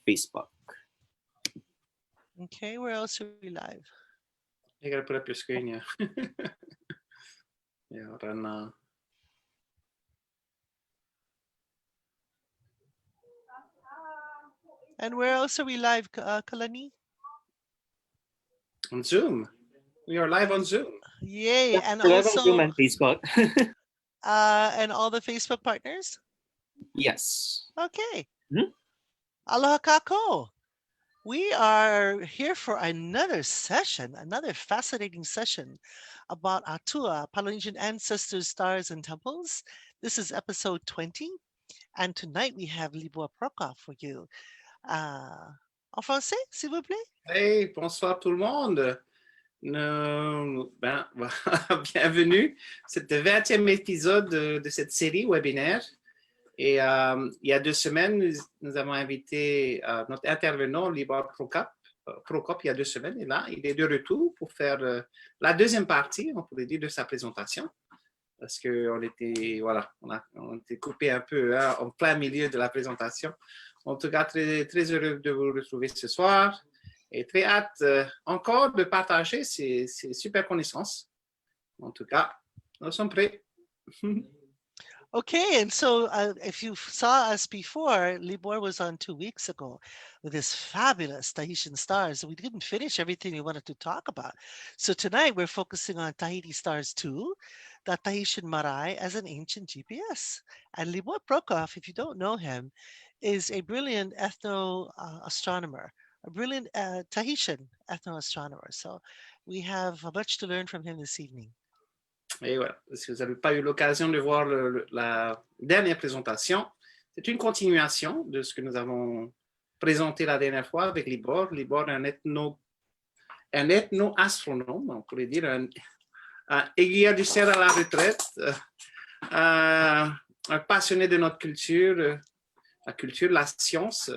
Facebook. Okay, where else are we live? You gotta put up your screen, yeah. Yeah, then And where else are we live, Kalani? on Zoom. We are live on Zoom. Yay, and We're live on Zoom also and Facebook. and all the Facebook partners? Yes. Okay. Mhm. Aloha kako. We are here for another session, another fascinating session about ATUA, Polynesian Ancestors, Stars, and Temples. This is episode 20, and tonight we have Libor Prokop for you. En français, s'il vous plaît? Hey, bonsoir tout le monde. Bienvenue. C'est le 20e épisode de cette série webinaire. Et il y a 2 semaines, nous avons invité notre intervenant, Libor Prokop, il y a 2 semaines. Et là, il est de retour pour faire la deuxième partie, on pourrait dire, de sa présentation. Parce qu'on était, voilà, on était coupé un peu en plein milieu de la présentation. En tout cas, très, très heureux de vous retrouver ce soir. Et très hâte encore de partager ces super connaissances. En tout cas, nous sommes prêts. Okay, and so if you saw us before, Libor was on 2 weeks ago with his fabulous Tahitian stars. We didn't finish everything we wanted to talk about. So tonight we're focusing on Tahiti Stars 2, the Tahitian Marae as an ancient GPS. And Libor Prokop, if you don't know him, is a brilliant ethno-astronomer, a brilliant Tahitian ethno-astronomer. So we have much to learn from him this evening. Et voilà, si vous n'avez pas eu l'occasion de voir la dernière présentation, c'est une continuation de ce que nous avons présenté la dernière fois avec Libor. Libor est un ethno-astronome, on pourrait dire un aiguilleur du ciel à la retraite, un passionné de notre culture, la science,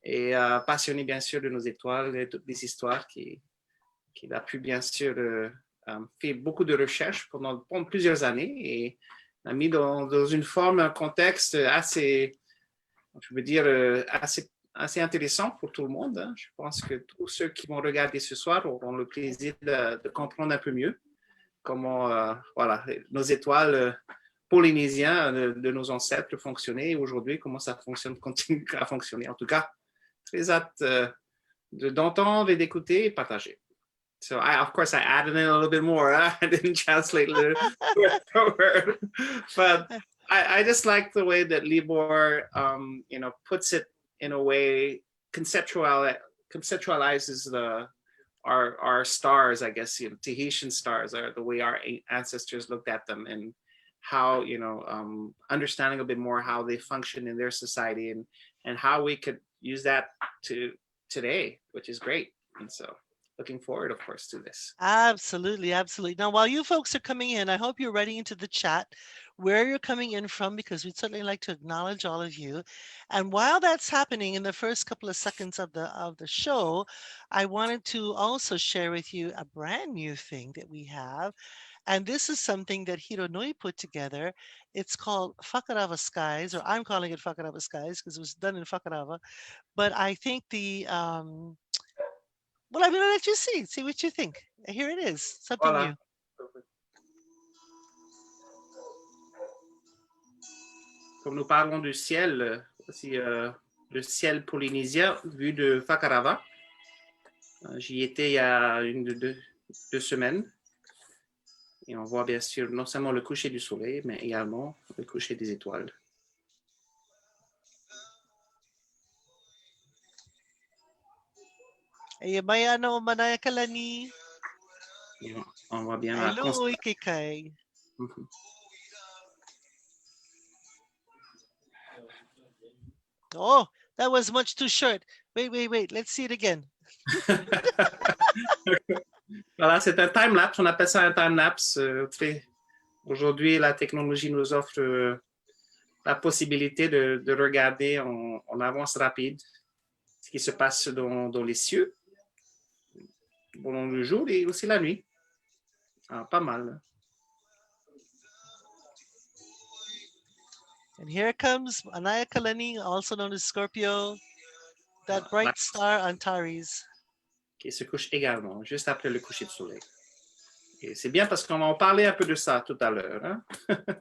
et passionné bien sûr de nos étoiles et toutes les histoires qu'il a pu bien sûr fait beaucoup de recherches pendant plusieurs années et a mis dans une forme, un contexte assez, je veux dire, assez intéressant pour tout le monde. Hein. Je pense que tous ceux qui vont regarder ce soir auront le plaisir de comprendre un peu mieux comment voilà, nos étoiles polynésiennes de nos ancêtres fonctionnaient et aujourd'hui, comment ça fonctionne, continue à fonctionner. En tout cas, très hâte d'entendre et d'écouter et partager. So, of course, I added in a little bit more. I didn't translate word for word, but I just like the way that Libor, puts it in a way, conceptualizes our stars. I guess Tahitian stars are the way our ancestors looked at them, and how understanding a bit more how they function in their society, and how we could use that to today, which is great. And so, looking forward, of course, to this. Absolutely, absolutely. Now, while you folks are coming in, I hope you're writing into the chat where you're coming in from, because we'd certainly like to acknowledge all of you. And while that's happening in the first couple of seconds of the show, I wanted to also share with you a brand new thing that we have. And this is something that Hironui put together. It's called Whakarava Skies, or I'm calling it Whakarava Skies because it was done in Whakarava. But I think well, I'm going to let you see what you think. Here it is, something Voilà. new. Comme nous parlons du ciel, aussi le ciel polynésien vu de Whakarava. J'y étais il y a 2 semaines. Et on voit bien sûr non seulement le coucher du soleil, mais également le coucher des étoiles. Ay, may ano, manaya Kalani. On voit bien la Hello, Ikikay. Oh, that was much too short. Wait. Let's see it again. Voilà, c'est un time-lapse. On appelle ça un time-lapse. Aujourd'hui, la technologie nous offre la possibilité de regarder en avance rapide ce qui se passe dans les cieux, pendant le jour et aussi la nuit. Ah, pas mal. And here comes Anaya Kalani, also known as Scorpio. That bright star Antares. Qui se couche également, juste après le coucher du soleil. Et c'est bien parce qu'on en parlait un peu de ça tout à l'heure. Hein?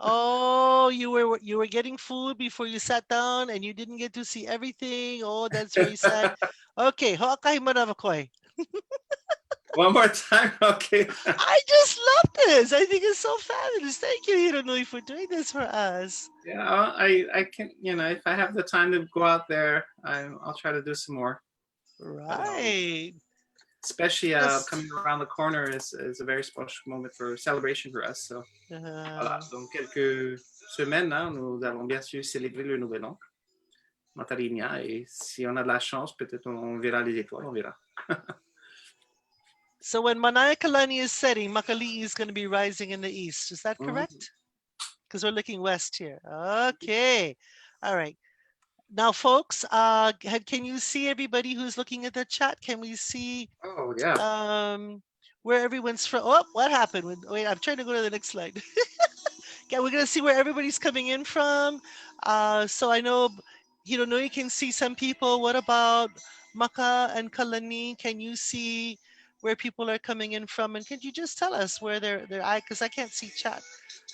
Oh, you were getting food before you sat down and you didn't get to see everything. Oh, that's very sad. Okay, ho'akahi manavakoi. One more time, okay. I just love this. I think it's so fabulous. Thank you, Hironui, for doing this for us. Yeah, I can, you know, if I have the time to go out there, I'll try to do some more. Right. Especially Yes. coming around the corner is a very special moment for celebration for us. So, voilà. Donc, quelques semaines, hein, nous allons bien sûr célébrer le Nouvel An, Matarinia, et si on a de la chance, peut-être on verra les étoiles, on verra. So when Kalani is setting, Makali'i is going to be rising in the east. Is that correct? Because we're looking west here. Okay. All right. Now, folks, can you see everybody who's looking at the chat? Can we see where everyone's from? Oh, what happened? Wait, I'm trying to go to the next slide. Yeah, we're going to see where everybody's coming in from. So I know Hironui can see some people. What about Maka and Kalani? Can you see where people are coming in from? And can you just tell us where they're because I can't see chat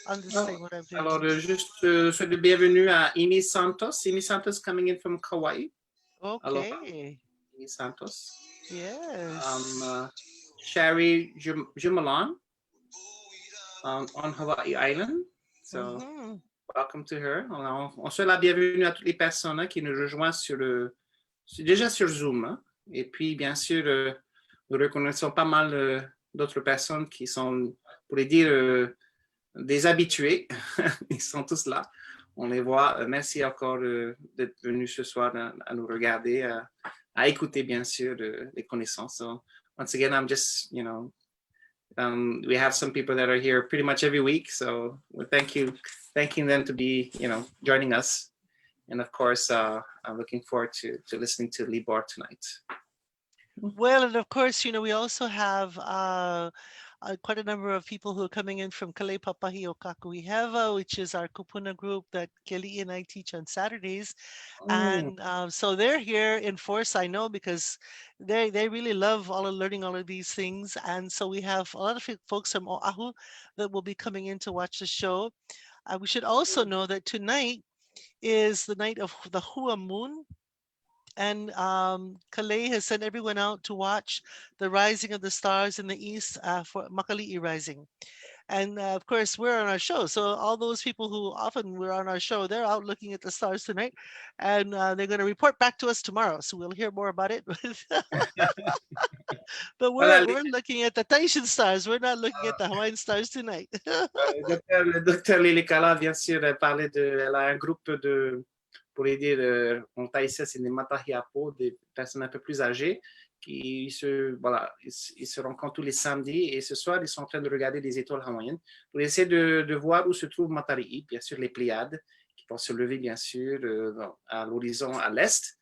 on this thing, what I'm doing. Alors, juste souhaite le bienvenue à Imi Santos. Imi Santos coming in from Kauai. Okay. Aloha. Imi Santos. Yes. Sherry Jumalan on Hawaii Island. So, welcome to her. On souhaite la bienvenue à toutes les personnes qui nous rejoignent déjà sur Zoom. Hein? Et puis, bien sûr, nous reconnaissons pas mal d'autres personnes qui sont, pour les dire, des habitués. Ils sont tous là. On les voit. Merci encore d'être venus ce soir à nous regarder, à écouter, bien sûr, les connaissances. So, once again, I'm just, you know, we have some people that are here pretty much every week. So thanking them to be, you know, joining us. And of course, I'm looking forward to listening to Libor tonight. Well, and of course, you know, we also have quite a number of people who are coming in from Kale Papahi o Kakuihewa, which is our kupuna group that Kelly and I teach on Saturdays. And so they're here in force, I know, because they really love learning all of these things. And so we have a lot of folks from Oahu that will be coming in to watch the show. We should also know that tonight is the night of the Hua Moon. And Kalei has sent everyone out to watch the rising of the stars in the east for Makali'i rising. And of course, we're on our show. So all those people who often were on our show, they're out looking at the stars tonight. And they're going to report back to us tomorrow. So we'll hear more about it. But we're looking at the Tahitian stars. We're not looking at the Hawaiian stars tonight. Le docteur Lilikalā, bien sûr, elle a un groupe pour aider, on taillait c'est des matahiapo, des personnes un peu plus âgées, ils se rencontrent tous les samedis et ce soir, ils sont en train de regarder les étoiles hawaïennes pour essayer de voir où se trouve Matari'i, bien sûr les Pléiades, qui vont se lever, bien sûr, à l'horizon à l'est.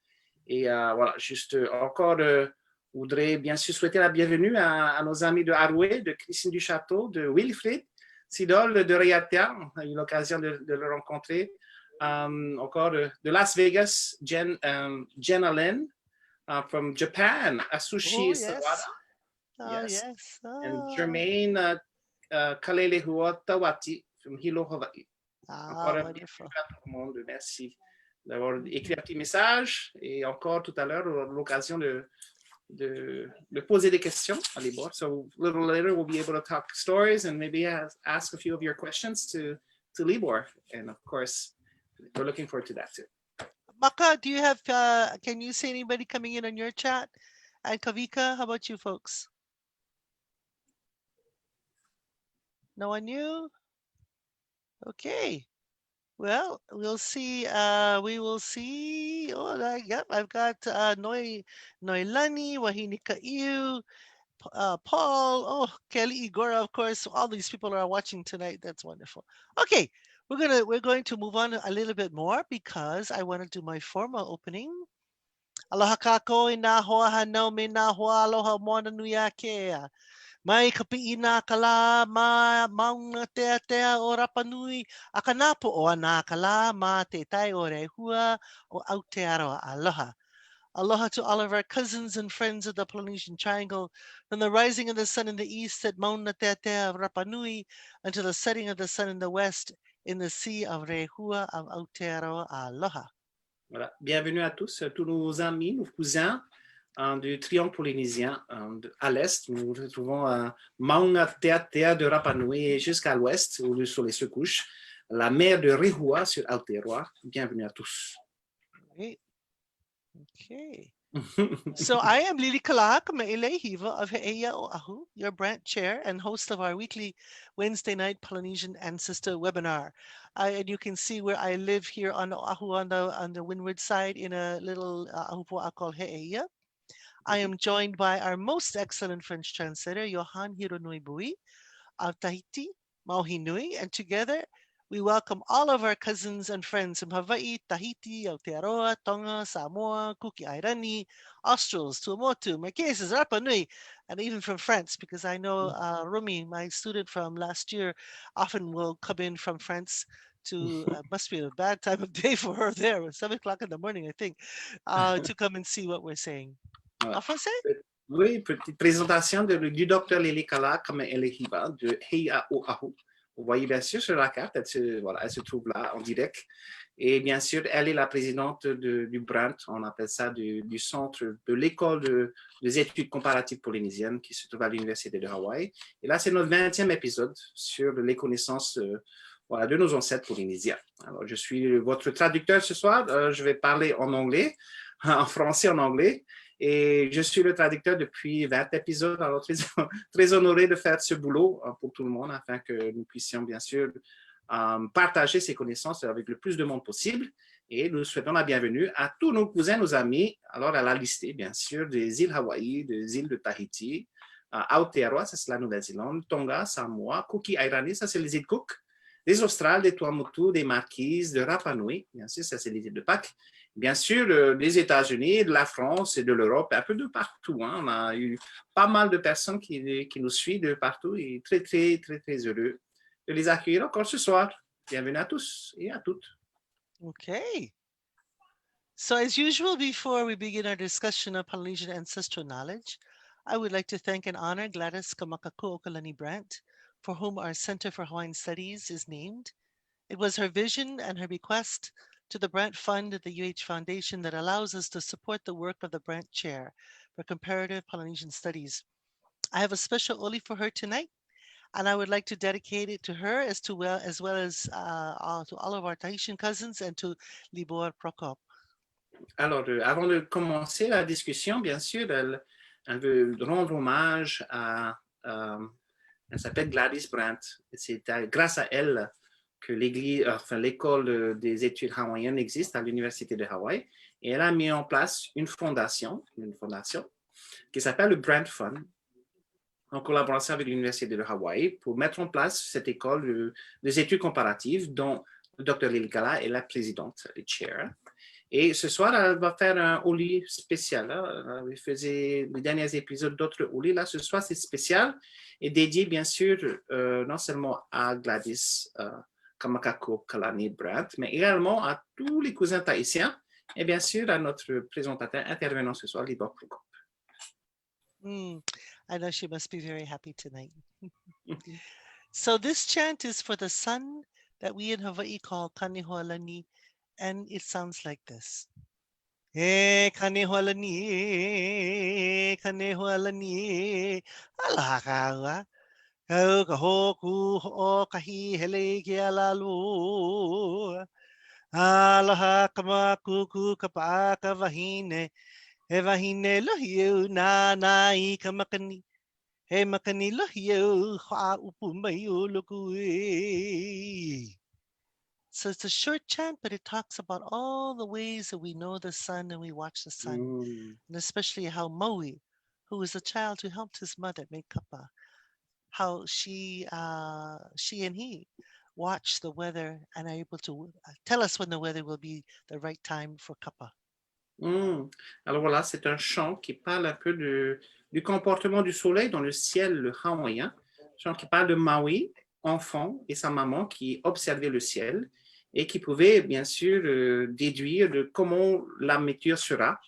Et voilà, juste encore, voudrais bien sûr souhaiter la bienvenue à nos amis de Haroué, de Christine du Château, de Wilfrid, Sidol de Rayatia, on a eu l'occasion de le rencontrer. Encore de Las Vegas, Jen Allen from Japan, Asushi Sawada. Yes. And Jermaine Kameʻeleihiwa Tawati from Hilo, Hawaii. Encore wonderful. À tout le monde, merci d'avoir écrit un petit message et encore tout à l'heure, l'occasion de poser des questions à Libor. So a little later, we'll be able to talk stories and maybe ask a few of your questions to Libor. And of course, we're looking forward to that too. Maka, do you have, can you see anybody coming in on your chat? And Kavika, how about you folks? No one new? Okay. Well, we'll see. We will see. Oh, yep, I've got Noilani, Wahini Ka'iu, Paul, oh, Kelly Igora, of course. All these people are watching tonight. That's wonderful. Okay, we're going to move on a little bit more because I want to do my formal opening. Aloha kako ina hoa hanau me na hoa aloha moana nui a kea. Mai kapi'i nā kala maunga tea o Rapanui a kanapo o anā kala ma te tai o Rehua o Aotearoa aloha. Aloha to all of our cousins and friends of the Polynesian Triangle, from the rising of the sun in the east at Mauna Teatea of Rapa Nui until the setting of the sun in the west in the sea of Rehua of Aotearoa. Aloha. Voilà. Bienvenue à tous nos amis, nos cousins du triangle polynésien. À l'est, nous nous retrouvons à Mauna Teatea de Rapa Nui jusqu'à l'ouest, où le soleil se couche. La mer de Rehua sur Aotearoa. Bienvenue à tous. Great. Okay. So I am Lilikalā Kameʻeleihiwa of He'eia Oahu, your branch chair and host of our weekly Wednesday night Polynesian ancestor webinar. And you can see where I live here on Oahu on the windward side in a little ahupua'a called He'eia. I am joined by our most excellent French translator, Johan Hironui Bouit of Tahiti, Mauhi Nui, and together we welcome all of our cousins and friends from Hawaii, Tahiti, Aotearoa, Tonga, Samoa, Kuki'airani, Australs, Tuamotu, Marquesas, Rapa Nui, and even from France, because I know Rumi, my student from last year, often will come in from France to, must be a bad time of day for her there, 7 o'clock in the morning, I think, to come and see what we're saying. En français? Oui, petite présentation du docteur Lilikalā Kameʻeleihiwa de He'eia Oahu. Vous voyez bien sûr sur la carte, elle se trouve là en direct. Et bien sûr, elle est la présidente du BRANT, on appelle ça du centre de l'école des études comparatives polynésiennes qui se trouve à l'université de Hawaï. Et là, c'est notre 20e épisode sur les connaissances de nos ancêtres polynésiens. Alors, je suis votre traducteur ce soir. Je vais parler en anglais, en français, en anglais. Et je suis le traducteur depuis 20 épisodes, alors très honoré de faire ce boulot pour tout le monde afin que nous puissions bien sûr partager ces connaissances avec le plus de monde possible. Et nous souhaitons la bienvenue à tous nos cousins, nos amis, alors à la liste bien sûr des îles Hawaï, des îles de Tahiti, Aotearoa, ça c'est la Nouvelle-Zélande, Tonga, Samoa, Kuki'airani, ça c'est les îles Cook, des Australes, des Tuamotu, des Marquises, de Rapa Nui, bien sûr, ça c'est les îles de Pâques. Bien sûr, des États-Unis, de la France et de l'Europe, un peu de partout. Hein. On a eu pas mal de personnes qui nous suivent de partout et très heureux de les accueillir encore ce soir. Bienvenue à tous et à toutes. Okay. So as usual, before we begin our discussion of Polynesian ancestral knowledge, I would like to thank and honor Gladys Kamakaku'okalani Brandt, for whom our Center for Hawaiian Studies is named. It was her vision and her bequest to the Brandt Fund at the UH Foundation that allows us to support the work of the Brandt Chair for Comparative Polynesian Studies. I have a special oli for her tonight, and I would like to dedicate it to her as well as to all of our Tahitian cousins and to Libor Prokop. Alors, avant de commencer la discussion, bien sûr, elle veut rendre hommage à elle s'appelle Gladys Brandt. C'est grâce à elle que l'école des études hawaïennes existe à l'université de Hawaï, et elle a mis en place une fondation qui s'appelle le Brandt Fund, en collaboration avec l'université de Hawaï, pour mettre en place cette école des études comparatives dont le Dr Lilikalā est la présidente, le chair. Et ce soir, elle va faire un oli spécial. Hein. Elle faisait les derniers épisodes d'autres olis. Là, ce soir, c'est spécial et dédié, bien sûr, non seulement à Gladys Kamakaku'okalani Brandt, mais également à tous les cousins tahitiens et bien sûr à notre présentateur intervenant ce soir, Libor Prokop. I know she must be very happy tonight. So this chant is for the sun that we in Hawaii call Kanehualani, and it sounds like this. E Kanehualani, Kanehualani, alakawa. Kau kahoku o kahi hele kia lalu. Aloha kamakuku kapaka vahine. He vahine lohiu na nai kamakani. He makani lohiu ha upu mayu lukui. So it's a short chant, but it talks about all the ways that we know the sun and we watch the sun. And especially how Maui, who was a child who helped his mother make kapa, how she and he watch the weather and are able to tell us when the weather will be the right time for kapa. Alors voilà, c'est un chant qui parle un peu du comportement du soleil dans le ciel hawaïen. Un chant qui parle de Maui, enfant, et sa maman qui observaient le ciel et qui pouvaient bien sûr déduire de comment la météo sera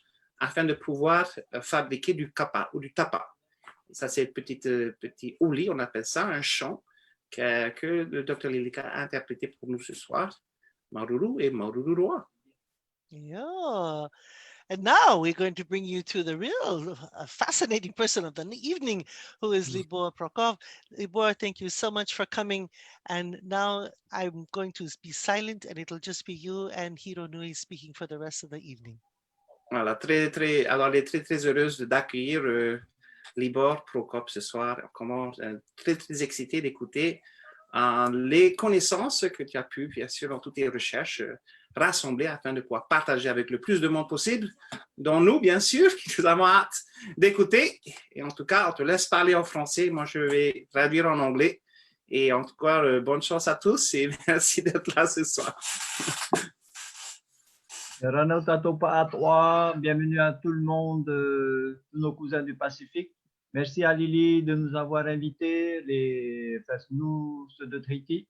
afin de pouvoir fabriquer du kapa ou du tapa. Ça, c'est petit ouli, on appelle ça, un chant que le Dr. Lilikalā a interprété pour nous ce soir, Maruru et Marururoa. Yeah. And now we're going to bring you to the real fascinating person of the evening, who is Libor Prokop. Libor, thank you so much for coming. And now I'm going to be silent, and it'll just be you and Hironui speaking for the rest of the evening. Voilà, alors, elle est très heureuse d'accueillir Libor Prokop ce soir. Comment très excité d'écouter les connaissances que tu as pu, bien sûr, dans toutes tes recherches, rassembler afin de pouvoir partager avec le plus de monde possible, dont nous, bien sûr, qui nous avons hâte d'écouter. Et en tout cas, on te laisse parler en français. Moi, je vais traduire en anglais. Et en tout cas, bonne chance à tous et merci d'être là ce soir. Bienvenue à tout le monde, tous nos cousins du Pacifique. Merci à Lily de nous avoir invités, nous, ceux de Tahiti.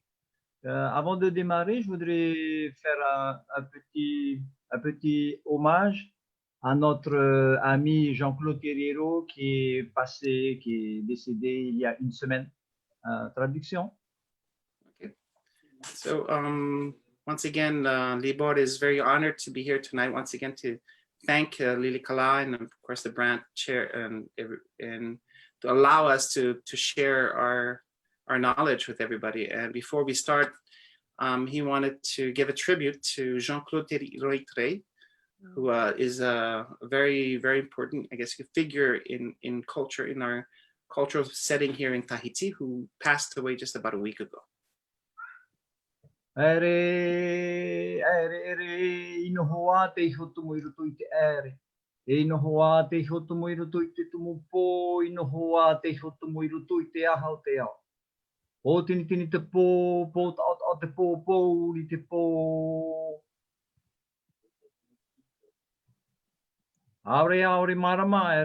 Avant de démarrer, je voudrais faire un petit hommage à notre ami Jean-Claude Guerriero qui est décédé il y a une semaine. Traduction. Okay. So, once again, Libor is very honored to be here tonight. Once again, to thank Lilikalā and of course the branch chair and to allow us to share our knowledge with everybody. And before we start, he wanted to give a tribute to Jean-Claude Guerriero, who is a very, very important, I guess, figure in culture, in our cultural setting here in Tahiti, who passed away just about a week ago. Inohoa te hotu mo irutu i te ere. Inohoa te hotu mo irutu i te tumupo, inohoa te hotu mo irutu i te aha o te ao. O tini te pō, o te pō, i te pō. Aore marama,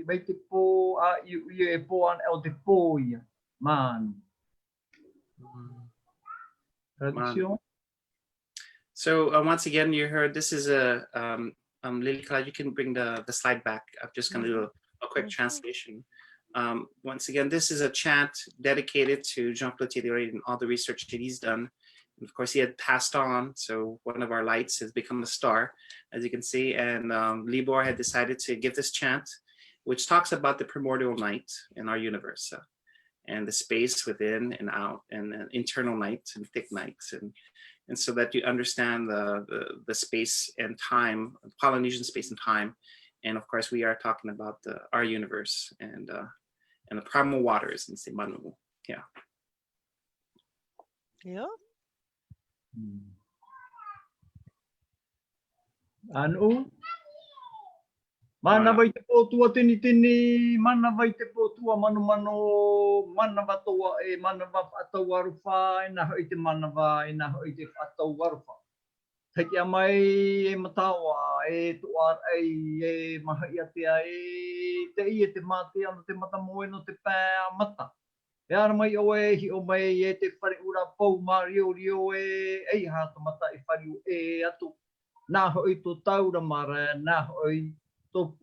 mai te pō, a e pō an o te pō ia, man. So once again, you heard this is a Lilikalā, you can bring the slide back. I'm just going to do a quick translation. Once again, this is a chant dedicated to Jean-Claude Guerriero and all the research that he's done. And of course, he had passed on, so one of our lights has become a star, as you can see. And Libor had decided to give this chant, which talks about the primordial night in our universe. And the space within and out, and internal nights and thick nights, and so that you understand the space and time, Polynesian space and time, and of course we are talking about our universe and the primal waters in Simeona. Yeah. Yeah. Anu. Mana vai te pōtua tini, mana vai te pōtua mano, mana watoa mana whatau aruwha, e naho i te manawa, e naho i te whatau aruwha. Teki a mai matawa, tuar e maha i atea, te i te mate ano te mata moe no te pā mata. E ara mai hi o mai te whare ura pou ma rio e hata mata i whare atu. Naho i tō taura mara, naho i So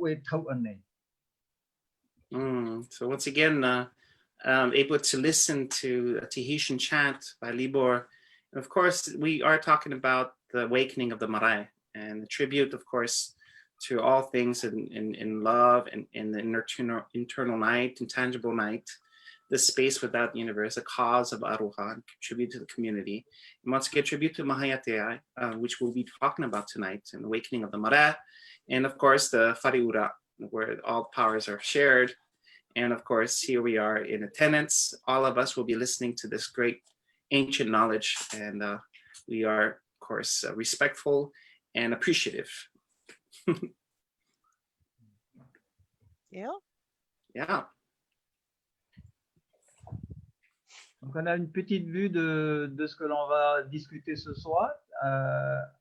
once again, able to listen to a Tahitian chant by Libor. And of course, we are talking about the awakening of the Marae and the tribute, of course, to all things in love and in the internal night, intangible night, the space without the universe, the cause of Aroha, and contribute to the community. And once again, tribute to Mahayatea, which we'll be talking about tonight, and the awakening of the Marae. And of course, the Whareura, where all powers are shared. And of course, here we are in attendance. All of us will be listening to this great ancient knowledge. And we are, of course, respectful and appreciative. Yeah. Yeah. Donc, on a une petite vue de ce que l'on va discuter ce soir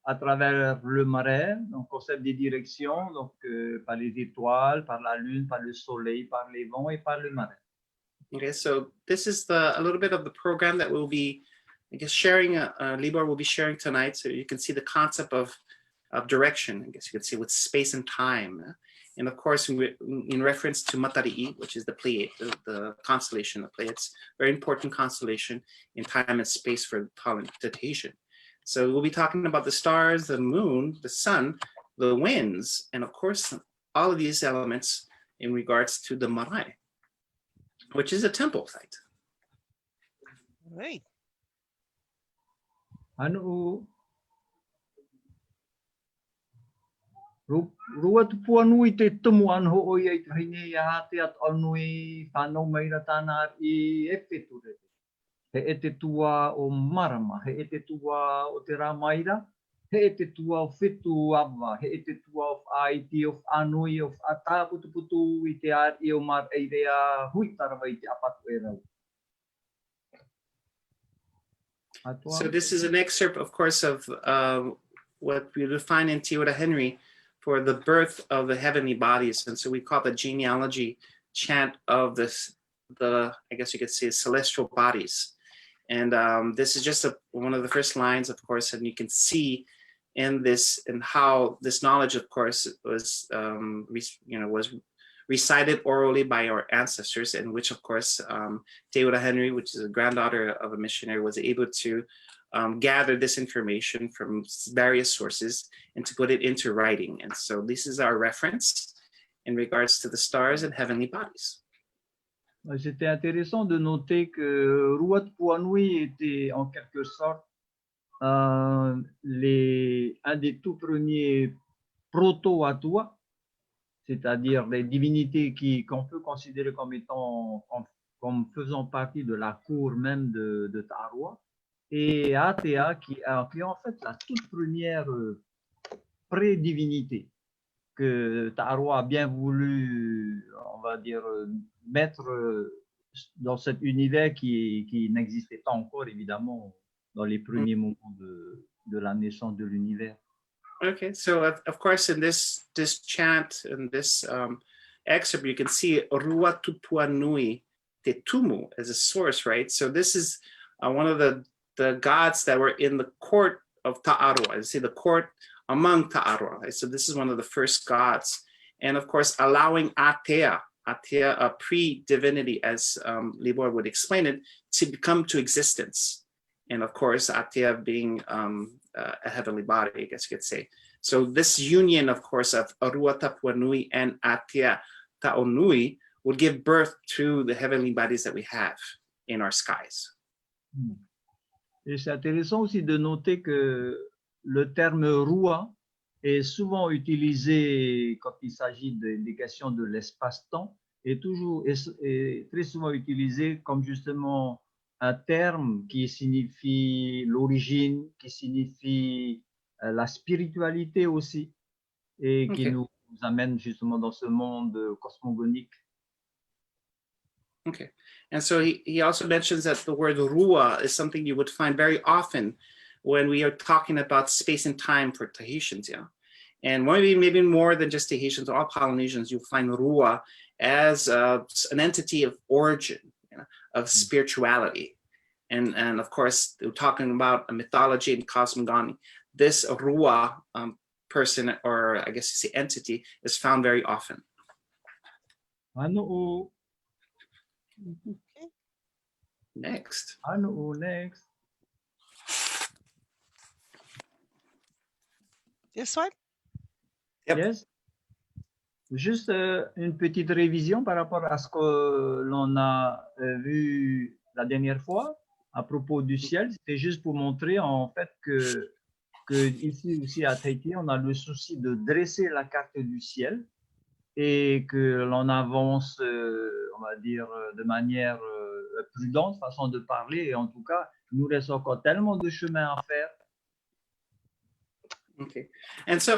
à travers le Marae, donc concept des directions, donc par les étoiles, par la lune, par le soleil, par les vents et par le Marae. Okay, so this is a little bit of the program that we'll be, I guess, sharing. Libor will be sharing tonight, so you can see the concept of of direction, I guess you could say, with space and time. And of course, in reference to Matari'i, which is the Pleiades, the constellation of Pleiades, very important constellation in time and space for the Tahitian. So we'll be talking about the stars, the moon, the sun, the winds, and of course, all of these elements in regards to the Marae, which is a temple site. Right. Ano Rua tupu anui te tumu anho o i tahine ia hate at anui whanau maira tāna I ewheture. He e te tua o marama, he e te tua o te ramaira, he e te tua o whetu awa, he e te tua o aiti o anui o ata putu I te ar I o mar eirea hui tarawa I te apatu e rau. So this is an excerpt, of course, of what we define in Te Ora Henry for the birth of the heavenly bodies. And so we call the genealogy chant of this, I guess you could say, celestial bodies. And this is just one of the first lines, of course, and you can see in this and how this knowledge, of course, was, was recited orally by our ancestors, in which, of course, Te Ora Henry, which is a granddaughter of a missionary, was able to gather this information from various sources and to put it into writing. And so this is our reference in regards to the stars and heavenly bodies. C'était intéressant de noter que Ruat Puanui était en quelque sorte un des tout premiers proto-ATUA, c'est-à-dire les divinités qu'on peut considérer comme étant, comme faisant partie de la cour même de Ta'aroa, et ATA qui est en fait la toute première pré-divinité que Ta'aroa a bien voulu, on va dire, mettre dans cet univers qui n'existait pas encore, évidemment, dans les premiers moments de la naissance de l'univers. Okay, so of course in this chant, in this excerpt, you can see Rua Tupuanui Te Tumu as a source, right? So this is one of the gods that were in the court of Ta'aroa. I say the court among Ta'aroa. Right? So this is one of the first gods. And of course, allowing Atea, a pre-divinity, as Libor would explain it, to come to existence. And of course, Atea being a heavenly body, I guess you could say. So this union, of course, of Arua Tapuanui and Atea Taonui would give birth to the heavenly bodies that we have in our skies. Et c'est intéressant aussi de noter que le terme Rua est souvent utilisé quand il s'agit des questions de l'espace-temps et très souvent utilisé comme justement un terme qui signifie l'origine, qui signifie la spiritualité aussi et qui nous amène justement dans ce monde cosmogonique. Okay, and so he also mentions that the word Rua is something you would find very often when we are talking about space and time for Tahitians, yeah. And maybe more than just Tahitians, all Polynesians, you'll find Rua as an entity of origin, you know, of spirituality. And of course, we're talking about a mythology and cosmogony. This Rua person, or I guess you say entity, is found very often. Next. Next. This one? Yep. Yes. Juste une petite révision par rapport à ce que l'on a vu la dernière fois à propos du ciel. C'était juste pour montrer en fait que ici aussi à Tahiti, on a le souci de dresser la carte du ciel et que l'on avance, on va dire, de manière prudente, façon de parler. Et en tout cas, il nous reste encore tellement de chemin à faire. Okay, and so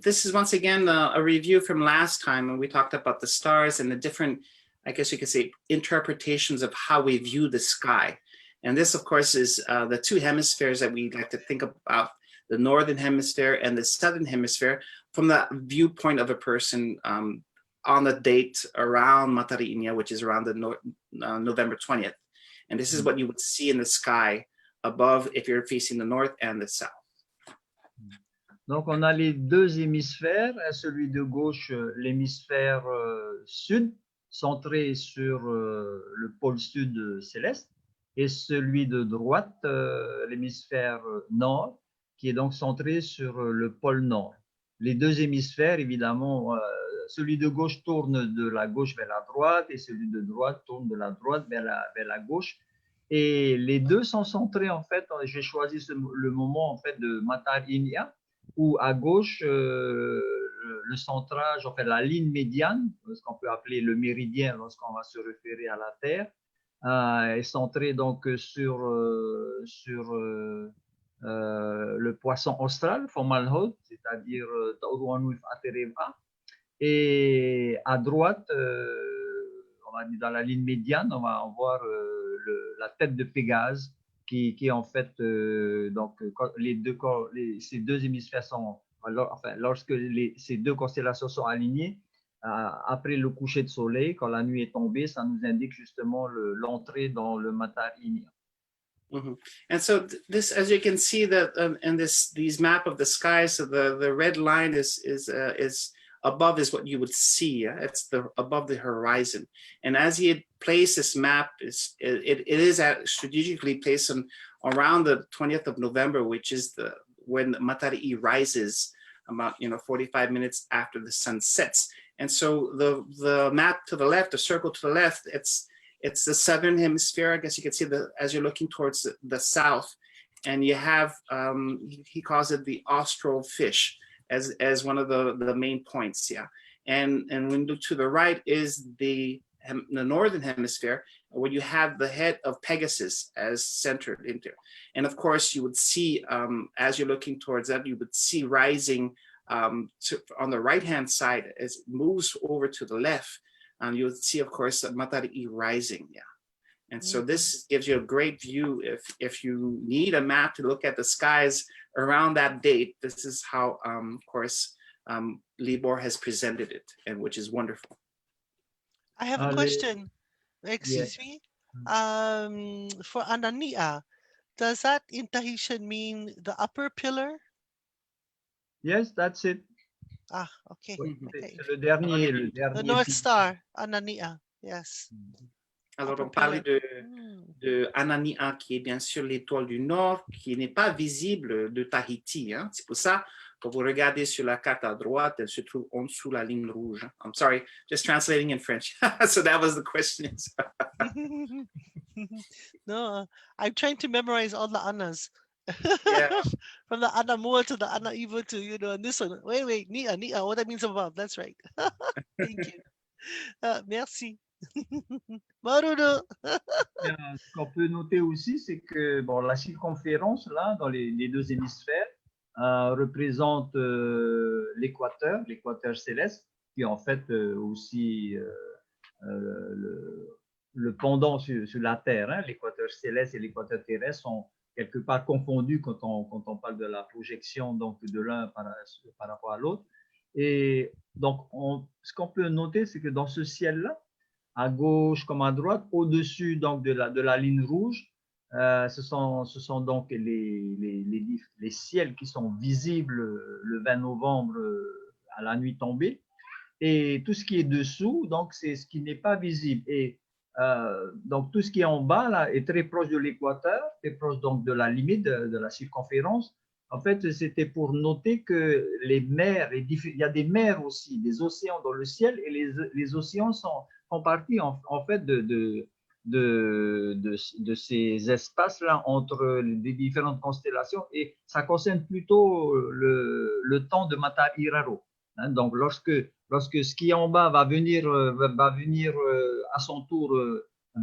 this is once again a review from last time when we talked about the stars and the different, I guess you could say, interpretations of how we view the sky. And this, of course, is the two hemispheres that we like to think about, the northern hemisphere and the southern hemisphere, from the viewpoint of a person on the date around Matari'i, which is around the November 20th. And this is what you would see in the sky above if you're facing the north and the south. Donc, on a les deux hémisphères, celui de gauche, l'hémisphère sud, centré sur le pôle sud céleste, et celui de droite, l'hémisphère nord, qui est donc centré sur le pôle nord. Les deux hémisphères, évidemment, celui de gauche tourne de la gauche vers la droite et celui de droite tourne de la droite vers la gauche. Et les deux sont centrés, en fait, j'ai choisi le moment, en fait, de Matar Inia, où à gauche, le centrage, en fait, la ligne médiane, ce qu'on peut appeler le méridien lorsqu'on va se référer à la Terre, est centré donc sur le poisson austral, Fomalhaut, c'est-à-dire Tauruanuif Atereva. Et à droite, on va dire dans la ligne médiane, on va en voir la tête de Pégase, qui est en fait, donc, ces deux hémisphères sont, enfin, lorsque ces deux constellations sont alignées, après le coucher de soleil, quand la nuit est tombée, ça nous indique justement l'entrée dans le Matar Inia. Mm-hmm. And so this, as you can see that in these map of the skies, so the red line is above is what you would see. It's above the horizon. And as he placed this map, it is strategically placed around the 20th of November, which is when Matari'i rises, about 45 minutes after the sun sets. And so the map to the left, the circle to the left, it's the southern hemisphere. I guess you can see as you're looking towards the south, and you have he calls it the austral fish as one of the main points. Yeah, and when you look to the right is the northern hemisphere, where you have the head of Pegasus as centered into. And of course, you would see as you're looking towards that, you would see rising on the right-hand side as it moves over to the left. You would see, of course, Matari'i rising. Yeah. And so this gives you a great view. If you need a map to look at the skies around that date, this is how, of course, Libor has presented it, and which is wonderful. I have a question. Excuse me. For Anania, does that in Tahitian mean the upper pillar? Yes, that's it. Ah, okay. Okay. Le dernier The North Star, Anania. Yes. Alors, on parlait de Anania, qui est bien sûr l'étoile du Nord, qui n'est pas visible de Tahiti. Hein. C'est pour ça, quand vous regardez sur la carte à droite, elle se trouve en dessous la ligne rouge. I'm sorry, just translating in French. So that was the question. No, I'm trying to memorize all the Annas. Yeah. From the Anamua to the Anaiva to, and this one. Wait, Nia, what that means above. That's right. Thank you. Merci. Marudo. Ce qu'on peut noter aussi, c'est que bon, la circonférence, là, dans les deux hémisphères, représente l'équateur céleste, qui est en fait aussi le pendant sur la Terre. Hein. L'équateur céleste et l'équateur terrestre sont quelque part confondus quand on parle de la projection donc, de l'un par rapport à l'autre. Et donc, ce qu'on peut noter, c'est que dans ce ciel-là, à gauche comme à droite, au-dessus donc de la ligne rouge, ce sont donc les ciels qui sont visibles le 20 novembre à la nuit tombée. Et tout ce qui est dessous, donc c'est ce qui n'est pas visible. Et donc tout ce qui est en bas là, est très proche de l'équateur, très proche donc de la limite de la circonférence. En fait, c'était pour noter que les mers, il y a des mers aussi, des océans dans le ciel, et les océans font partie en fait de ces espaces-là entre les différentes constellations, et ça concerne plutôt le temps de Matar Iraro. Hein, donc, lorsque ce qui est en bas va venir à son tour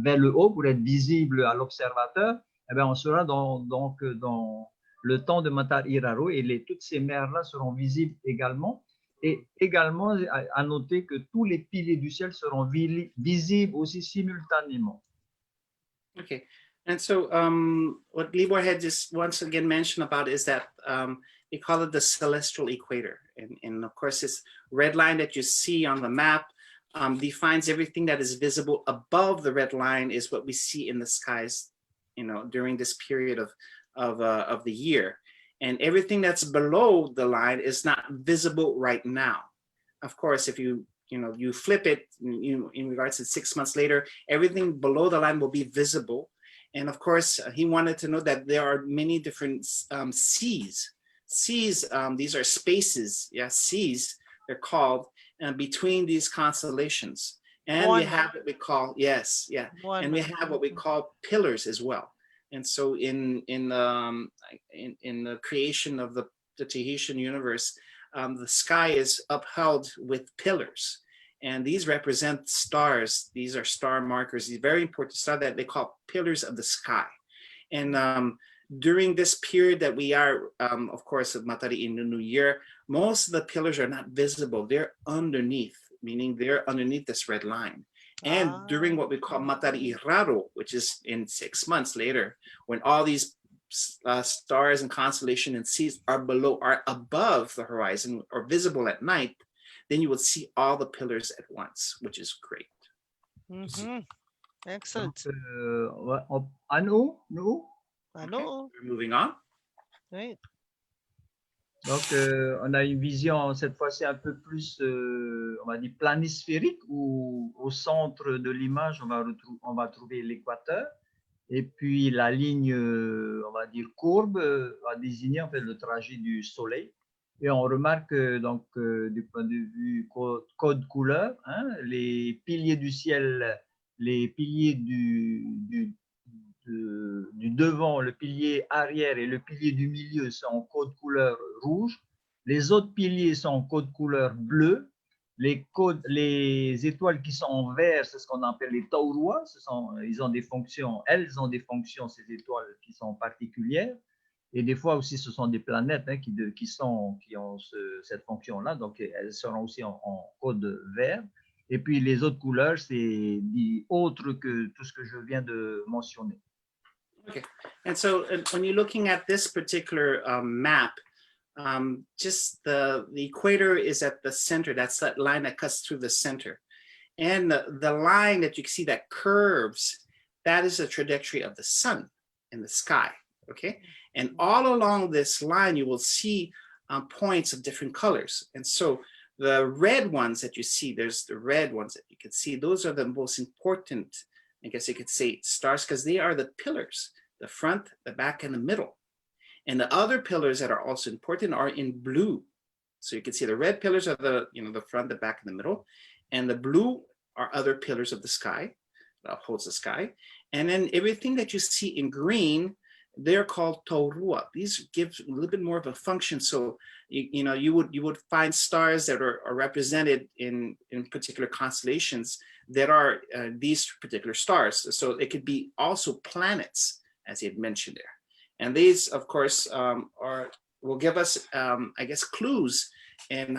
vers le haut pour être visible à l'observateur, eh bien, on sera dans le temps de Matar Iraro, et toutes ces mers-là seront visibles également. Et également, à noter que tous les piliers du ciel seront visibles aussi simultanément. Okay, and so what Libor had just once again mentioned about is that they call it the celestial equator. And of course, this red line that you see on the map defines everything that is visible above the red line is what we see in the skies, during this period of the year. And everything that's below the line is not visible right now. Of course, if you flip it, in regards to 6 months later, everything below the line will be visible. And of course, he wanted to know that there are many different seas. Seas, these are spaces, seas, they're called, between these constellations. And we have what we call, and we have what we call pillars as well. And so in the creation of the Tahitian universe, the sky is upheld with pillars. And these represent stars. These are star markers. These very important stars that they call pillars of the sky. And during this period that we are, of course, of Matari in the New Year, most of the pillars are not visible. They're underneath, meaning they're underneath this red line. And during what we call Matari Iraro, which is in 6 months later, when all these stars and constellation and seas are above the horizon or visible at night, then you will see all the pillars at once, which is great. Excellent. We're moving on. Right. Donc, on a une vision cette fois-ci un peu plus, on va dire, planisphérique, où au centre de l'image, on va trouver l'équateur. Et puis, la ligne, on va dire, courbe, va désigner en fait le trajet du soleil. Et on remarque donc, du point de vue code couleur, hein, les piliers du ciel, les piliers du devant, le pilier arrière et le pilier du milieu sont en code couleur rouge. Les autres piliers sont en code couleur bleu. Les étoiles qui sont en vert, c'est ce qu'on appelle les taurua. Elles ont des fonctions, ces étoiles qui sont particulières. Et des fois aussi, ce sont des planètes hein, qui ont cette fonction-là. Donc, elles seront aussi en code vert. Et puis, les autres couleurs, c'est autre que tout ce que je viens de mentionner. Okay, and so when you're looking at this particular map, just the equator is at the center. That's that line that cuts through the center. And the line that you can see that curves, that is the trajectory of the sun in the sky, okay? And all along this line, you will see points of different colors. And so the red ones that you see, there's the red ones that you can see, those are the most important, I guess you could say, stars, because they are the pillars, the front, the back, and the middle. And the other pillars that are also important are in blue. So you can see the red pillars are the front, the back, and the middle. And the blue are other pillars of the sky, that upholds the sky. And then everything that you see in green, they're called taurua. These give a little bit more of a function. So you would find stars that are represented in particular constellations that are these particular stars. So it could be also planets, as he had mentioned there. And these, of course, will give us, I guess, clues in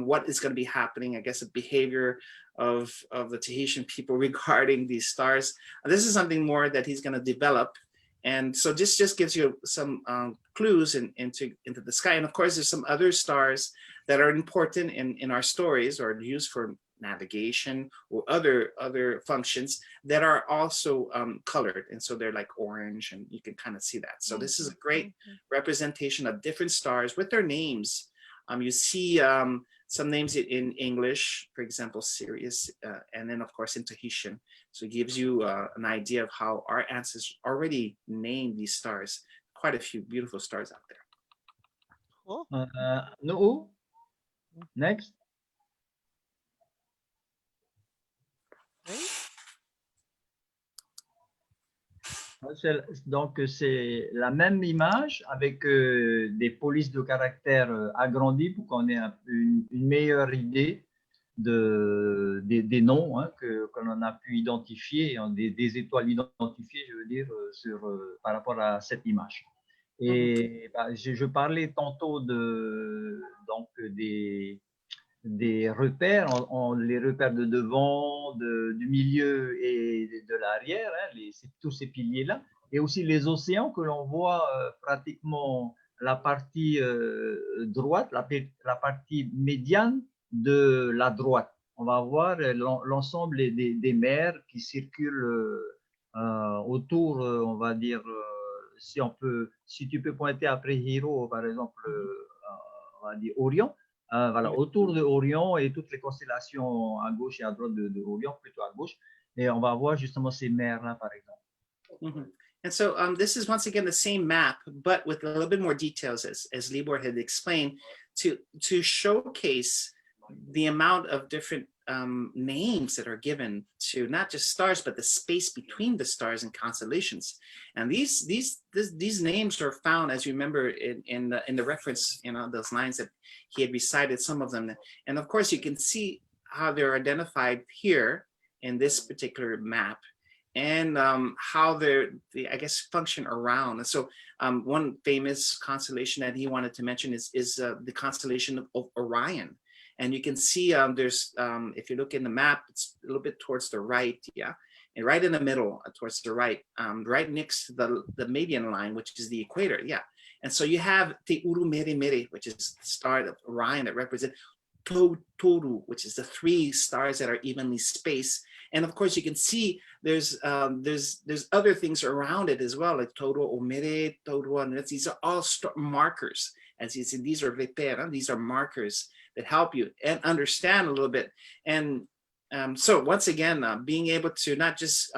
what is going to be happening, I guess, the behavior of the Tahitian people regarding these stars. This is something more that he's going to develop. And so this just gives you some clues into the sky. And of course, there's some other stars that are important in our stories or used for navigation or other functions that are also colored. And so they're like orange, and you can kind of see that. So this is a great representation of different stars with their names. You see some names in English, for example, Sirius, and then of course in Tahitian. So it gives you an idea of how our ancestors already named these stars. Quite a few beautiful stars out there. Cool. No. Next. Donc, c'est la même image avec des polices de caractère agrandies pour qu'on ait une meilleure idée des noms hein, que l'on a pu identifier, des étoiles identifiées, je veux dire, par rapport à cette image. Et je parlais tantôt des repères, les repères de devant, du milieu et de l'arrière, hein, tous ces piliers-là, et aussi les océans que l'on voit pratiquement la partie droite, la partie médiane de la droite. On va voir l'ensemble des mers qui circulent autour, on va dire, si tu peux pointer après Hiro, par exemple, on va dire Orion, voilà, autour de Orion et toutes les constellations à gauche et à droite de Orion, plutôt à gauche, et on va voir justement ces mers-là, par exemple. Mm-hmm. And so this is once again the same map, but with a little bit more details, as Libor had explained, to showcase the amount of different names that are given to not just stars, but the space between the stars and constellations. And these names are found, as you remember, in the reference, those lines that he had recited, some of them. And of course, you can see how they're identified here in this particular map, and how they I guess function around. And so one famous constellation that he wanted to mention is the constellation of Orion. And you can see there's, if you look in the map, it's a little bit towards the right, yeah, and right in the middle towards the right, right next to the median line, which is the equator, yeah. And so you have Te Uru Mere Mere, which is the star of Orion that represents Toru, which is the 3 stars that are evenly spaced. And of course, you can see there's other things around it as well, like Toru Omere, Toru Anet. These are all markers. As you see, these are repera, these are markers that help you and understand a little bit. And so once again, being able to not just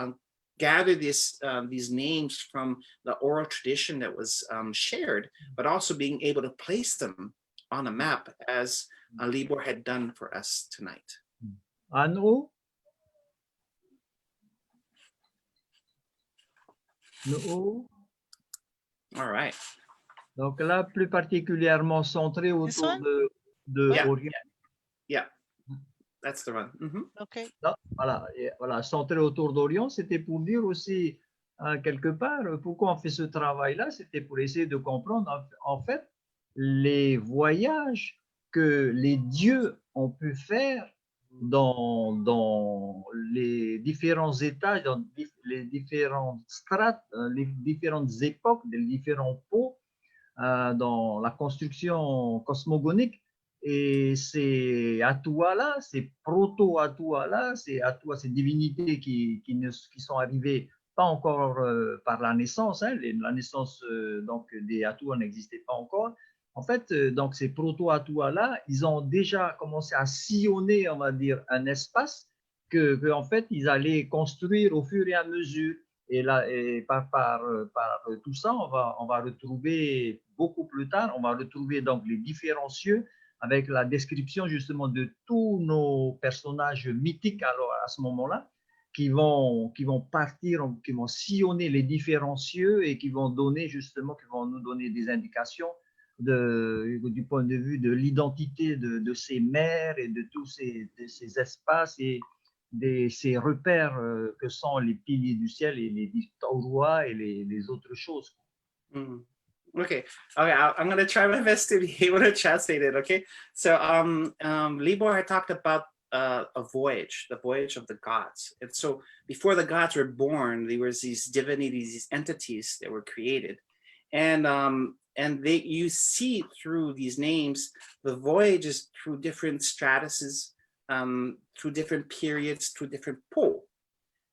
gather these names from the oral tradition that was shared, but also being able to place them on a map, as Libor had done for us tonight. Anu? No. All right. Donc là, plus particulièrement centré autour de Yeah. Orion. Yeah, that's the one. Mm-hmm. Okay. Là, voilà, centré autour d'Orion, c'était pour dire aussi, quelque part, pourquoi on fait ce travail-là, c'était pour essayer de comprendre, en fait, les voyages que les dieux ont pu faire dans les différents étages, dans les différentes strates, les différentes époques, les différents pots, dans la construction cosmogonique. Et ces ATUA-là, ces proto-ATUA-là, ces divinités qui sont arrivées pas encore par la naissance, hein, la naissance donc des ATUA n'existait pas encore. En fait, donc ces proto-ATUA-là, ils ont déjà commencé à sillonner, on va dire, un espace que en fait, ils allaient construire au fur et à mesure. Et là, et par tout ça, on va retrouver beaucoup plus tard, on va retrouver donc les différents cieux avec la description justement de tous nos personnages mythiques alors à ce moment-là, qui vont partir, qui vont sillonner les différents cieux et qui vont donner justement, qui vont nous donner des indications du point de vue de l'identité de ces mers et de tous ces espaces et ces repères que sont les piliers du ciel et les taurois et les autres choses. Mm. Okay, I'm going to try my best to be able to translate it, okay? So Libor had talked about a voyage, the voyage of the gods. And so before the gods were born, there was these divinities, these entities that were created. And you see through these names, the voyages through different stratuses, through different periods, through different pole.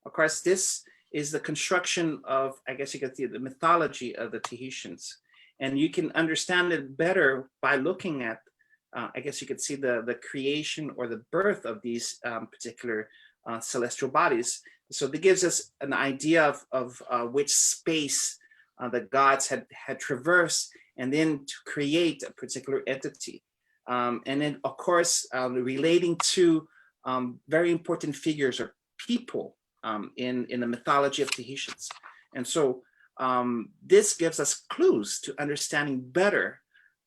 Of course, this is the construction of, I guess you could say, the mythology of the Tahitians. And you can understand it better by looking at, I guess you could see the creation or the birth of these particular celestial bodies. So that gives us an idea of which space the gods had traversed, and then to create a particular entity. And then, of course, relating to very important figures or people in the mythology of Tahitians. And so this gives us clues to understanding better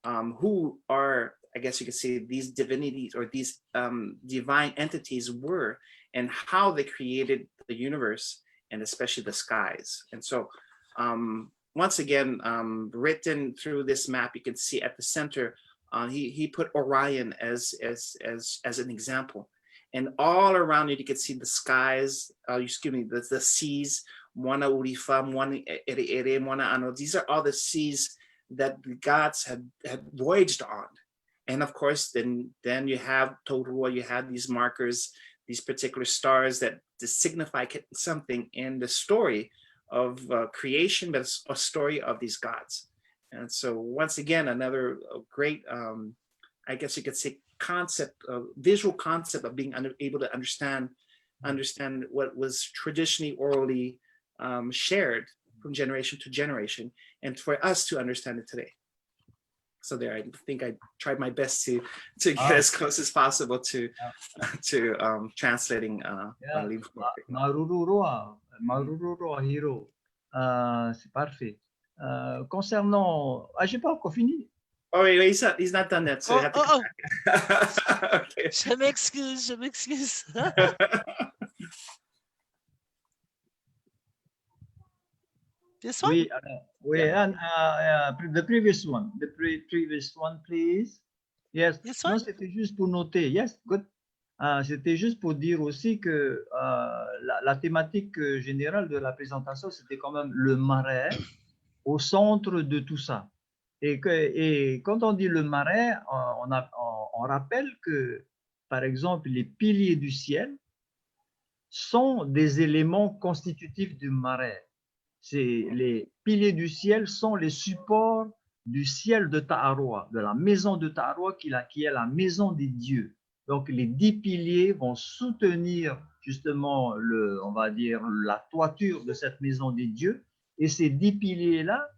who are, I guess you could say, these divinities or these divine entities were, and how they created the universe and especially the skies. And so once again, written through this map, you can see at the center, he put Orion as an example. And all around it, you can see the skies, the seas, Moana Urifa, Moana Ere, Moana Ano. These are all the seas that the gods had voyaged on. And of course, then you have Torua, you have these markers, these particular stars that signify something in the story creation, but it's a story of these gods. And so once again, another great, I guess you could say, visual concept of being able to understand what was traditionally orally shared from generation to generation, and for us to understand it today. So there, I think I tried my best to get as close as possible to translating. Maruroa Hiro. C'est parfait. Concernant, j'ai pas encore fini. Oh wait, he's not done that. So you have to come back. Okay. Je m'excuse. This one? The previous one. The previous one, please. Yes. This Non, one? c'était juste pour noter. Yes, good. C'était juste pour dire aussi que la thématique générale de la présentation, c'était quand même le marais au centre de tout ça. Et quand on dit le marais, on rappelle que, par exemple, les piliers du ciel sont des éléments constitutifs du marais. Les piliers du ciel sont les supports du ciel de Ta'aroa, de la maison de Ta'aroa qui est la maison des dieux. Donc, les 10 piliers vont soutenir justement, on va dire, la toiture de cette maison des dieux. Et ces 10 piliers-là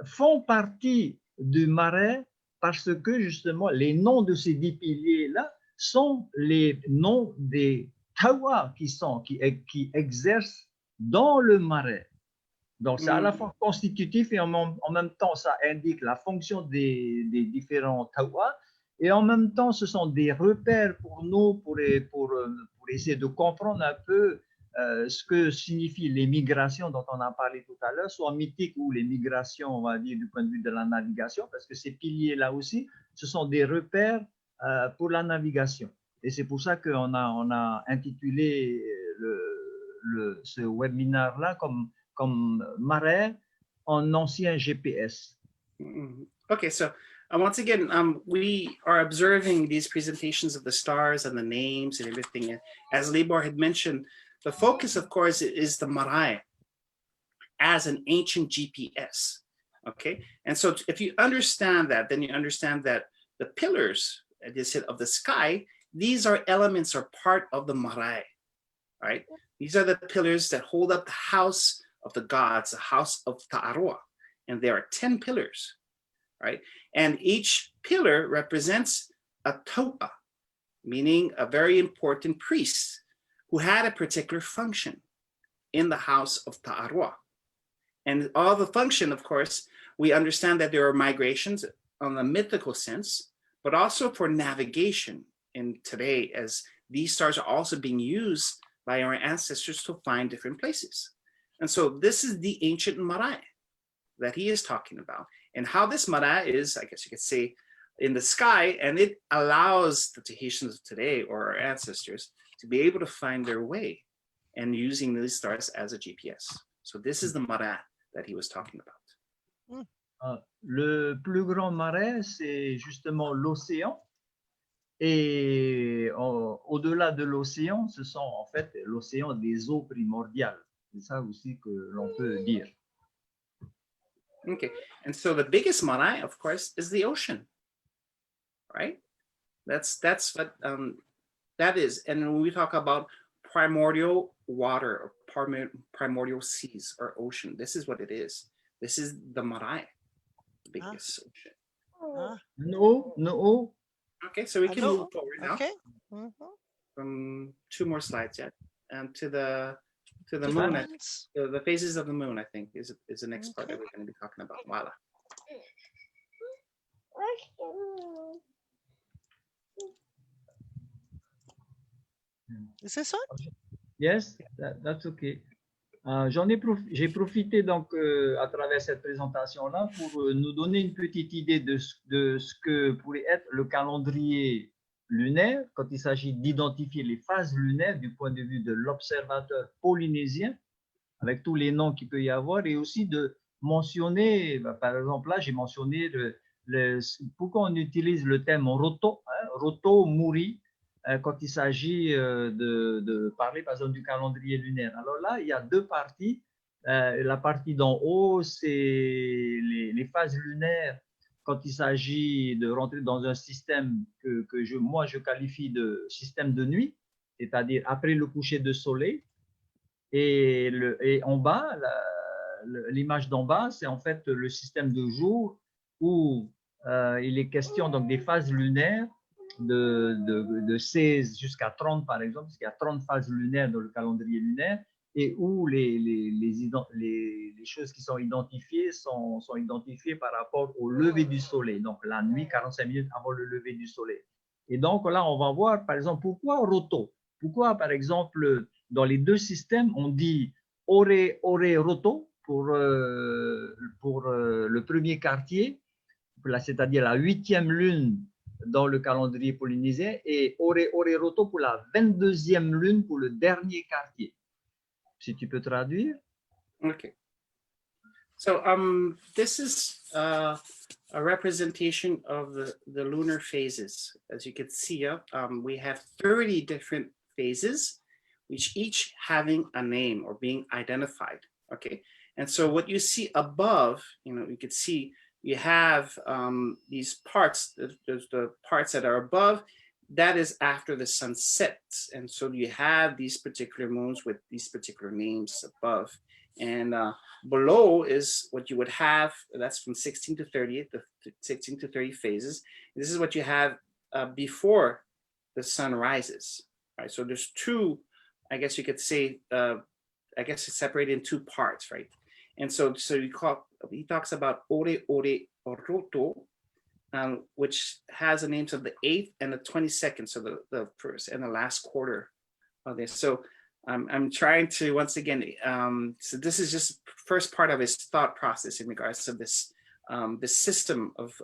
font partie du marais parce que justement, les noms de ces 10 piliers-là sont les noms des Tawa qui exercent dans le marais. Donc, c'est à la fois constitutif et en même temps, ça indique la fonction des différents Tawa. Et en même temps, ce sont des repères pour nous, pour essayer de comprendre un peu ce que signifient les migrations dont on a parlé tout à l'heure, soit mythiques ou les migrations, on va dire, du point de vue de la navigation, parce que ces piliers-là aussi, ce sont des repères pour la navigation. Et c'est pour ça qu'on a intitulé ce webinaire-là comme Marae en ancien GPS. Okay, so once again, we are observing these presentations of the stars and the names and everything. And as Libor had mentioned, the focus, of course, is the Marae as an ancient GPS. Okay, and so if you understand that, then you understand that the pillars, as you said, of the sky, these are elements or part of the Marae, right? These are the pillars that hold up the house of the gods, the house of Ta'aroa, and there are 10 pillars, right? And each pillar represents a toa, meaning a very important priest who had a particular function in the house of Ta'aroa. And all the function, of course, we understand that there are migrations on the mythical sense, but also for navigation in today, as these stars are also being used by our ancestors to find different places. And so this is the ancient Marae that he is talking about, and how this Marae is, I guess you could say, in the sky, and it allows the Tahitians of today, or our ancestors, to be able to find their way and using these stars as a GPS. So this is the Marae that he was talking about. Le plus grand marais, c'est justement l'océan. Et au-delà de l'océan, ce sont en fait l'océan des eaux primordiales. C'est ça aussi que l'on peut dire. Okay, and so the biggest Marae, of course, is the ocean, right? That's what that is. And when we talk about primordial water or primordial seas or ocean, this is what it is. This is the Marae, the biggest ocean. No. Okay, so we can move forward now. Okay. From 2 more slides yet, and to the moon. The phases of the moon, I think, is the next part that we're going to be talking about. Voila. Is this one? Yes, that's okay. J'ai profité donc à travers cette présentation-là pour nous donner une petite idée de ce que pourrait être le calendrier lunaire quand il s'agit d'identifier les phases lunaires du point de vue de l'observateur polynésien, avec tous les noms qu'il peut y avoir, et aussi de mentionner, par exemple là j'ai mentionné pourquoi on utilise le terme roto, roto muri, quand il s'agit de parler par exemple du calendrier lunaire. Alors là, il y a 2 parties. La partie d'en haut, c'est les phases lunaires quand il s'agit de rentrer dans un système que moi, je qualifie de système de nuit, c'est-à-dire après le coucher de soleil. Et en bas, l'image d'en bas, c'est en fait le système de jour où il est question donc des phases lunaires de 16 jusqu'à 30 par exemple, parce qu'il y a 30 phases lunaires dans le calendrier lunaire, et où les choses qui sont identifiées sont identifiées par rapport au lever du soleil, donc la nuit, 45 minutes avant le lever du soleil. Et donc là, on va voir par exemple pourquoi roto. Pourquoi par exemple dans les deux systèmes, on dit ore roto pour le premier quartier, c'est-à-dire la 8e lune dans le calendrier polynésien, et ore roto pour la 22e lune pour le dernier quartier. Si tu peux traduire. Okay. So this is a representation of the lunar phases. As you can see, we have 30 different phases, which each having a name or being identified. Okay. And so what you see above, you can see you have these parts, there's the parts that are above, that is after the sun sets. And so you have these particular moons with these particular names above. And below is what you would have, that's from 16 to 30, the 16 to 30 phases. This is what you have before the sun rises. Right? So there's two, I guess you could say, I guess it's separated in two parts, right? And so he talks about ore roto, which has the names of the 8th and the 22nd, so the first and the last quarter of this. So I'm trying to, once again, so this is just first part of his thought process in regards to this system of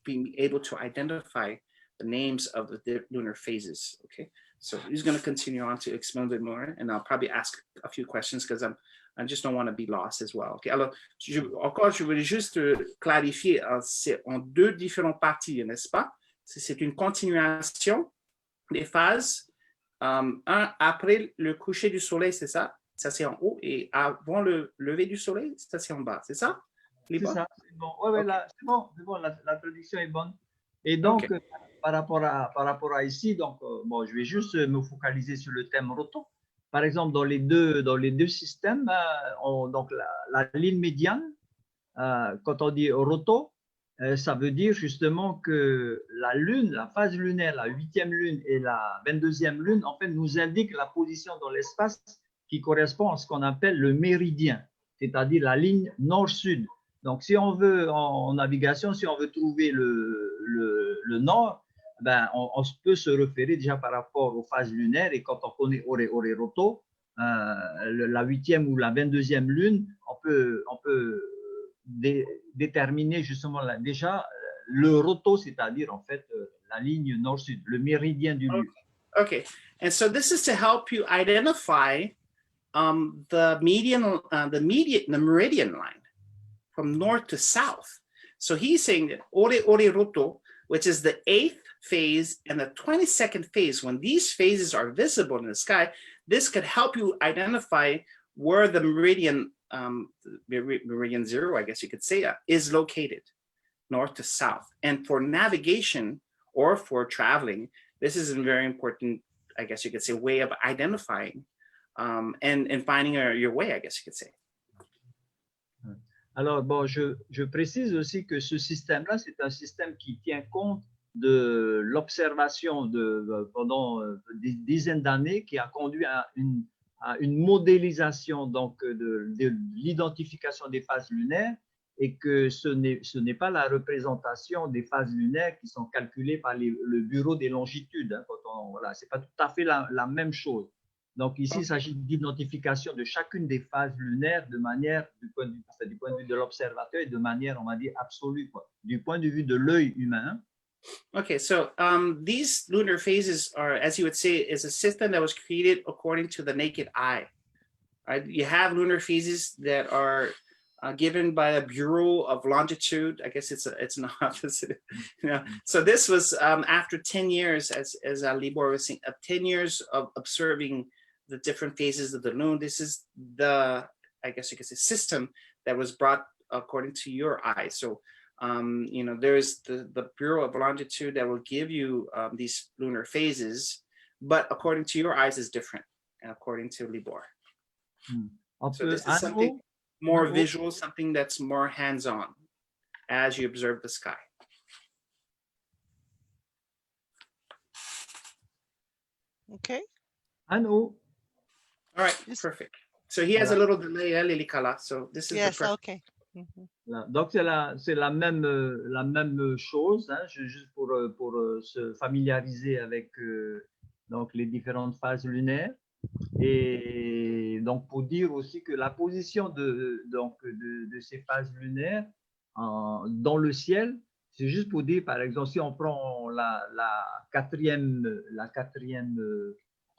being able to identify the names of the lunar phases. Okay, so he's going to continue on to explain a bit more, and I'll probably ask a few questions because I just don't want to be lost as well. Okay, alors, je voulais juste clarifier, c'est en deux différentes parties, n'est-ce pas? C'est une continuation des phases. Un après le coucher du soleil, c'est ça? Ça, c'est en haut. Et avant le lever du soleil, ça, c'est en bas. C'est ça? C'est ça, c'est bon. Ouais, okay. C'est bon, la traduction est bonne. Et donc, okay. par rapport à ici, donc, bon, je vais juste me focaliser sur le thème roto. Par exemple, dans les deux systèmes, donc la ligne médiane, quand on dit roto, ça veut dire justement que la lune, la phase lunaire, la 8e lune et la 22e lune, en fait, nous indiquent la position dans l'espace qui correspond à ce qu'on appelle le méridien, c'est-à-dire la ligne nord-sud. Donc, si on veut, en navigation, si on veut trouver le nord, ben, on peut se référer déjà par rapport aux phases lunaires, et quand on connaît ore roto, la 8e ou la 22e lune, on peut déterminer justement déjà le roto, c'est-à-dire en fait la ligne nord-sud, le méridien du lieu. Okay, and so this is to help you identify the meridian line from north to south. So he's saying that ore roto, which is the 8th phase and the 22nd phase, when these phases are visible in the sky, this could help you identify where the meridian zero, I guess you could say, is located, north to south. And for navigation or for traveling, this is a very important, I guess you could say, way of identifying and finding your way, I guess you could say. Alors, bon, je précise aussi que ce système-là, c'est un système qui tient compte de l'observation pendant des dizaines d'années, qui a conduit à une modélisation donc de l'identification des phases lunaires, et que ce n'est pas la représentation des phases lunaires qui sont calculées par le bureau des longitudes. Hein, voilà, c'est pas tout à fait la même chose. Donc ici, il s'agit d'identification de chacune des phases lunaires de manière, du point de vue de l'observateur, et de manière, on va dire, absolue, quoi, du point de vue de l'œil humain. Okay, so these lunar phases are, as you would say, is a system that was created according to the naked eye. Right? You have lunar phases that are given by a Bureau of Longitude. I guess it's an office. You know? So this was after 10 years, as Libor was saying, 10 years of observing the different phases of the moon. This is I I guess you could say, system that was brought according to your eyes. So, you know, there's the Bureau of Longitude that will give you these lunar phases, but according to your eyes is different, and according to Libor. So this is something more visual, something that's more hands-on as you observe the sky. Okay. All right, perfect. So he has a little delay, Lilikalā. So this is yes, the okay. Donc c'est la même chose, hein, juste pour se familiariser avec donc les différentes phases lunaires, et donc pour dire aussi que la position de ces phases lunaires dans le ciel, c'est juste pour dire, par exemple, si on prend la quatrième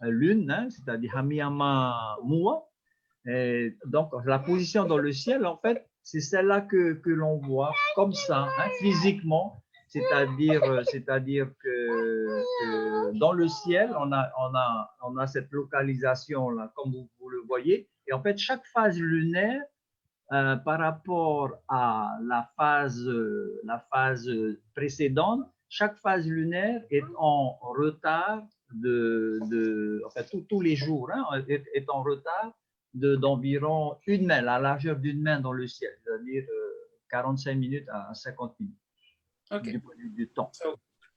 lune, hein, c'est-à-dire Hamiyama Mua, donc la position dans le ciel, en fait, c'est celle-là que l'on voit comme ça, hein, physiquement, c'est-à-dire que dans le ciel, on a cette localisation-là, comme vous le voyez, et en fait, chaque phase lunaire, par rapport à la phase précédente, chaque phase lunaire est en retard enfin, tous les jours, hein, est en retard d'environ une main, la largeur d'une main dans le ciel, c'est-à-dire 45 minutes à 50 minutes du point de vue du temps.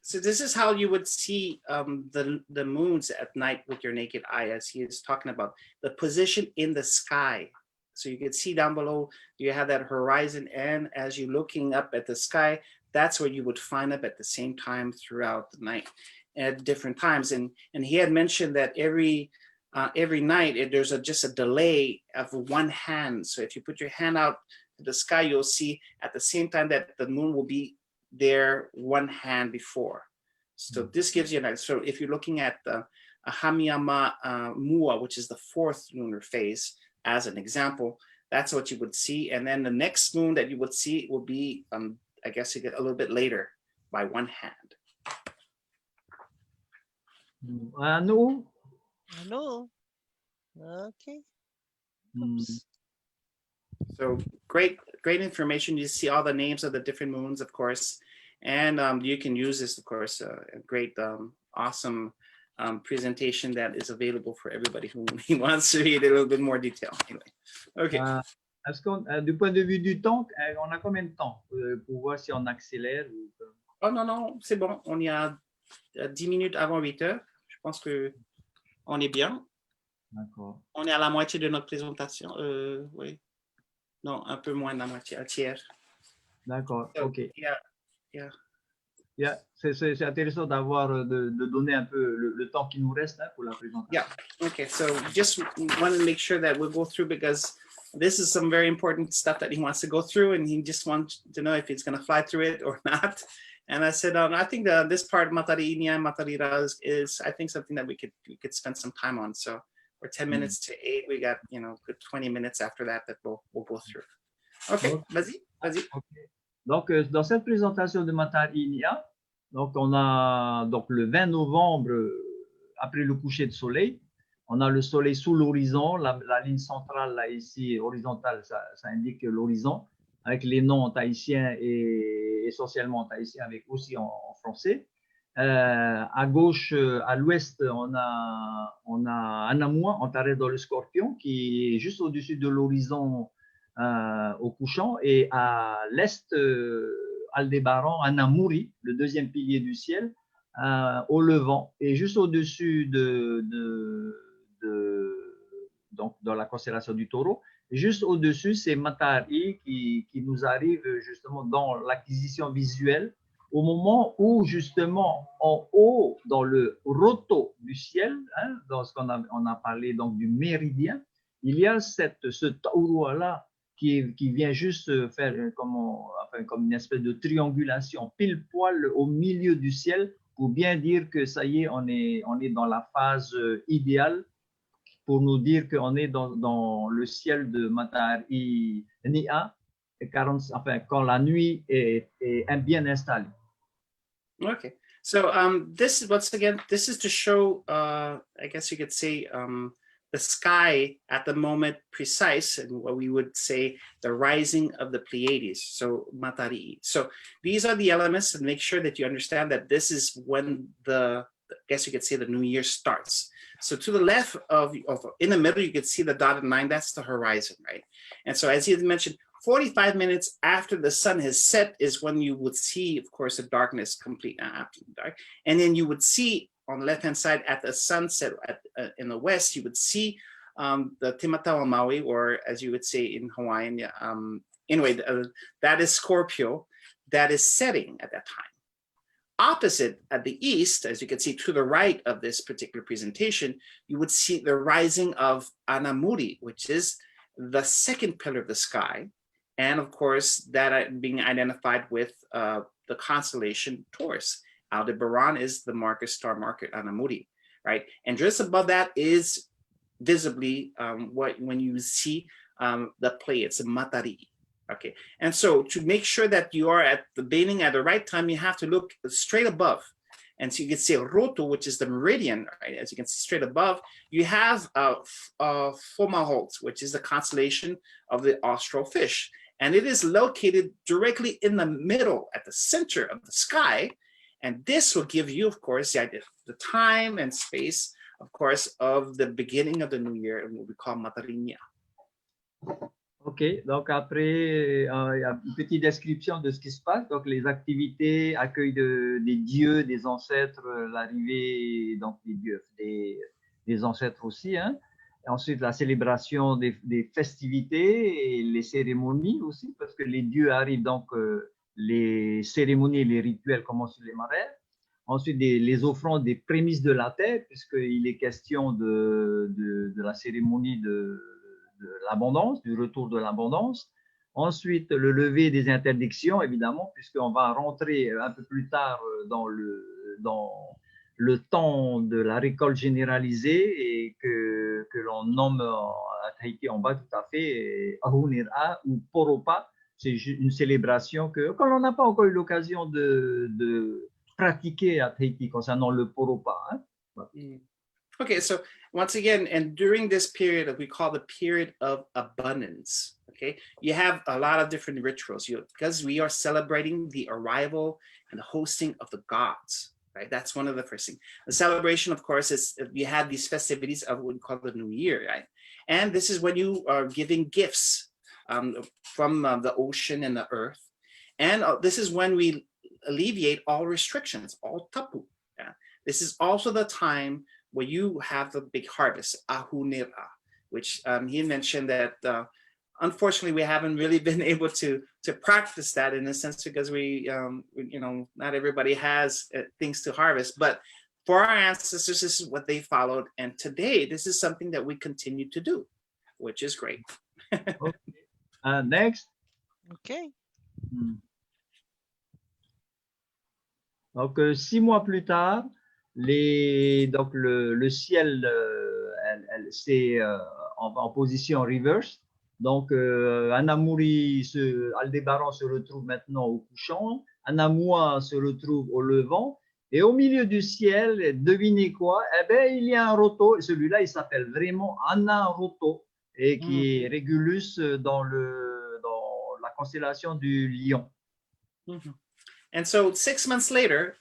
So this is how you would see the moons at night with your naked eye, as he is talking about the position in the sky. So you can see down below, you have that horizon, and as you're looking up at the sky, that's where you would find up at the same time throughout the night at different times. And he had mentioned that every night there's just a delay of one hand. So if you put your hand out to the sky, you'll see at the same time that the moon will be there one hand before. So this gives you an idea. So if you're looking at the Hamiyama Mua, which is the fourth lunar phase, as an example, that's what you would see. And then the next moon that you would see will be, I guess you get a little bit later by one hand. No. Okay. So great information. You see all the names of the different moons, of course, and you can use this, of course, a great, awesome presentation that is available for everybody who wants to read a little bit more detail. Anyway, okay. Est-ce qu'on, du point de vue du temps, on a combien de temps pour voir si on accélère ou... Oh non, c'est bon. On y a 10 minutes avant 8 heures. Je pense que on est bien. D'accord. On est à la moitié de notre présentation. Oui. Non, un peu moins de la moitié, un tiers. D'accord, So, ok. Yeah. C'est intéressant d'avoir, de donner un peu le temps qui nous reste, hein, pour la présentation. Yeah, okay, so just want to make sure that we'll go through, because this is some very important stuff that he wants to go through, and he just wants to know if he's going to fly through it or not. And I said, I think this part, Matari Inia and Matarira, is I think something that we could spend some time on. So we're 10 minutes to 8. We got, good 20 minutes after that we'll go through. Okay, vas-y. Okay. Donc, dans cette présentation de Matari Inia, donc on a donc le 20 novembre, après le coucher de soleil, on a le soleil sous l'horizon, la ligne centrale là ici horizontale, ça indique l'horizon, avec les noms tahitiens et essentiellement tahitiens, avec aussi en français. À gauche, à l'ouest, on a Anamua, Antares dans le Scorpion, qui est juste au-dessus de l'horizon au couchant, et à l'est, Aldébaran, Anamuri, le deuxième pilier du ciel, au levant, et juste au-dessus donc dans la constellation du Taureau, juste au-dessus, c'est Matari qui nous arrive justement dans l'acquisition visuelle, au moment où justement en haut, dans le roto du ciel, hein, dans ce qu'on a parlé donc du méridien, il y a ce Taurua-là qui vient juste faire comme une espèce de triangulation pile poil au milieu du ciel, pour bien dire que ça y est, on est dans la phase idéale, pour nous dire qu'on est dans le ciel de Matari Nia, quand la nuit est bien installée. Okay, so this is to show, I guess you could say, the sky at the moment precise, and what we would say the rising of the Pleiades, so Matari. So these are the elements, and make sure that you understand that this is when I guess you could say the new year starts. So to the left in the middle, you could see the dotted line, that's the horizon, right? And so as you mentioned, 45 minutes after the sun has set is when you would see, of course, the darkness complete, absolute dark. And then you would see on the left-hand side at the sunset in the west, you would see the Timatawa Maui, or as you would say in Hawaiian, anyway, that is Scorpio, that is setting at that time. Opposite at the east, as you can see to the right of this particular presentation, you would see the rising of Anamuri, which is the second pillar of the sky. And of course, that being identified with the constellation Taurus. Aldebaran is the marker, star marker Anamuri, right? And just above that is visibly when you see the Pleiades, the Matari. Okay, and so to make sure that you are at the beginning at the right time, you have to look straight above. And so you can see Roto, which is the meridian, right? As you can see straight above, you have Fomalhaut, which is the constellation of the austral fish. And it is located directly in the middle, at the center of the sky. And this will give you, of course, the idea, the time and space, of course, of the beginning of the new year, and what we call Matarinia. OK, donc après, il y a une petite description de ce qui se passe. Donc, les activités, accueil des dieux, des ancêtres, l'arrivée donc des dieux, des ancêtres aussi. Hein. Et ensuite, la célébration des festivités et les cérémonies aussi, parce que les dieux arrivent, donc les cérémonies et les rituels commencent sur les marais. Ensuite, les offrandes des prémices de la terre, puisqu'il est question de la cérémonie de l'abondance, du retour de l'abondance. Ensuite, le lever des interdictions, évidemment, puisqu'on va rentrer un peu plus tard dans le temps de la récolte généralisée et que l'on nomme à Tahiti en bas tout à fait Ahunira ou Poropa. C'est une célébration que l'on n'a pas encore eu l'occasion de pratiquer à Tahiti concernant le Poropa. Hein? Okay, so once again, and during this period we call the period of abundance, okay, you have a lot of different rituals because we are celebrating the arrival and the hosting of the gods, right? That's one of the first things. The celebration, of course, is you have these festivities of what we call the New Year, right? And this is when you are giving gifts from the ocean and the earth. And this is when we alleviate all restrictions, all tapu. Yeah? This is also the time where you have the big harvest, Ahunira, which he mentioned that unfortunately we haven't really been able to practice that in a sense because we you know, not everybody has things to harvest, but for our ancestors, this is what they followed. And today, this is something that we continue to do, which is great. Okay. Next. Okay. Donc, 6 mois plus tard, donc le ciel c'est en position reverse. Donc, Anamuri, Aldebaran se retrouve maintenant au couchant. Anamua se retrouve au levant. Et au milieu du ciel, devinez quoi? Eh bien, il y a un roto. Celui-là, il s'appelle vraiment Anaroto et qui est Régulus dans la constellation du Lion. And so 6 months later,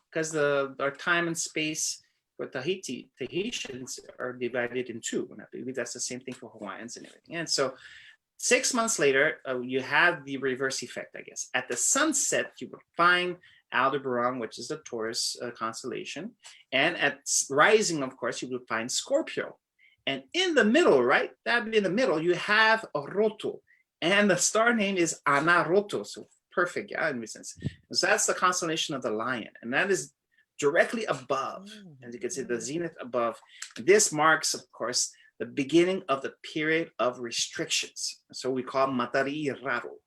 because our time and space for Tahitians are divided in two, and I believe that's the same thing for Hawaiians and everything. And so 6 months later, you have the reverse effect, I guess. At the sunset, you will find Aldebaran, which is the Taurus constellation. And at rising, of course, you will find Scorpio. And in the middle, right, that in the middle, you have a Roto. And the star name is Anaroto. So perfect, yeah, in a sense. So that's the constellation of the lion. And that is directly above, as you can see, the zenith above. This marks, of course, the beginning of the period of restrictions. So we call Matari Raro.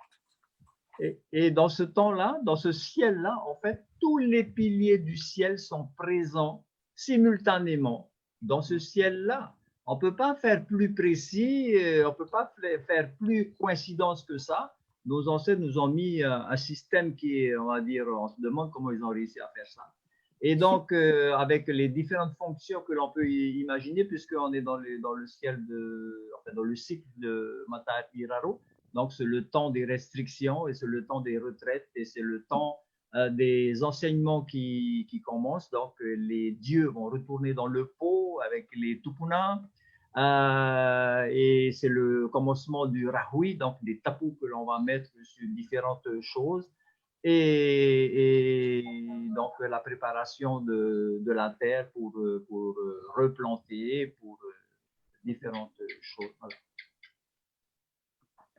Et dans ce temps-là, dans ce ciel-là, en fait, tous les piliers du ciel sont présents simultanément dans ce ciel-là. On ne peut pas faire plus précis, on ne peut pas faire plus coïncidence que ça. Nos ancêtres nous ont mis un système qui est, on va dire, on se demande comment ils ont réussi à faire ça. Et donc, avec les différentes fonctions que l'on peut imaginer, puisqu'on est dans le ciel enfin, dans le cycle de Mata Iraro, donc c'est le temps des restrictions et c'est le temps des retraites et c'est le temps des enseignements qui commencent. Donc, les dieux vont retourner dans le pot avec les tupuna. Et c'est le commencement du rahui, donc des tapous que l'on va mettre sur différentes choses. Et donc la préparation de la terre pour replanter, pour différentes choses. Voilà.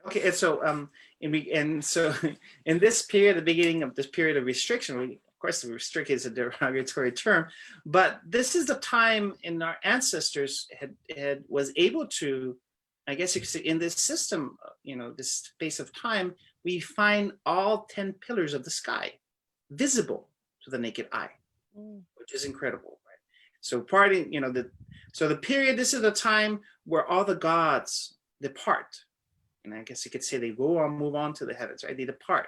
Okay, and so in this period, the beginning of this period of restriction, of course, the restrict is a derogatory term, but this is the time in our ancestors was able to, I guess you could say, in this system, this space of time, we find all 10 pillars of the sky visible to the naked eye, which is incredible, right? So so the period, this is the time where all the gods depart. And I guess you could say they go on, move on to the heavens, right? They depart.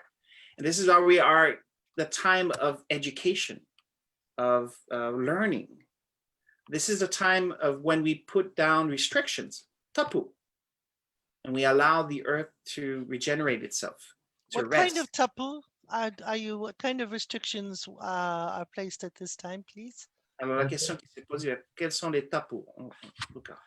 And this is where we are, the time of education, of learning. This is the time of when we put down restrictions, tapu, and we allow the earth to regenerate itself, to What rest. kind of tapu what kind of restrictions are placed at this time, please? Alors la question qui s'est posée, quels sont les tapus, Lucas?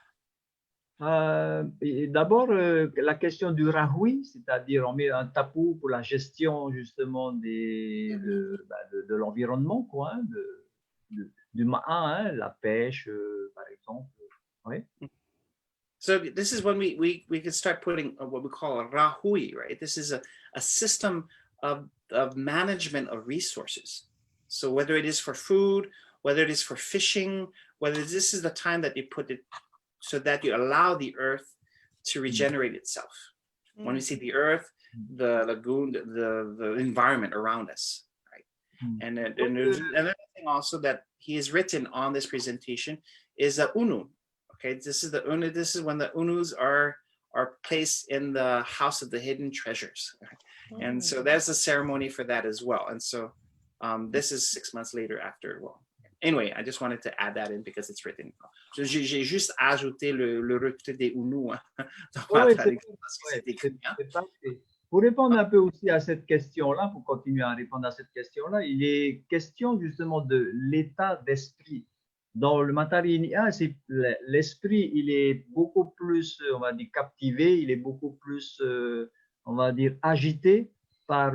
D'abord, la question du rahui, c'est-à-dire on met un tapou pour la gestion justement de l'environnement, quoi, hein, du ma'a, hein, la pêche, par exemple. Oui. So this is when we can start putting what we call a rahui, right? This is a system of management of resources. So whether it is for food, whether it is for fishing, whether this is the time that you put it so that you allow the earth to regenerate itself. When we see the earth, the lagoon, the environment around us, right? And there's another thing also that he has written on this presentation is a unu. Okay, this is the unu. This is when the unus are placed in the house of the hidden treasures, right? And so there's a ceremony for that as well. And so this is 6 months later after. Well, anyway, I just wanted to add that in because it's written. J'ai juste ajouté le recruté des Unu. Pour répondre un peu aussi à cette question-là, pour continuer à répondre à cette question-là, il est question justement de l'état d'esprit. Dans le Matarinia, l'esprit, il est beaucoup plus, on va dire, captivé, il est beaucoup plus, on va dire, agité par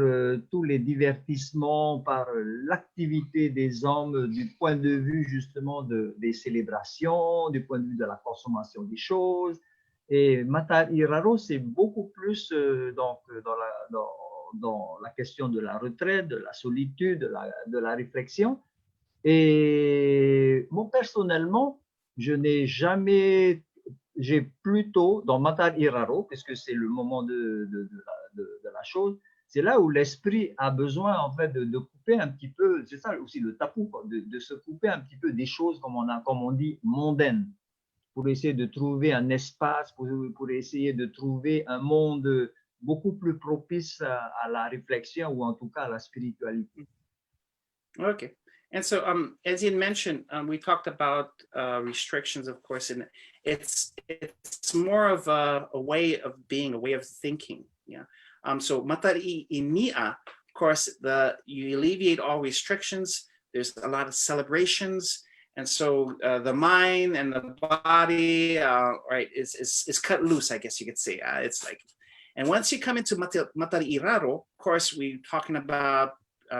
tous les divertissements, par l'activité des hommes du point de vue justement des célébrations, du point de vue de la consommation des choses. Et Mata Iraro, c'est beaucoup plus donc, dans la question de la retraite, de la solitude, de la réflexion. Et moi, personnellement, j'ai plutôt, dans Mata Iraro, puisque c'est le moment de la chose, c'est là où l'esprit a besoin en fait de couper un petit peu, c'est ça aussi le tapu, quoi, de se couper un petit peu des choses comme on dit mondaines, pour essayer de trouver un espace, pour essayer de trouver un monde beaucoup plus propice à la réflexion ou en tout cas à la spiritualité. Okay. And so, as Ian mentioned, we talked about restrictions, of course, and it's more of a way of being, a way of thinking. Yeah. So matari inia, of course, you alleviate all restrictions. There's a lot of celebrations, and so the mind and the body, right, is cut loose, I guess you could say. It's like, and once you come into matari iraro, of course, we're talking about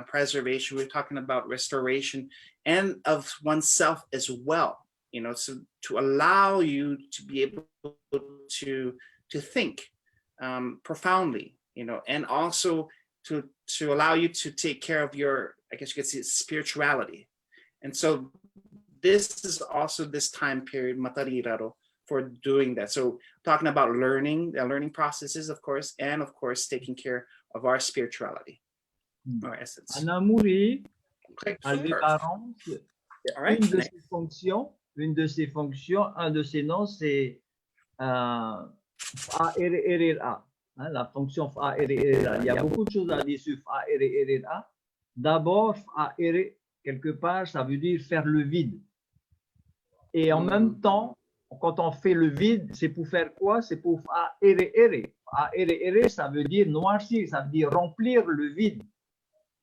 preservation. We're talking about restoration and of oneself as well. So to allow you to be able to think profoundly. And also to allow you to take care of your, I guess you could say, spirituality. And so this is also this time period, Matari Iraro, for doing that. So talking about learning, the learning processes, of course, and of course, taking care of our spirituality, our essence. Anamuri, Okay, Aldebaran, right, une de ses fonctions, un de ses noms, c'est Fa-Ere-Ere-A. La fonction Fa-Ere-Ere-A. Il y a beaucoup de choses à dire sur Fa-Ere-Ere-A. D'abord, Fa-Ere, quelque part, ça veut dire faire le vide. Et en même temps, quand on fait le vide, c'est pour faire quoi? C'est pour ere. Ere, ça veut dire noircir, ça veut dire remplir le vide.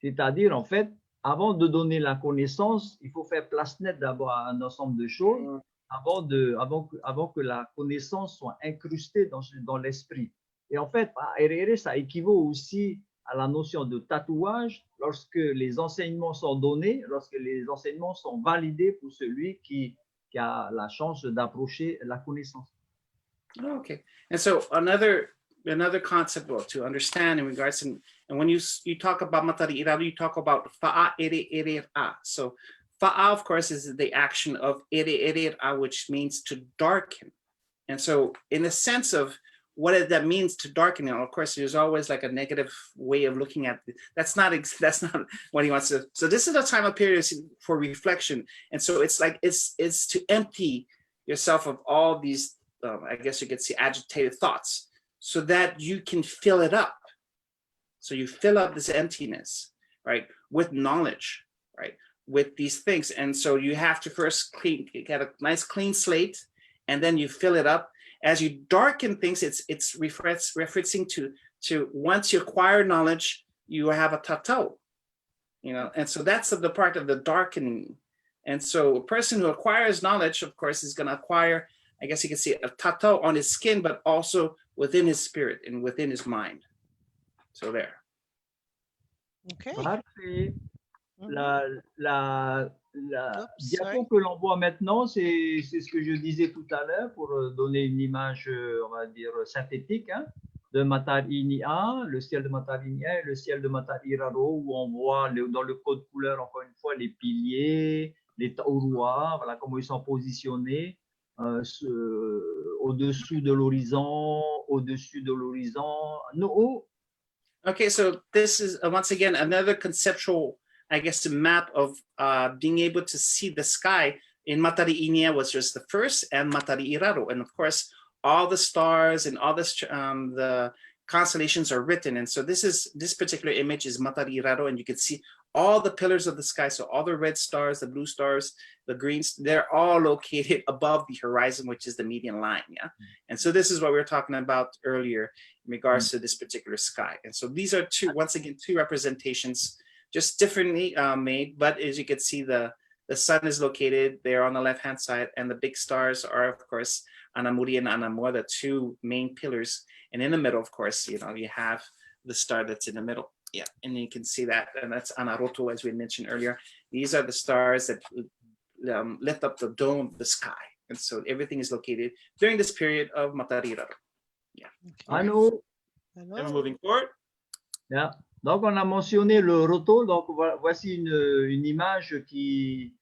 C'est-à-dire, en fait, avant de donner la connaissance, il faut faire place nette d'abord à un ensemble de choses avant que la connaissance soit incrustée dans l'esprit. Et en fait, ere, ça équivaut aussi à la notion de tatouage lorsque les enseignements sont donnés, lorsque les enseignements sont validés pour celui qui a la chance d'approcher la connaissance. Okay. And so another concept to understand in regards to, and when you talk about matari iraru, you talk about fa'a ere a. So fa'a, of course, is the action of ere a, which means to darken. And so in the sense of what that means to darken, of course, there's always like a negative way of looking at it. That's not what he wants to. So this is a time of period for reflection. And so it's like, it's to empty yourself of all these, I guess you could say, agitated thoughts, so that you can fill it up. So you fill up this emptiness, right, with knowledge, right, with these things. And so you have to first get a nice clean slate, and then you fill it up. As you darken things, it's referencing to once you acquire knowledge, you have a tatau, you know, and so that's the part of the darkening. And so a person who acquires knowledge, of course, is going to acquire, I guess you can see, a tatau on his skin, but also within his spirit and within his mind. So there. Okay. Parfait. Mhm. La Oops, diapo sorry. que l'on voit maintenant, c'est ce que je disais tout à l'heure pour donner une image, on va dire, synthétique, hein, de Matarinia, le ciel de Matarinia et le ciel de Matariraro, où on voit dans le code couleur, encore une fois, les piliers, les taurois, voilà comment ils sont positionnés au-dessous de l'horizon, No. Okay, so this is once again another conceptual, I guess, the map of being able to see the sky. In Matari Inia was just the first, and Matari Iraro, and of course all the stars and all this the constellations are written. And so this particular image is Matari Iraro, and you can see all the pillars of the sky. So all the red stars, the blue stars, the greens, they're all located above the horizon, which is the median line. Yeah, and so this is what we were talking about earlier in regards to this particular sky. And so these are once again two representations, just differently made, but as you can see, the sun is located there on the left-hand side, and the big stars are, of course, Anamuri and Anamor, the two main pillars. And in the middle, of course, you know, you have the star that's in the middle. Yeah, and you can see that, and that's Anaroto, as we mentioned earlier. These are the stars that lift up the dome of the sky. And so everything is located during this period of Matariraro. Yeah. Allô? And we're moving forward. Yeah. Donc, on a mentionné le roto. Donc, voici une image qui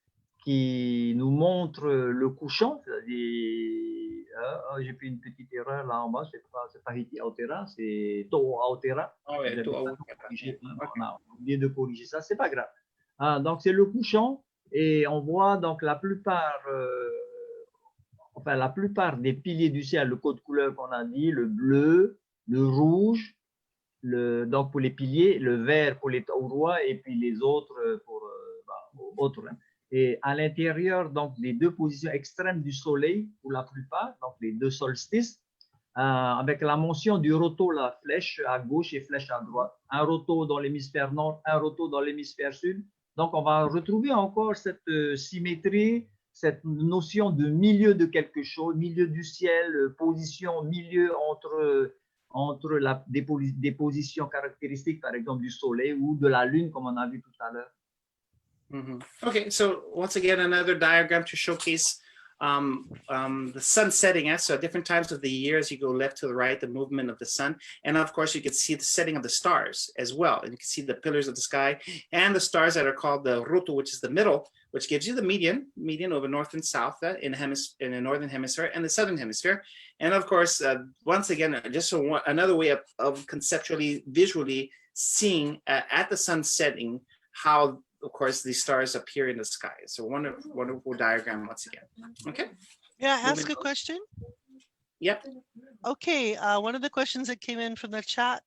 nous montre le couchant. J'ai fait une petite erreur là en bas. C'est pas Tahiti Aotera, c'est To'o Aotera. Oh, yeah, On a oublié de corriger ça. C'est pas grave. Donc, c'est le couchant. Et on voit donc la plupart des piliers du ciel, le code couleur qu'on a dit, le bleu, le rouge, donc pour les piliers, le vert pour les taurois et puis les autres pour autres. Hein. Et à l'intérieur donc des deux positions extrêmes du soleil pour la plupart, donc les deux solstices, avec la mention du roto, la flèche à gauche et flèche à droite. Un roto dans l'hémisphère nord, un roto dans l'hémisphère sud. Donc on va retrouver encore cette symétrie, cette notion de milieu de quelque chose, milieu du ciel, position, milieu entre des positions caractéristiques, par exemple, du soleil ou de la lune, comme on a vu tout à l'heure. Okay, so once again, another diagram to showcase the sun setting. So at different times of the year, as you go left to the right, the movement of the sun. And of course, you can see the setting of the stars as well. And you can see the pillars of the sky and the stars that are called the roto, which is the middle, which gives you the median over north and south in the northern hemisphere and the southern hemisphere. And of course, once again, just another way of conceptually, visually seeing at the sun setting how, of course, these stars appear in the sky. So wonderful diagram once again. Okay. Yeah, ask a question. Yep. Okay, one of the questions that came in from the chat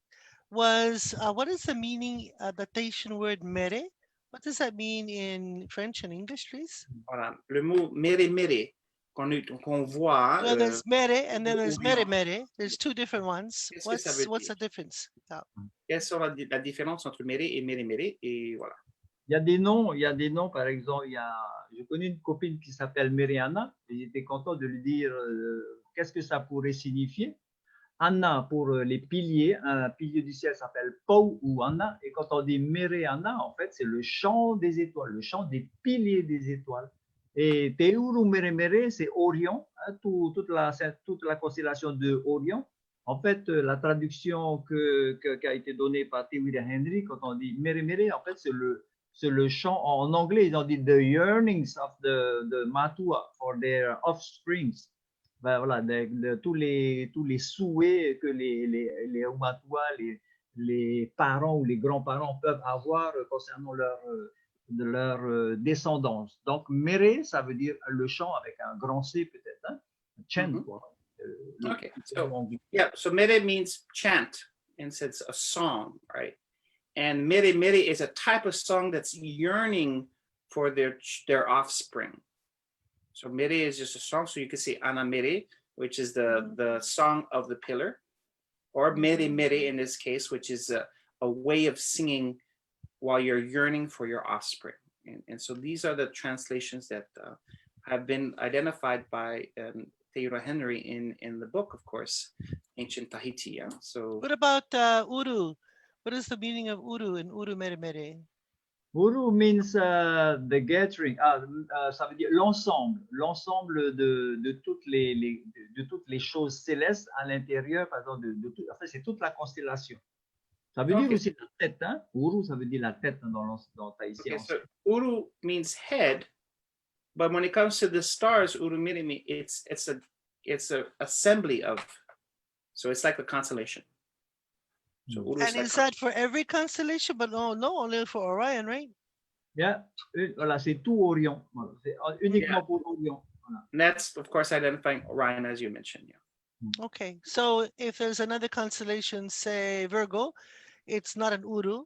was, what is the meaning of the Tahitian word mere, What does that mean in French and English, please? Voilà. Le mot mere qu'on voit. Well, there's mere and then there's Orient. mere. There's two different ones. Qu'est-ce que ça veut What's dire? the difference? Yeah. Quelles sont la différence entre mere et mere? Et voilà. Il y a des noms, par exemple, je connais une copine qui s'appelle Meriana, et j'étais content de lui dire qu'est-ce que ça pourrait signifier. Anna pour les piliers, un pilier du ciel s'appelle Pau ou Anna, et quand on dit Meriana, en fait, c'est le chant des étoiles, le chant des piliers des étoiles. Et Teuru Mere, c'est Orion, hein, toute la constellation de Orion. En fait, la traduction qui a été donnée par Tewira Henry, quand on dit Mere, en fait, c'est le chant en anglais, ils ont dit the yearnings of the Matua for their offsprings. Ben voilà, tous les souhaits que les Matua, les parents ou les grands-parents peuvent avoir concernant leur descendance. Donc, mere, ça veut dire le chant avec un grand C peut-être, hein? Chant, quoi. Okay, so mere means chant, and it's a song, right? And mere is a type of song that's yearning for their offspring. So mere is just a song. So you could say ana mere, which is the song of the pillar, or mere in this case, which is a way of singing while you're yearning for your offspring. And so these are the translations that have been identified by Tewira Henry in the book, of course, Ancient Tahiti. Yeah? So What about uru? What is the meaning of uru in uru mere mere? Uru means the gathering. Ça veut dire l'ensemble de toutes les choses célestes à l'intérieur, par exemple, en fait, c'est toute la constellation. Ça veut dire aussi la tête, hein? Uru, ça veut dire la tête dans Tahitien. Okay, so uru means head, but when it comes to the stars, uru mirimi, it's a assembly of, so it's like a constellation. So uru And is that for every constellation? But no, only for Orion, right? Yeah, voilà, c'est tout Orion. Voilà, c'est uniquement pour Orion. Voilà. And that's, of course, identifying Orion, as you mentioned. Yeah. Okay, so if there's another constellation, say Virgo, it's not an uru,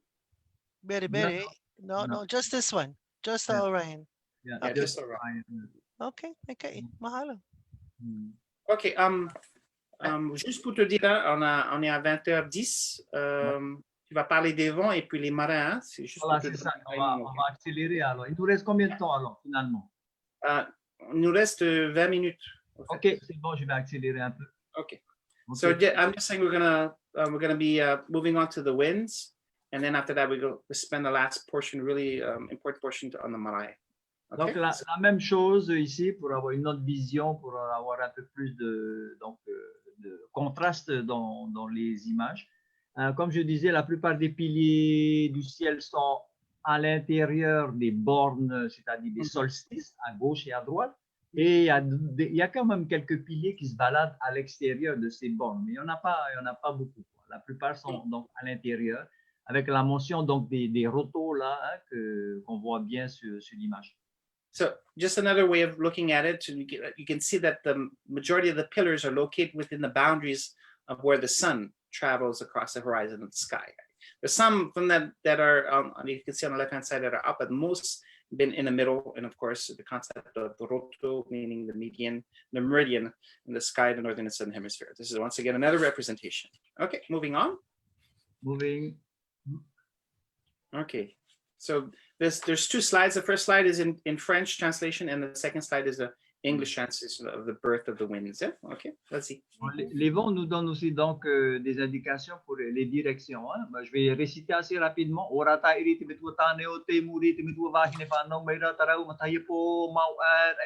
mere mere. No, just this one, just the Orion. Yeah, Okay. just Orion. Okay, mahalo. Okay, juste pour te dire, on est à 20h10. Tu vas parler des vents et puis les marins. C'est juste voilà, c'est ça. On va accélérer alors. Il nous reste combien de temps alors, finalement? Il nous reste 20 minutes. Ok, c'est bon, je vais accélérer un peu. Okay. So I'm just saying we're gonna be moving on to the winds, and then after that we spend the last portion, really important portion on the Marae. Okay? Donc la même chose ici pour avoir une autre vision, pour avoir un peu plus de contraste dans les images. Comme je disais, la plupart des piliers du ciel sont à l'intérieur des bornes, c'est-à-dire des solstices, à gauche et à droite. Et il y a quand même quelques piliers qui se baladent à l'extérieur de ces bornes, mais il n'y en a pas beaucoup. La plupart sont donc à l'intérieur, avec la mention donc des rotos là, hein, qu'on voit bien sur l'image. So just another way of looking at it, you can see that the majority of the pillars are located within the boundaries of where the sun travels across the horizon of the sky. There's some from that are, you can see on the left-hand side that are up, but most been in the middle, and of course the concept of the roto, meaning the meridian in the sky, the northern and southern hemisphere. This is once again another representation. Okay, moving on. Okay, so there's two slides. The first slide is in French translation, and the second slide is the English translation of the birth of the winds. Yeah? Okay, let's see. Les vents nous donnent aussi donc des indications pour les directions. Hein? Je vais réciter assez rapidement. Orata iri te metua tane o te muri te metua wahine whanau meira tarau matahi po mau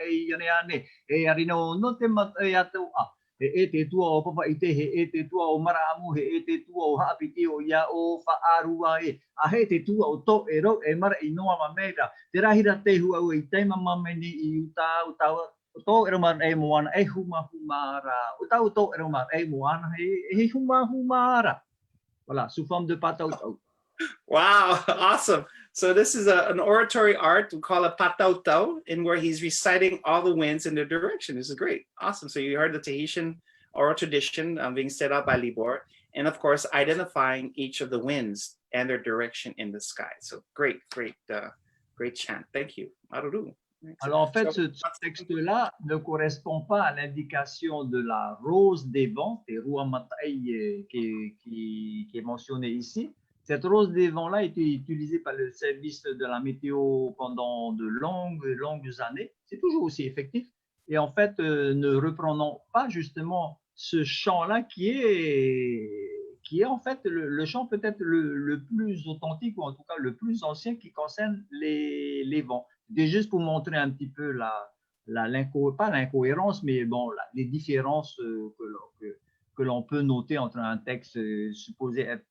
e ane e arino no te matai atu a. E te tua o papa i te he e te tua o maramu he e te tua o hapiti o ia o whaarua e. A he te tua o to e ro e mara i noa ma meira. Te rahira te hua ua i teima mameni i utau tau to eroman e moana e humara. Utau to eroman e moana e humara. Voilà, sous forme de patau. Wow, awesome. So this is an oratory art, we call it patau, in where he's reciting all the winds in their direction. This is great. Awesome. So you heard the Tahitian oral tradition being set out by Libor, and of course, identifying each of the winds and their direction in the sky. So great Great chant. Thank you. Maruru. Alors, en fait, So, ce texte-là ne correspond pas à l'indication de la rose des vents, et Ruamatai qui est mentionnée ici. Cette rose des vents-là a été utilisée par le service de la météo pendant de longues années. C'est toujours aussi effectif. Et en fait, ne reprenons pas justement ce chant-là qui est en fait le chant peut-être le plus authentique, ou en tout cas le plus ancien qui concerne les vents. C'est juste pour montrer un petit peu pas l'incohérence, mais bon, les différences que l'on peut noter entre un texte supposé être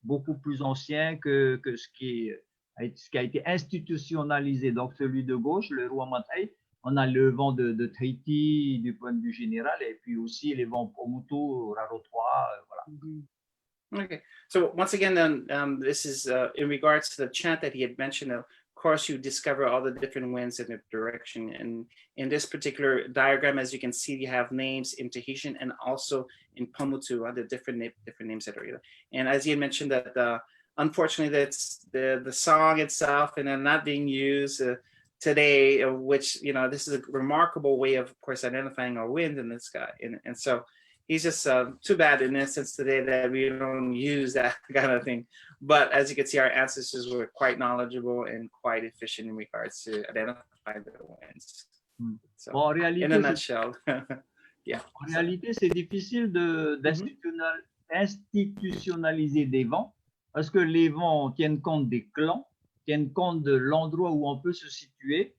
beaucoup plus ancien que ce qui a été institutionnalisé. Donc celui de gauche, le Ruamatai, on a le vent de Tahiti du point de vue général, et puis aussi les vents Pomotu, Rarotonga, voilà. Okay, so once again, this is in regards to the chant that he had mentioned. Of course, you discover all the different winds in the direction. And in this particular diagram, as you can see, you have names in Tahitian and also in Pomotu, the different names that are here. And as you mentioned, that unfortunately, that's the song itself, and they're not being used today. Which, you know, this is a remarkable way of course, identifying our wind in the sky. And so he's just too bad in essence today that we don't use that kind of thing. But as you can see, our ancestors were quite knowledgeable and quite efficient in regards to identifying the winds. So, bon, en réalité, in a nutshell, yeah. En réalité, c'est difficile d'institutionnaliser des vents parce que les vents tiennent compte des clans, tiennent compte de l'endroit où on peut se situer,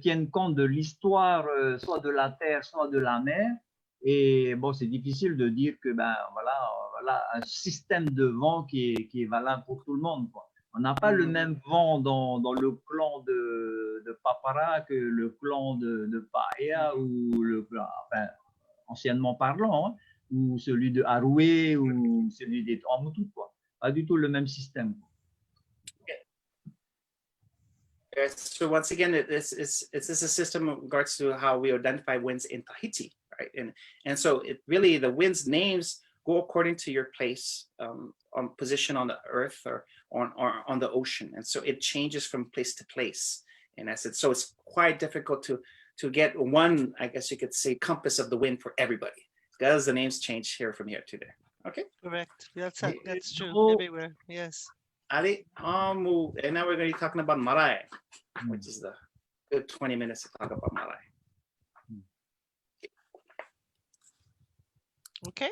tiennent compte de l'histoire, soit de la terre, soit de la mer. Et bon, c'est difficile de dire que voilà un système de vent qui est valable pour tout le monde, quoi. On n'a pas le même vent dans le clan de Papara que le clan de Paea ou enfin, anciennement parlant, hein, ou celui de Haroué ou celui des Tuamotu, quoi. Pas du tout le même système. So once again, it's a system in regards to how we identify winds in Tahiti, right? And so it really, the winds names go according to your place on position on the earth or on the ocean. And so it changes from place to place in essence. So it's quite difficult to get one, I guess you could say, compass of the wind for everybody, because the names change here from here to there. Okay. Correct. That's true everywhere. Yes. Ali, and now we're going to be talking about Marae, which is the good 20 minutes to talk about Marae. Okay.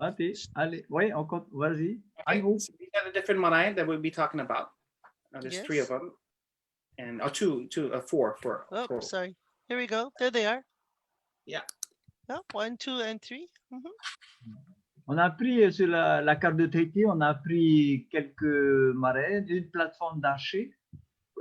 Allez, oui, encore, vas-y. Okay, so we got a different Marae that we'll be talking about. There's Yes. 3 of them, and four. Oh, sorry. Here we go. There they are. Yeah. Oh, 1, 2, and 3. On a pris sur la carte de Tahiti, on a pris quelques marais, une plateforme d'archers.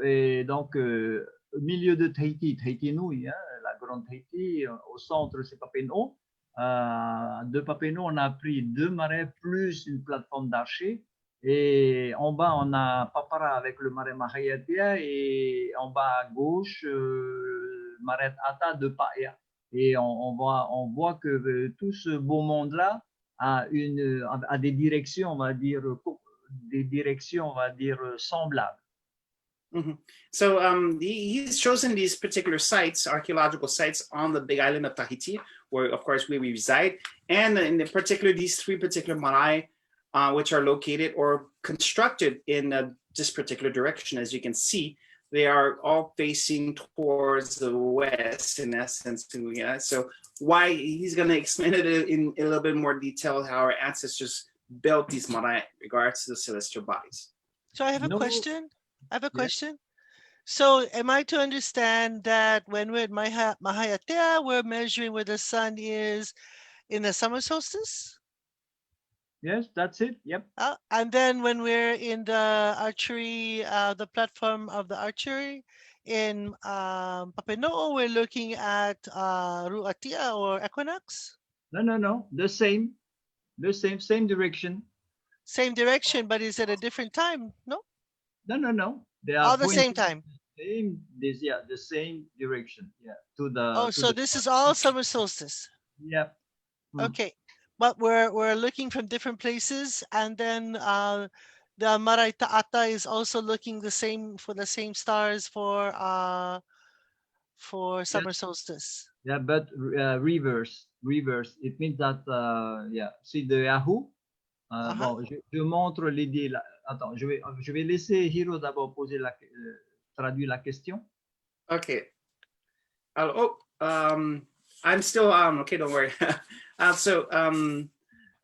Et donc, au milieu de Tahiti, Tahiti-Nui, hein, la grande Tahiti, au centre, c'est Papeino. De Papeino, on a pris 2 marais plus une plateforme d'archers. Et en bas, on a Papara avec le marais Mahayatea, et en bas à gauche, marais Ata de Paea. Et on voit que tout ce beau monde-là a des directions, on va dire, semblables. So he's chosen these particular sites, archaeological sites on the big island of Tahiti, where of course we reside, and in particular these 3 particular marae, which are located or constructed in this particular direction. As you can see, they are all facing towards the west in essence too. Yeah. So why he's going to explain it in a little bit more detail how our ancestors built these marae in regards to the celestial bodies. So I have a question. So am I to understand that when we're at Mahayatea, we're measuring where the sun is in the summer solstice? Yes, that's it. Yep. And then when we're in the archery, the platform of the archery in Papenoo, we're looking at Ruatia or equinox? No. The same direction. Same direction, but is it a different time? No? No. They are all the same time. The same direction. Yeah. So this is all summer solstice. Yep. Okay. But we're looking from different places, and then the Marae Ta'ata is also looking the same for the same stars for summer solstice. Yeah, but reverse. It means that, yeah, see the Yahoo. Bon, je montre l'idée là. Attends, je vais laisser Hiro d'abord poser traduire la question. Okay. I'm still on. Okay, don't worry.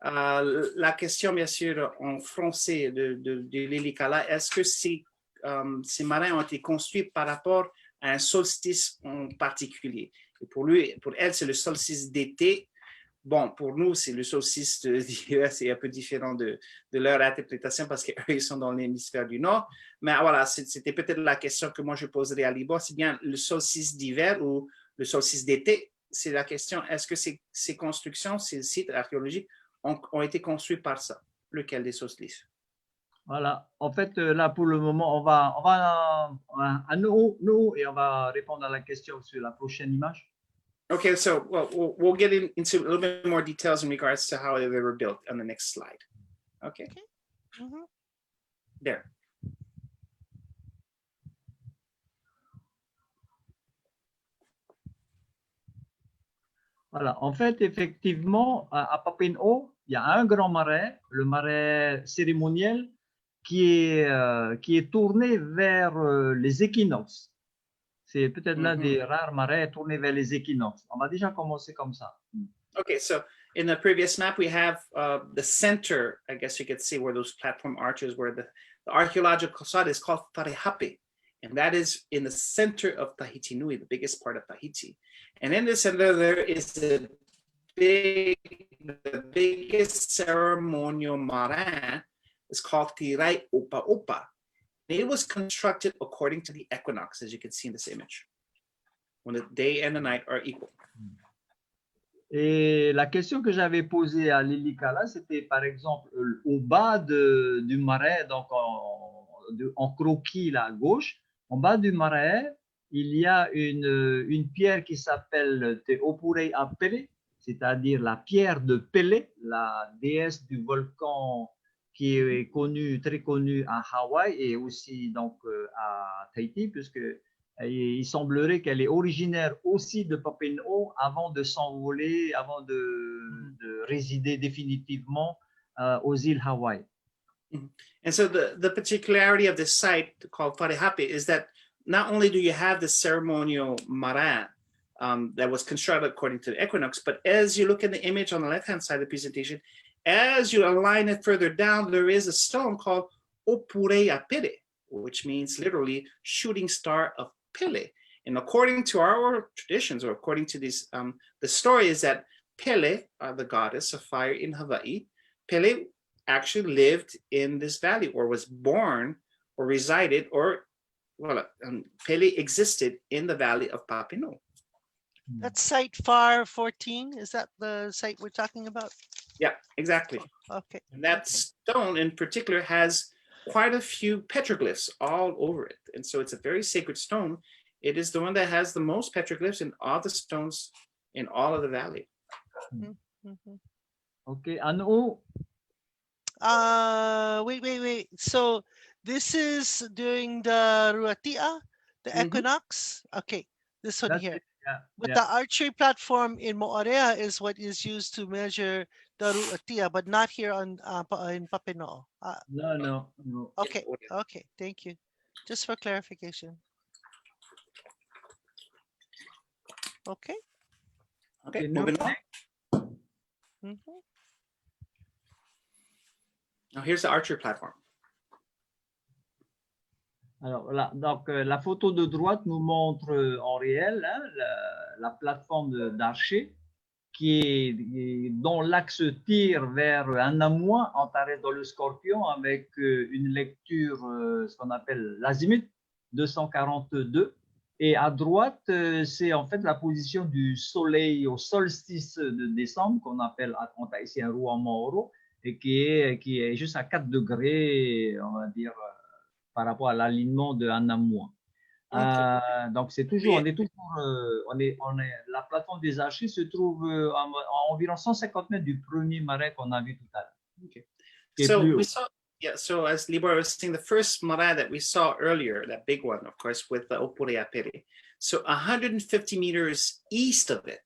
La question, bien sûr, en français de Lilikalā, est-ce que ces marins ont été construits par rapport à un solstice en particulier? Et pour elle, c'est le solstice d'été. Bon, pour nous, c'est le solstice d'hiver, c'est un peu différent de leur interprétation parce qu'eux, ils sont dans l'hémisphère du Nord. Mais voilà, c'était peut-être la question que moi je poserais à Libor. C'est bien le solstice d'hiver ou le solstice d'été? C'est la question. Est-ce que ces constructions, ces sites archéologiques ont été construits par ça? Lequel des solstices? Voilà. En fait, là, pour le moment, on va à nous et on va répondre à la question sur la prochaine image. Okay, so we'll get into a little bit more details in regards to how they were built on the next slide. Okay. There. Voilà. En fait, effectivement, à Papineau, il y a un grand marais, le marais cérémoniel, qui est tourné vers les équinoxes. C'est peut-être l'un des rares marais tournés vers les équinoxes. On va déjà commencer comme ça. Okay, so in the previous map, we have the center, I guess you could see, where those platform arches were. The archaeological site is called Wharehape, and that is in the center of Tahiti Nui, the biggest part of Tahiti. And in the center, there is the biggest ceremonial marae. It's called Tirai Opa Opa. It was constructed according to the equinox, as you can see in this image, when the day and the night are equal. Et la question que j'avais posée à Lilikalā, c'était par exemple au bas du marais, donc en croquis là à gauche, en bas du marais, il y a une pierre qui s'appelle Te Opurei a Pele, c'est-à-dire la pierre de Pele, la déesse du volcan qui est très connue à Hawaï et aussi donc à Tahiti, puisque il semblerait qu'elle est originaire aussi de Papineau avant de s'envoler, avant de résider définitivement aux îles Hawaï. And so the particularity of this site called Wharehape is that not only do you have the ceremonial marae that was constructed according to the equinox, but as you look at the image on the left-hand side of the presentation, as you align it further down, there is a stone called Opurei a Pele, which means literally shooting star of Pele. And according to our traditions, or according to these, the story is that Pele, the goddess of fire in Hawaii, Pele actually lived in this valley, or was born, or resided, or Pele existed in the valley of Papineau. That's site FAR 14. Is that the site we're talking about? Yeah, exactly. Okay. And that stone in particular has quite a few petroglyphs all over it. And so it's a very sacred stone. It is the one that has the most petroglyphs in all the stones in all of the valley. Okay, Anu. Wait. So this is during the Ruatia, the equinox. Okay, this one here. But the archery platform in Moorea is what is used to measure the Ruatia, but not here in Papineau. No. Okay, thank you. Just for clarification. Okay, moving on. Now here's the archery platform. Alors voilà, donc la photo de droite nous montre en réel la plateforme d'archer dont l'axe tire vers un amoin entaré dans le scorpion avec une lecture, ce qu'on appelle l'azimut 242. Et à droite, c'est en fait la position du soleil au solstice de décembre, qu'on appelle en tahitien Rua Maoro, et qui est juste à 4 degrés, on va dire, par rapport à l'alignement de Anamoua. Donc c'est toujours, la plateforme des archers se trouve à environ 150 mètres du premier marais qu'on a vu tout à l'heure. Okay. So Yeah, so as Libor was saying, the first marae that we saw earlier, that big one, of course, with the Oporeapere. So 150 meters east of it,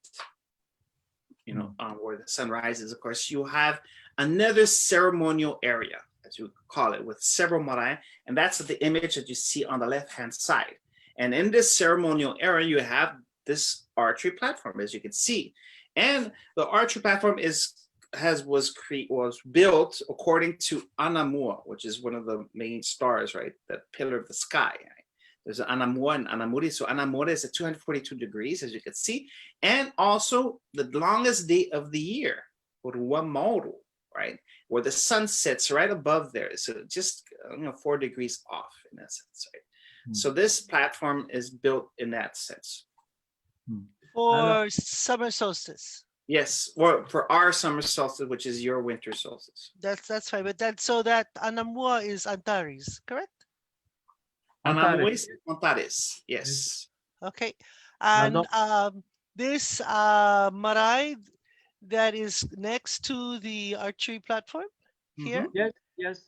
you know, where the sun rises, of course, you have another ceremonial area, as you call it, with several marae, and that's the image that you see on the left-hand side. And in this ceremonial area, you have this archery platform, as you can see. And the archery platform was built according to Anamua, which is one of the main stars, right? That pillar of the sky. Right? There's an Anamua and Anamuri. So Anamura is at 242 degrees, as you can see, and also the longest day of the year, Rua Mauru, right? Where the sun sets right above there. So just 4 degrees off in that sense, right? So this platform is built in that sense. For summer solstice. Yes, or for our summer solstice, which is your winter solstice. That's fine. But that Anamua is Antares, correct? Antares, Antares, yes. Okay. And this marae that is next to the archery platform here. Yes.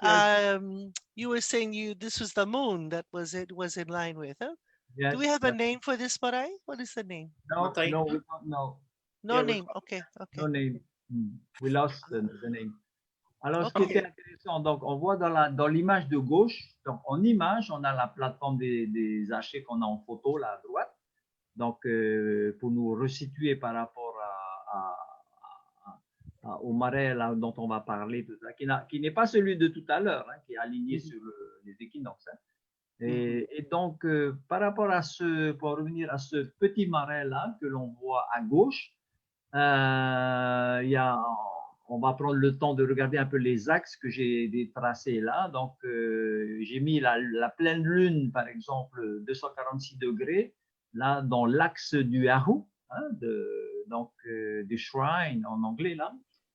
You were saying this was the moon that was in line with, huh? Yes. Do we have a name for this marae? What is the name? No, we don't know. No name. Okay. No name. We lost the name. Alors, ce qui était intéressant, donc on voit dans l'image de gauche, donc en image, on a la plateforme des hachés qu'on a en photo là à droite. Donc, pour nous resituer par rapport au marais là, dont on va parler, tout ça, qui n'est pas celui de tout à l'heure, hein, qui est aligné sur les équinoxes. Hein. Et donc, par rapport à pour revenir à ce petit marais là que l'on voit à gauche, on va prendre le temps de regarder un peu les axes que j'ai tracés là. Donc, j'ai mis la pleine lune, par exemple, 246 degrés, là, dans l'axe du Ahu, hein, du shrine en anglais, là.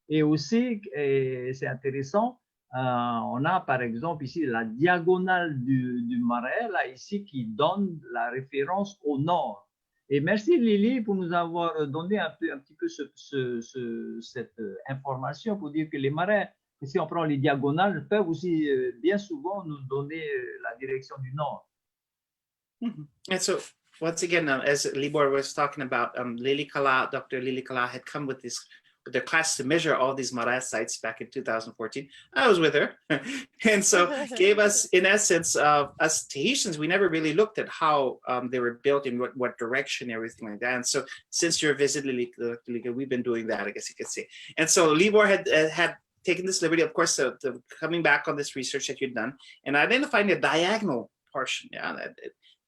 Et aussi, c'est intéressant, on a par exemple ici la diagonale du marais, là, ici, qui donne la référence au nord. Et merci Lily pour nous avoir donné un petit peu cette information pour dire que les marais, si on prend les diagonales, peuvent aussi bien souvent nous donner la direction du nord. And so, once again, as Libor was talking about, Lilikalā, Dr. Lilikalā had come with their class to measure all these marae sites back in 2014. I was with her. And so gave us, in essence, us Tahitians, we never really looked at how they were built, in what direction, everything like that. And so since your visit, Lilikalā, we've been doing that, I guess you could say. And so Libor had taken this liberty, of course, coming back on this research that you'd done and identifying a diagonal portion,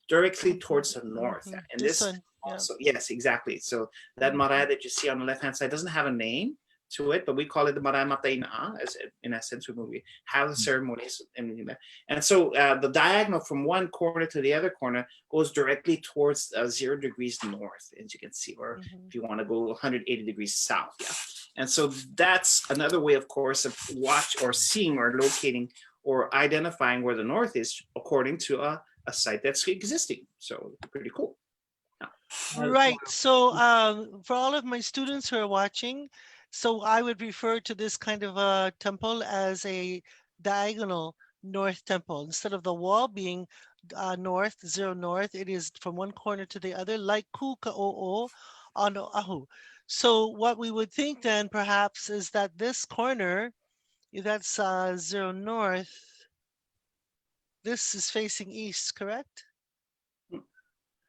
directly towards the north. And this one. Also, yes, exactly. So that marae that you see on the left-hand side doesn't have a name to it, but we call it the Marae Mataina, as in essence, when we have the ceremonies and so the diagonal from one corner to the other corner goes directly towards 0 degrees north, as you can see, or if you want to go 180 degrees south. And so that's another way, of course, of seeing or locating or identifying where the north is according to a site that's existing. So pretty cool. Right. So for all of my students who are watching, so I would refer to this kind of a temple as a diagonal north temple. Instead of the wall being north, 0 north, it is from one corner to the other, like Kuka'o'o on Oahu. So what we would think then perhaps is that this corner, that's 0 north, this is facing east, correct?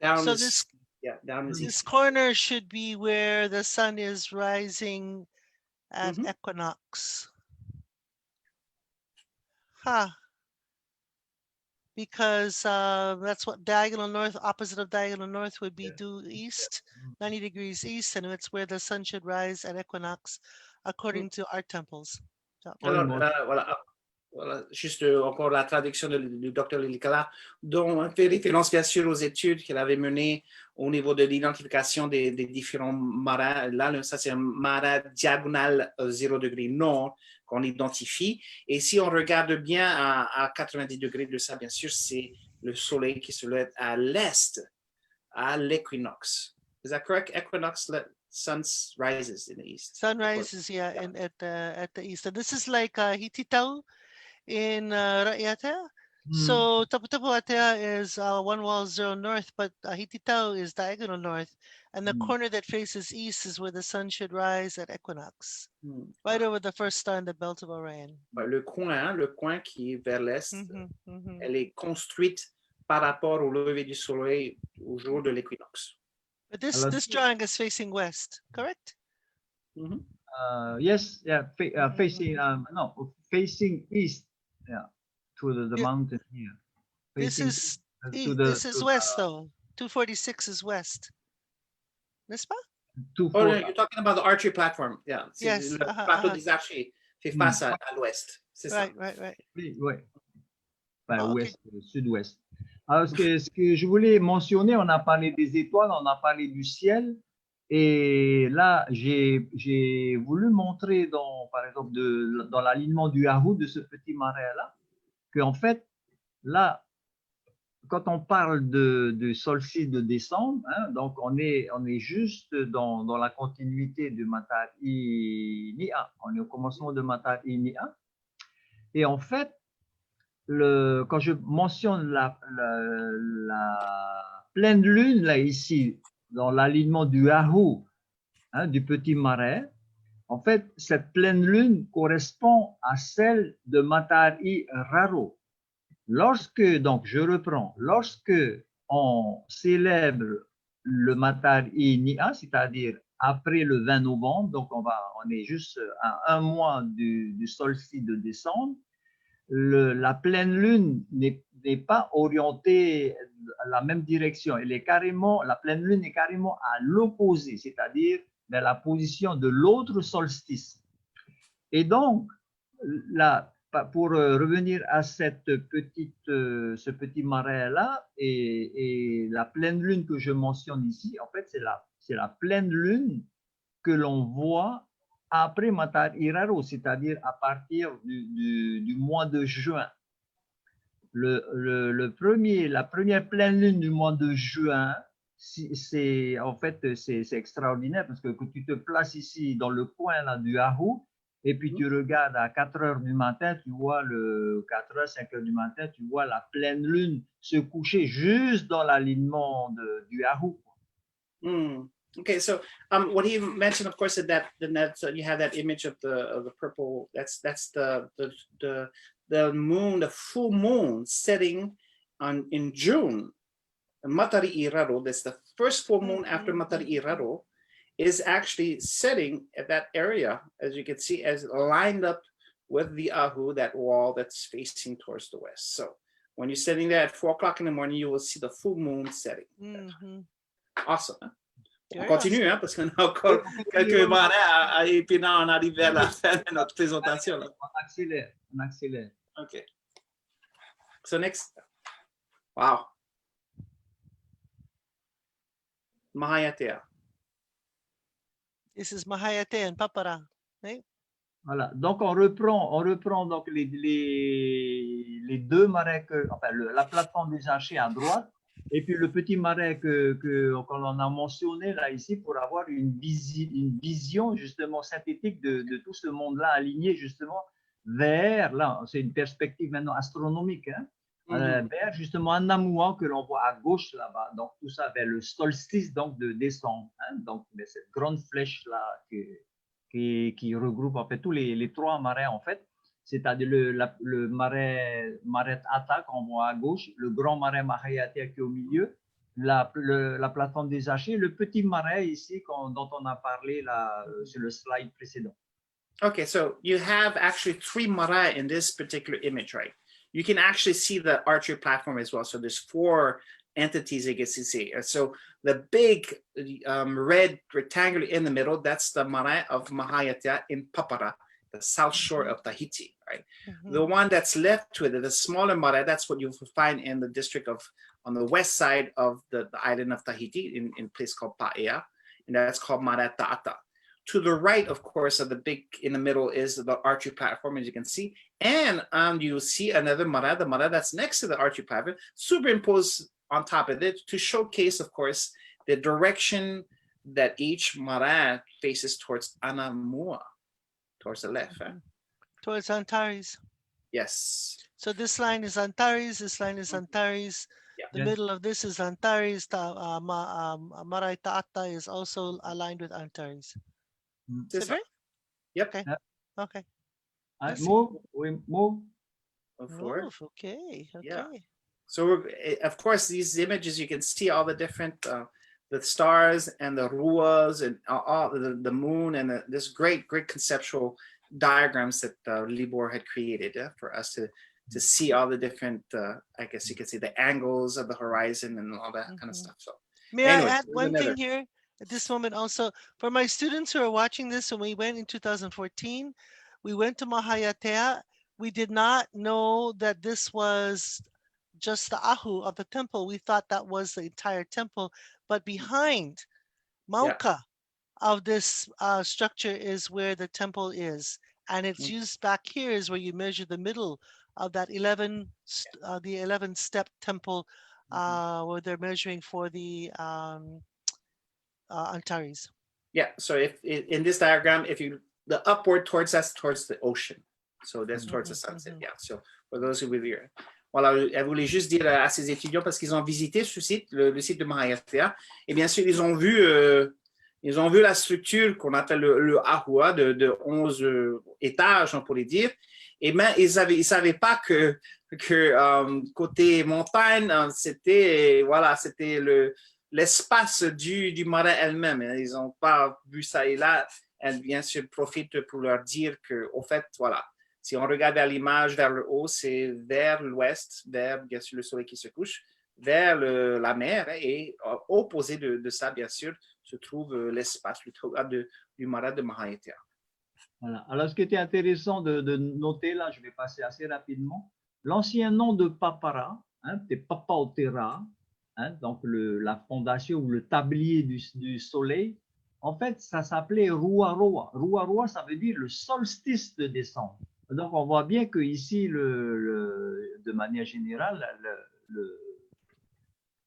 Down so this corner should be where the sun is rising at equinox. Because that's what diagonal north, opposite of diagonal north would be due east, 90 degrees east, and it's where the sun should rise at equinox, according to our temples. Voilà, juste encore la traduction du Dr. Lilikalā, dont on fait référence bien sûr aux études qu'elle avait menées au niveau de l'identification des différents marais. Là, ça c'est un marais diagonal 0 degré nord qu'on identifie. Et si on regarde bien à 90 degrés de ça, bien sûr, c'est le soleil qui se lève à l'est, à l'équinoxe. Is that correct? Equinox, sun rises in the east. Sun rises, and at the east. And this is like Hititau. in Ra'iatea. So Tapu Atea is one wall 0 north, but Tahiti is diagonal north, and the corner that faces east is where the sun should rise at equinox, right over the first star in the belt of Orion. Le coin qui est vers l'est, elle est construite par rapport au lever du soleil au jour de l'équinoxe. But this drawing is facing west, correct? Yes, yeah, facing facing east, yeah, to the mountain here. This is west though. 246 is west. N'est-ce pas? Oh, no, you're talking about the archery platform. Yeah. Yes. Le plateau des archers fait face à l'ouest. C'est ça. Right. Oui, ouais. Enfin, Okay. ouest, sud-ouest. Alors, ce que je voulais mentionner, on a parlé des étoiles, on a parlé du ciel. Et là, j'ai voulu montrer, par exemple, dans l'alignement du Yahoo de ce petit marais-là, qu'en fait, là, quand on parle de solstice de décembre, hein, donc on est juste dans la continuité de Matari Nia. On est au commencement de Matari Nia. Et en fait, quand je mentionne la pleine lune, là, ici, dans l'alignement du Yahoo, hein, du petit marais, en fait, cette pleine lune correspond à celle de Matari Raro. Donc je reprends, lorsque on célèbre le Matari Nia, c'est-à-dire après le 20 novembre, donc on est juste à un mois du solstice de décembre, la pleine lune n'est pas orientée à la même direction. La pleine lune est carrément à l'opposé, c'est-à-dire dans la position de l'autre solstice. Et donc, pour revenir à ce petit marais-là et la pleine lune que je mentionne ici, en fait, c'est la pleine lune que l'on voit après Matari Raro, c'est-à-dire à partir du mois de juin. La première pleine lune du mois de juin, c'est extraordinaire parce que tu te places ici dans le coin là, du Yahoo et puis tu regardes à 4 heures du matin, tu vois 4 heures, 5 heures du matin, tu vois la pleine lune se coucher juste dans l'alignement du Yahoo. Okay, so what he mentioned, of course, that you have that image of the purple. That's the moon, the full moon setting in June. Matari Raro, that's the first full moon after Matari Raro, is actually setting at that area, as you can see, as lined up with the Ahu, that wall that's facing towards the west. So when you're sitting there at 4 o'clock in the morning, you will see the full moon setting. Awesome. Huh? On continue, hein, parce qu'on a encore quelques marais et puis là, on arrive vers la fin de notre présentation. Là. On accélère. Okay. So next. Wow. Mahayatea. This is Mahayatea and Papara, right? Voilà. Donc on reprend donc les deux marais la plateforme des archers à droite. Et puis le petit marais qu'on a mentionné là ici pour avoir une vision justement synthétique de tout ce monde-là aligné justement vers, là c'est une perspective maintenant astronomique, hein, vers justement Anamua que l'on voit à gauche là-bas, donc tout ça vers le solstice donc de décembre, hein, donc cette grande flèche là qui regroupe en fait tous les 3 marais en fait. C'est-à-dire le marais Ata qu'on voit à gauche, le grand marais Mahayatea qui est au milieu, la plateforme des archers, le petit marais ici dont on a parlé là, sur le slide précédent. Okay, so you have actually 3 marae in this particular image, right? You can actually see the archery platform as well. So there's 4 entities you can see. So the big red rectangle in the middle, that's the marae of Mahayatea in Papara, the south shore of Tahiti, right? The one that's left to it, the smaller marae, that's what you'll find in the district on the west side of the island of Tahiti in a place called Paea, and that's called Marae Ta'ata. To the right, of course, of the big in the middle is the archery platform, as you can see, and you'll see another marae, the marae that's next to the archery platform, superimposed on top of it to showcase, of course, the direction that each marae faces towards Anamua. Towards the left, towards Antares. Yes. So this line is Antares, this line is Antares. Yeah. The Yes. middle of this is Antares. Marae Taata is also aligned with Antares. C'est Is it ça. right? Yep. Okay. Yep. Okay. I I see. move, we move. Move forward. Move. Okay. Okay. Yeah. So of course, these images, you can see all the different, the stars and the ruas and all the moon and this great conceptual diagrams that Libor had created for us to see all the different, I guess you could say, the angles of the horizon and all that kind of stuff. So May anyways, I add there's one another. thing here at this moment also? For my students who are watching this, when we went in 2014, we went to Mahayatea. We did not know that this was just the ahu of the temple. We thought that was the entire temple, but behind Mauka of this structure is where the temple is. And it's used back here is where you measure the middle of that 11-step temple where they're measuring for the Antares. Yeah, so if in this diagram, if you, the upward towards the ocean. So that's towards the sunset, yeah. So for those who will hear. Voilà, elle voulait juste dire à ses étudiants, parce qu'ils ont visité ce site, le site de Mahayatea, et bien sûr, ils ont vu la structure qu'on appelle le AHUA de 11 étages, on pourrait dire. Et bien, ils savaient pas que côté montagne, c'était l'espace du Marae elle-même. Ils n'ont pas vu ça. Et là, elle, bien sûr, profite pour leur dire qu'au fait, voilà, si on regarde vers l'image vers le haut, c'est vers l'ouest, vers, bien sûr, le soleil qui se couche, vers la mer. Et opposé de ça, bien sûr, se trouve l'espace, du Marae de Mahayatea. Voilà. Alors, ce qui était intéressant de noter, là, je vais passer assez rapidement, l'ancien nom de Papara, c'était Papaotera, donc la fondation ou le tablier du soleil, en fait, ça s'appelait Ruaroa. Ruaroa, ça veut dire le solstice de décembre. Donc, on voit bien qu'ici, de manière générale,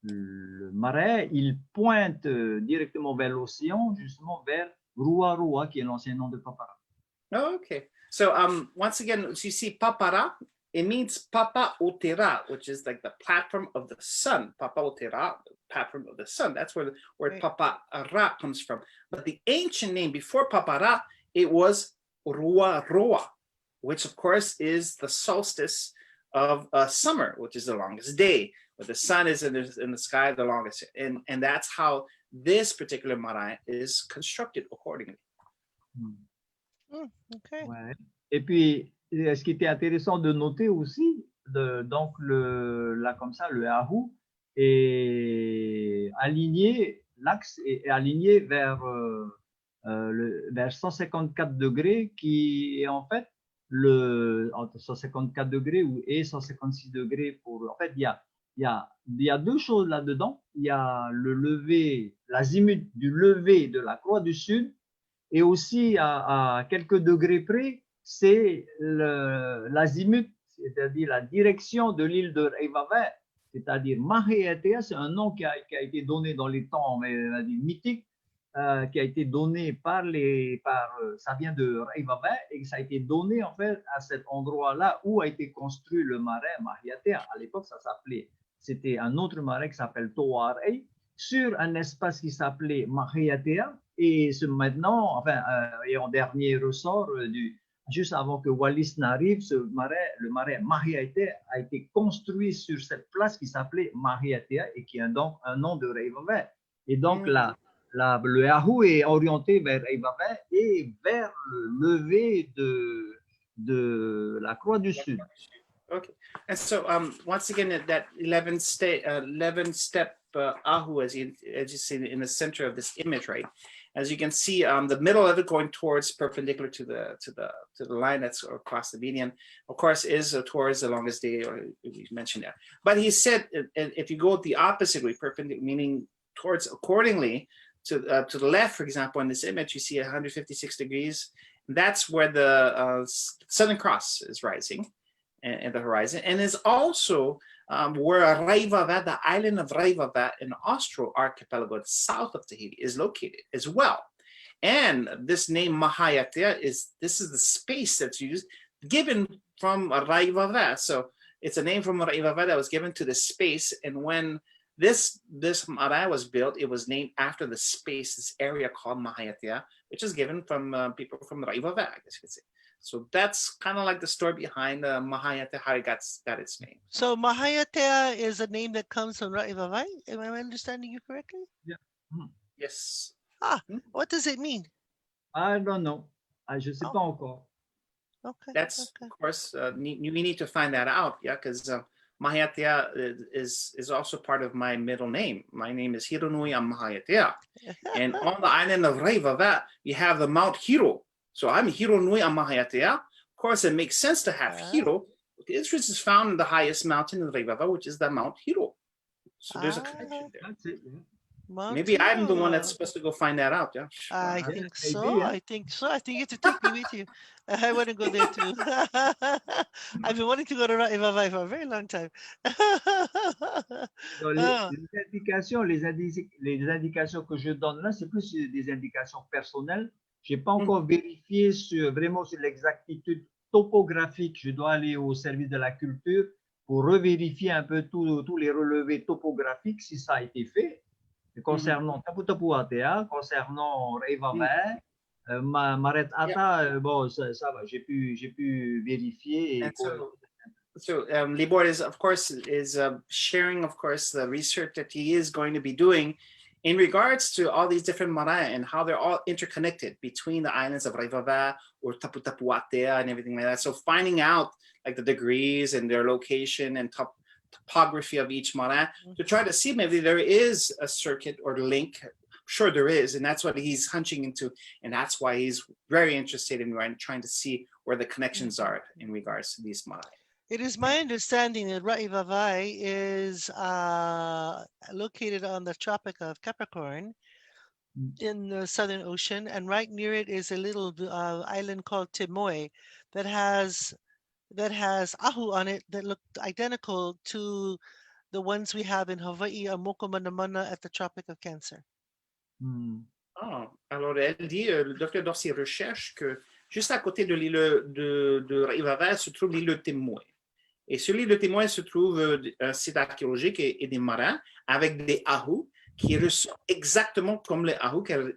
le Marae, il pointe directement vers l'océan, justement vers Ruaroa, qui est l'ancien nom de Papara. Oh, okay. So once again, so you see Papara, it means Papa Otera, which is like the platform of the sun. Papa Otera, platform of the sun. That's where Right. Papa Ara comes from. But the ancient name before Papara, it was Ruaroa, which of course is the solstice of summer, which is the longest day, where the sun is in the sky the longest. And that's how this particular marae is constructed accordingly. Okay. Ouais. Et puis, ce qui était intéressant de noter aussi, donc comme ça, le Ahu est aligné, l'axe est aligné vers 154 degrés, qui est en fait entre 154 degrés et 156 degrés. En fait, il y a deux choses là-dedans. Il y a le lever, l'azimut du lever de la croix du Sud, et aussi à quelques degrés près, c'est l'azimut, c'est-à-dire la direction de l'île de Reivava, c'est-à-dire Mahayatea, c'est un nom qui a été donné dans les temps mythiques, qui a été donné ça vient de Reivava, et ça a été donné en fait à cet endroit-là où a été construit le marais Mahayatea. À l'époque, c'était un autre marais qui s'appelle Toarei, sur un espace qui s'appelait Mahayatea. Et maintenant, et en dernier ressort, juste avant que Wallis n'arrive, le marais Mahayatea a été construit sur cette place qui s'appelait Mahayatea et qui a donc un nom de Reivava. Et donc, le Ahu est orienté vers Reivava et vers le lever de la Croix du Sud. Okay, and so once again, that 11-step Ahu, as you see in the center of this image, right? As you can see, the middle of it going towards perpendicular to the line that's across the median, of course, is towards the longest day, or you mentioned that. But he said, if you go the opposite way, perpendicular, meaning towards accordingly to the left, for example, in this image, you see 156 degrees. That's where the Southern Cross is rising in the horizon, and is also where Reivava, the island of Reivava in the Austral archipelago south of Tahiti, is located as well. And this name Mahayatea this is the space that's used given from Raivava. So it's a name from Raivava that was given to the space. And when this marae was built, it was named after the space, this area called Mahayatea, which is given from people from Raivava, I guess you could say. So that's kind of like the story behind Mahayatea, how it got its name. So Mahayatea is a name that comes from Raivavai. Am I understanding you correctly? Yeah. Yes. Ah, what does it mean? I don't know. Je sais pas encore. Okay. That's okay. of course we need to find that out, yeah, because Mahayatea is also part of my middle name. My name is Hironui Mahayatea, and on the island of Raivava, you have the Mount Hiro. So I'm Hironui Mahayatea. Of course, it makes sense to have Hiro. This is found in the highest mountain in Raivava, which is the Mount Hiro. So there's a connection there. That's it. Yeah. Maybe I'm the one that's supposed to go find that out. Yeah. I Yeah, think so. maybe, yeah. I think so. I think you have to take me with you. I want to go there too. I've been wanting to go to Raivavai for a very long time. Donc, Ah. les indications que je donne là, c'est plus des indications personnelles. Je n'ai pas encore vérifié vraiment sur l'exactitude topographique. Je dois aller au service de la culture pour revérifier un peu tous les relevés topographiques, si ça a été fait. Concernant Tapu-Tapu-Atea, concernant Raivavai, Maret Ata, bon, ça va, j'ai pu vérifier. Et So Libor is sharing, of course, the research that he is going to be doing in regards to all these different marae and how they're all interconnected between the islands of Raivava or Tapu-Tapu-Atea and everything like that. So finding out like the degrees and their location and topography of each marae to try to see maybe there is a circuit or link. Sure there is, and that's what he's hunching into, and that's why he's very interested in trying to see where the connections are in regards to these marae. It is my understanding that Raivavai is located on the Tropic of Capricorn in the Southern Ocean, and right near it is a little island called Timoe that has ahu on it that look identical to the ones we have in Hawaii or Mokomanamana at the Tropic of Cancer. Ah, alors elle dit, le docteur Dorsey recherche que juste à côté de l'île de Raivava se trouve l'île de Timoe. Et sur l'île de Timoe se trouve un site archéologique et des marins avec des ahus qui ressemblent exactement comme les ahus qu'elle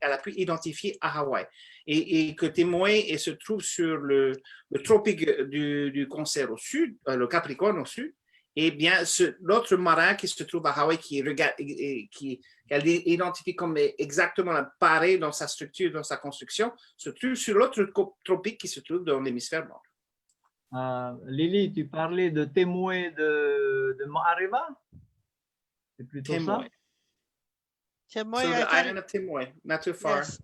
a pu identifier à Hawaï. Et que Timoe se trouve sur le tropique du Cancer au sud, le Capricorne au sud. Et bien, l'autre marin qui se trouve à Hawaï, qu'elle identifie comme exactement pareil dans sa structure, dans sa construction, se trouve sur l'autre tropique qui se trouve dans l'hémisphère nord. Lily, tu parlais de Timoe de Marae? C'est plutôt Timoe. ça? Timoe, So the island of Timoe, not too far. Yes.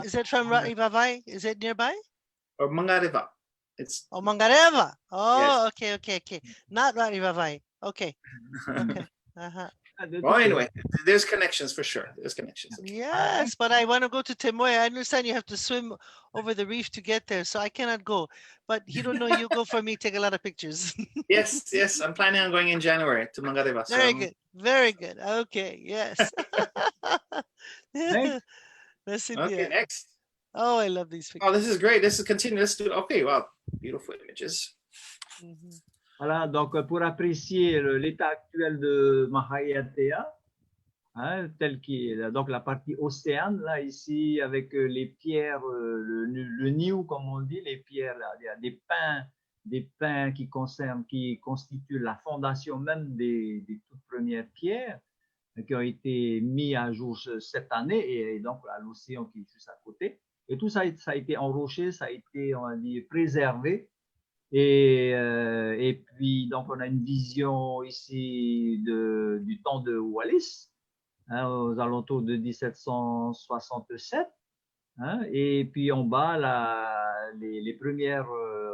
Is it from Raivavai? Is it nearby? Or Mangareva. It's Mangareva. Oh, yes. Okay. Not Raivavai. Okay. Well, anyway, there's connections for sure. There's connections. Yes, but I want to go to Timoe. I understand you have to swim over the reef to get there, so I cannot go. But you don't know, you go for me, take a lot of pictures. Yes. I'm planning on going in January to Mangareva. Very good. Okay, yes. Next. Okay, next. Oh, I love these pictures. Oh, this is great. This is continuous. Okay, wow, beautiful images. Voilà, donc pour apprécier l'état actuel de Mahayatea, tel qu'il est, donc la partie océane, là, ici, avec les pierres, le niu, comme on dit, les pierres, là, il y a des pins qui constituent la fondation même des toutes premières pierres qui ont été mis à jour cette année, et donc à l'océan qui est juste à côté. Et tout ça, ça a été enroché, ça a été, on va dire, préservé. Et puis, donc, on a une vision ici du temps de Wallis, aux alentours de 1767. Et puis, en bas, les premières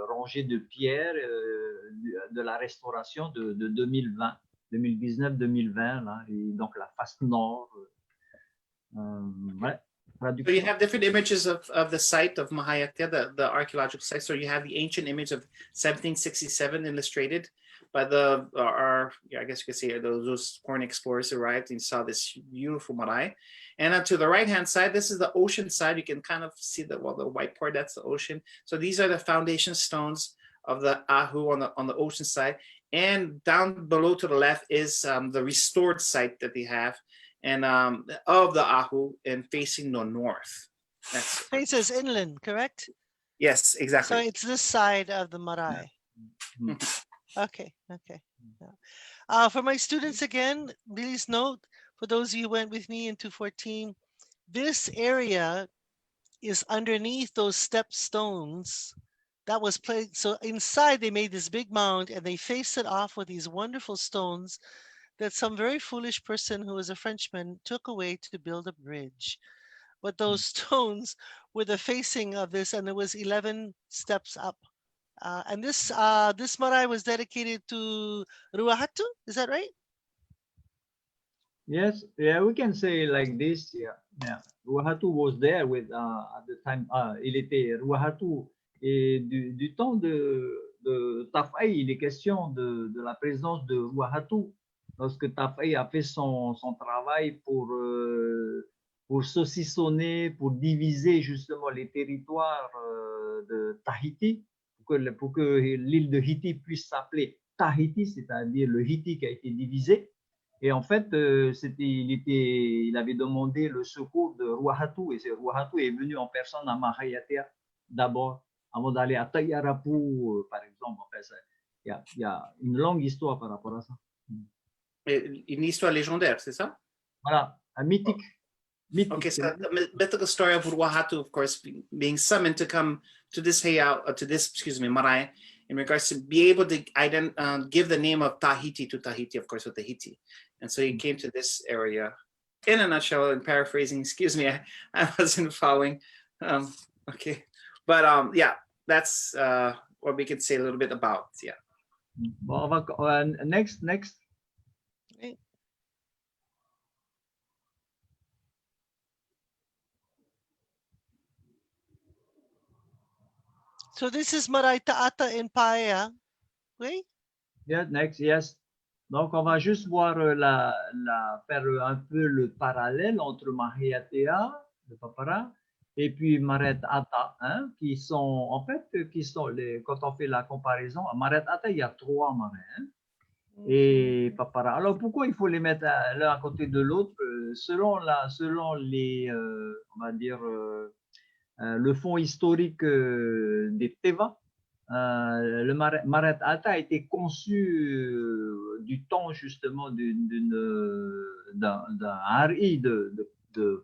rangées de pierres de la restauration de 2020, 2019-2020, là, et donc la face nord. Ouais. So you have different images of the site of Mahayatea, the archaeological site. So you have the ancient image of 1767 illustrated by I guess you could say those foreign explorers arrived and saw this beautiful marae. And to the right-hand side, this is the ocean side. You can kind of see the white part, that's the ocean. So these are the foundation stones of the ahu on the ocean side. And down below to the left is the restored site that they have, and of the ahu and facing the north. That's Faces inland, correct? yes, exactly. So it's this side of the Marae. Okay, okay. Yeah. For my students again, please note, for those of you who went with me in 214, this area is underneath those step stones that was placed. So inside they made this big mound and they faced it off with these wonderful stones that some very foolish person who was a Frenchman took away to build a bridge. But those stones were the facing of this, and it was 11 steps up. And this marae was dedicated to Ruahatu, is that right? Yes, yeah, we can say like this. Yeah, yeah. Ruahatu was there with at the time. Il était Ruahatu, et du temps de Tafai, il est question de la présence de Ruahatu lorsque Tafai a fait son travail pour saucissonner, pour diviser justement les territoires de Tahiti, pour que l'île de Hiti puisse s'appeler Tahiti, c'est-à-dire le Hiti qui a été divisé. Et en fait, il avait demandé le secours de Ruahatu, et Ruahatu est venu en personne à Mahayatea d'abord, avant d'aller à Tayarapu, par exemple. En fait, il y a une longue histoire par rapport à ça. Une histoire légendaire, c'est ça? Voilà, un mythique. Okay, so the mythical story of Ruahatu, of course, being summoned to come to this marae, in regards to be able to give the name of Tahiti to Tahiti, of course, with Tahiti. And so he came to this area. In a nutshell, and paraphrasing, excuse me, I wasn't following. Okay, but yeah, that's what we could say a little bit about. Yeah. Next. Okay. So this is Marae Ta'ata in Paea, oui? Yeah, next, yes. Donc, on va juste voir faire un peu le parallèle entre Mahayatea, le Papara, et puis Marae Ta'ata, hein, qui sont, en fait, quand on fait la comparaison, à Marae Ta'ata, il y a 3 marais, hein, et Papara. Alors, pourquoi il faut les mettre l'un à côté de l'autre? Selon les, on va dire, le fond historique des Teva, le Marae Ta'ata a été conçu du temps justement d'un hari de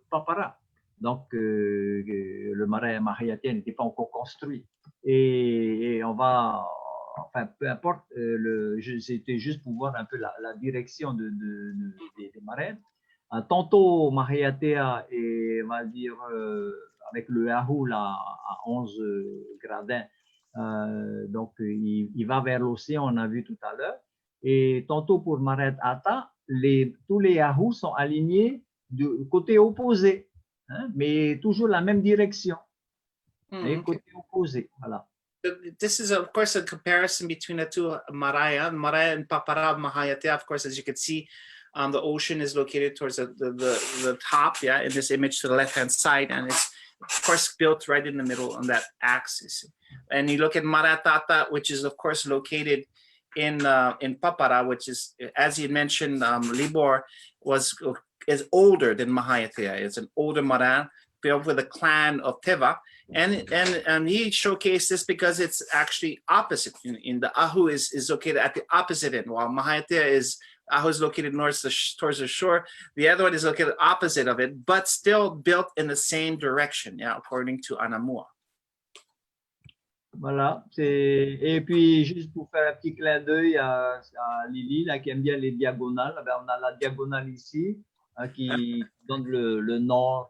Papara. Donc, le Marae Mahayatea n'était pas encore construit. Et on va, enfin, peu importe, c'était juste pour voir un peu la direction des marais. Tantôt Mahayatea est, on va dire, avec le Ahu là, à 11 gradins, donc il va vers l'océan, on a vu tout à l'heure. Et tantôt pour Marae Ta'ata, tous les Ahus sont alignés du côté opposé, hein, mais toujours la même direction. Et côté opposé, voilà. This is, of course, a comparison between the two Marae and Papara Mahayatea. Of course, as you can see, the ocean is located towards the top, yeah, in this image to the left-hand side, and it's, of course, built right in the middle on that axis. And you look at Marae Ta'ata, which is, of course, located in Papara, which is, as you mentioned, Libor is older than Mahayatea. It's an older marae built with a clan of Teva, and he showcased this because it's actually opposite. In the Ahu is located at the opposite end, while Mahayatea Ahu is located towards the shore. The other one is located opposite of it, but still built in the same direction, yeah, according to Anamua. Voilà. Et puis, juste pour faire un petit clin d'œil à Lily, là, qui aime bien les diagonales, on a la diagonale ici, qui donne le nord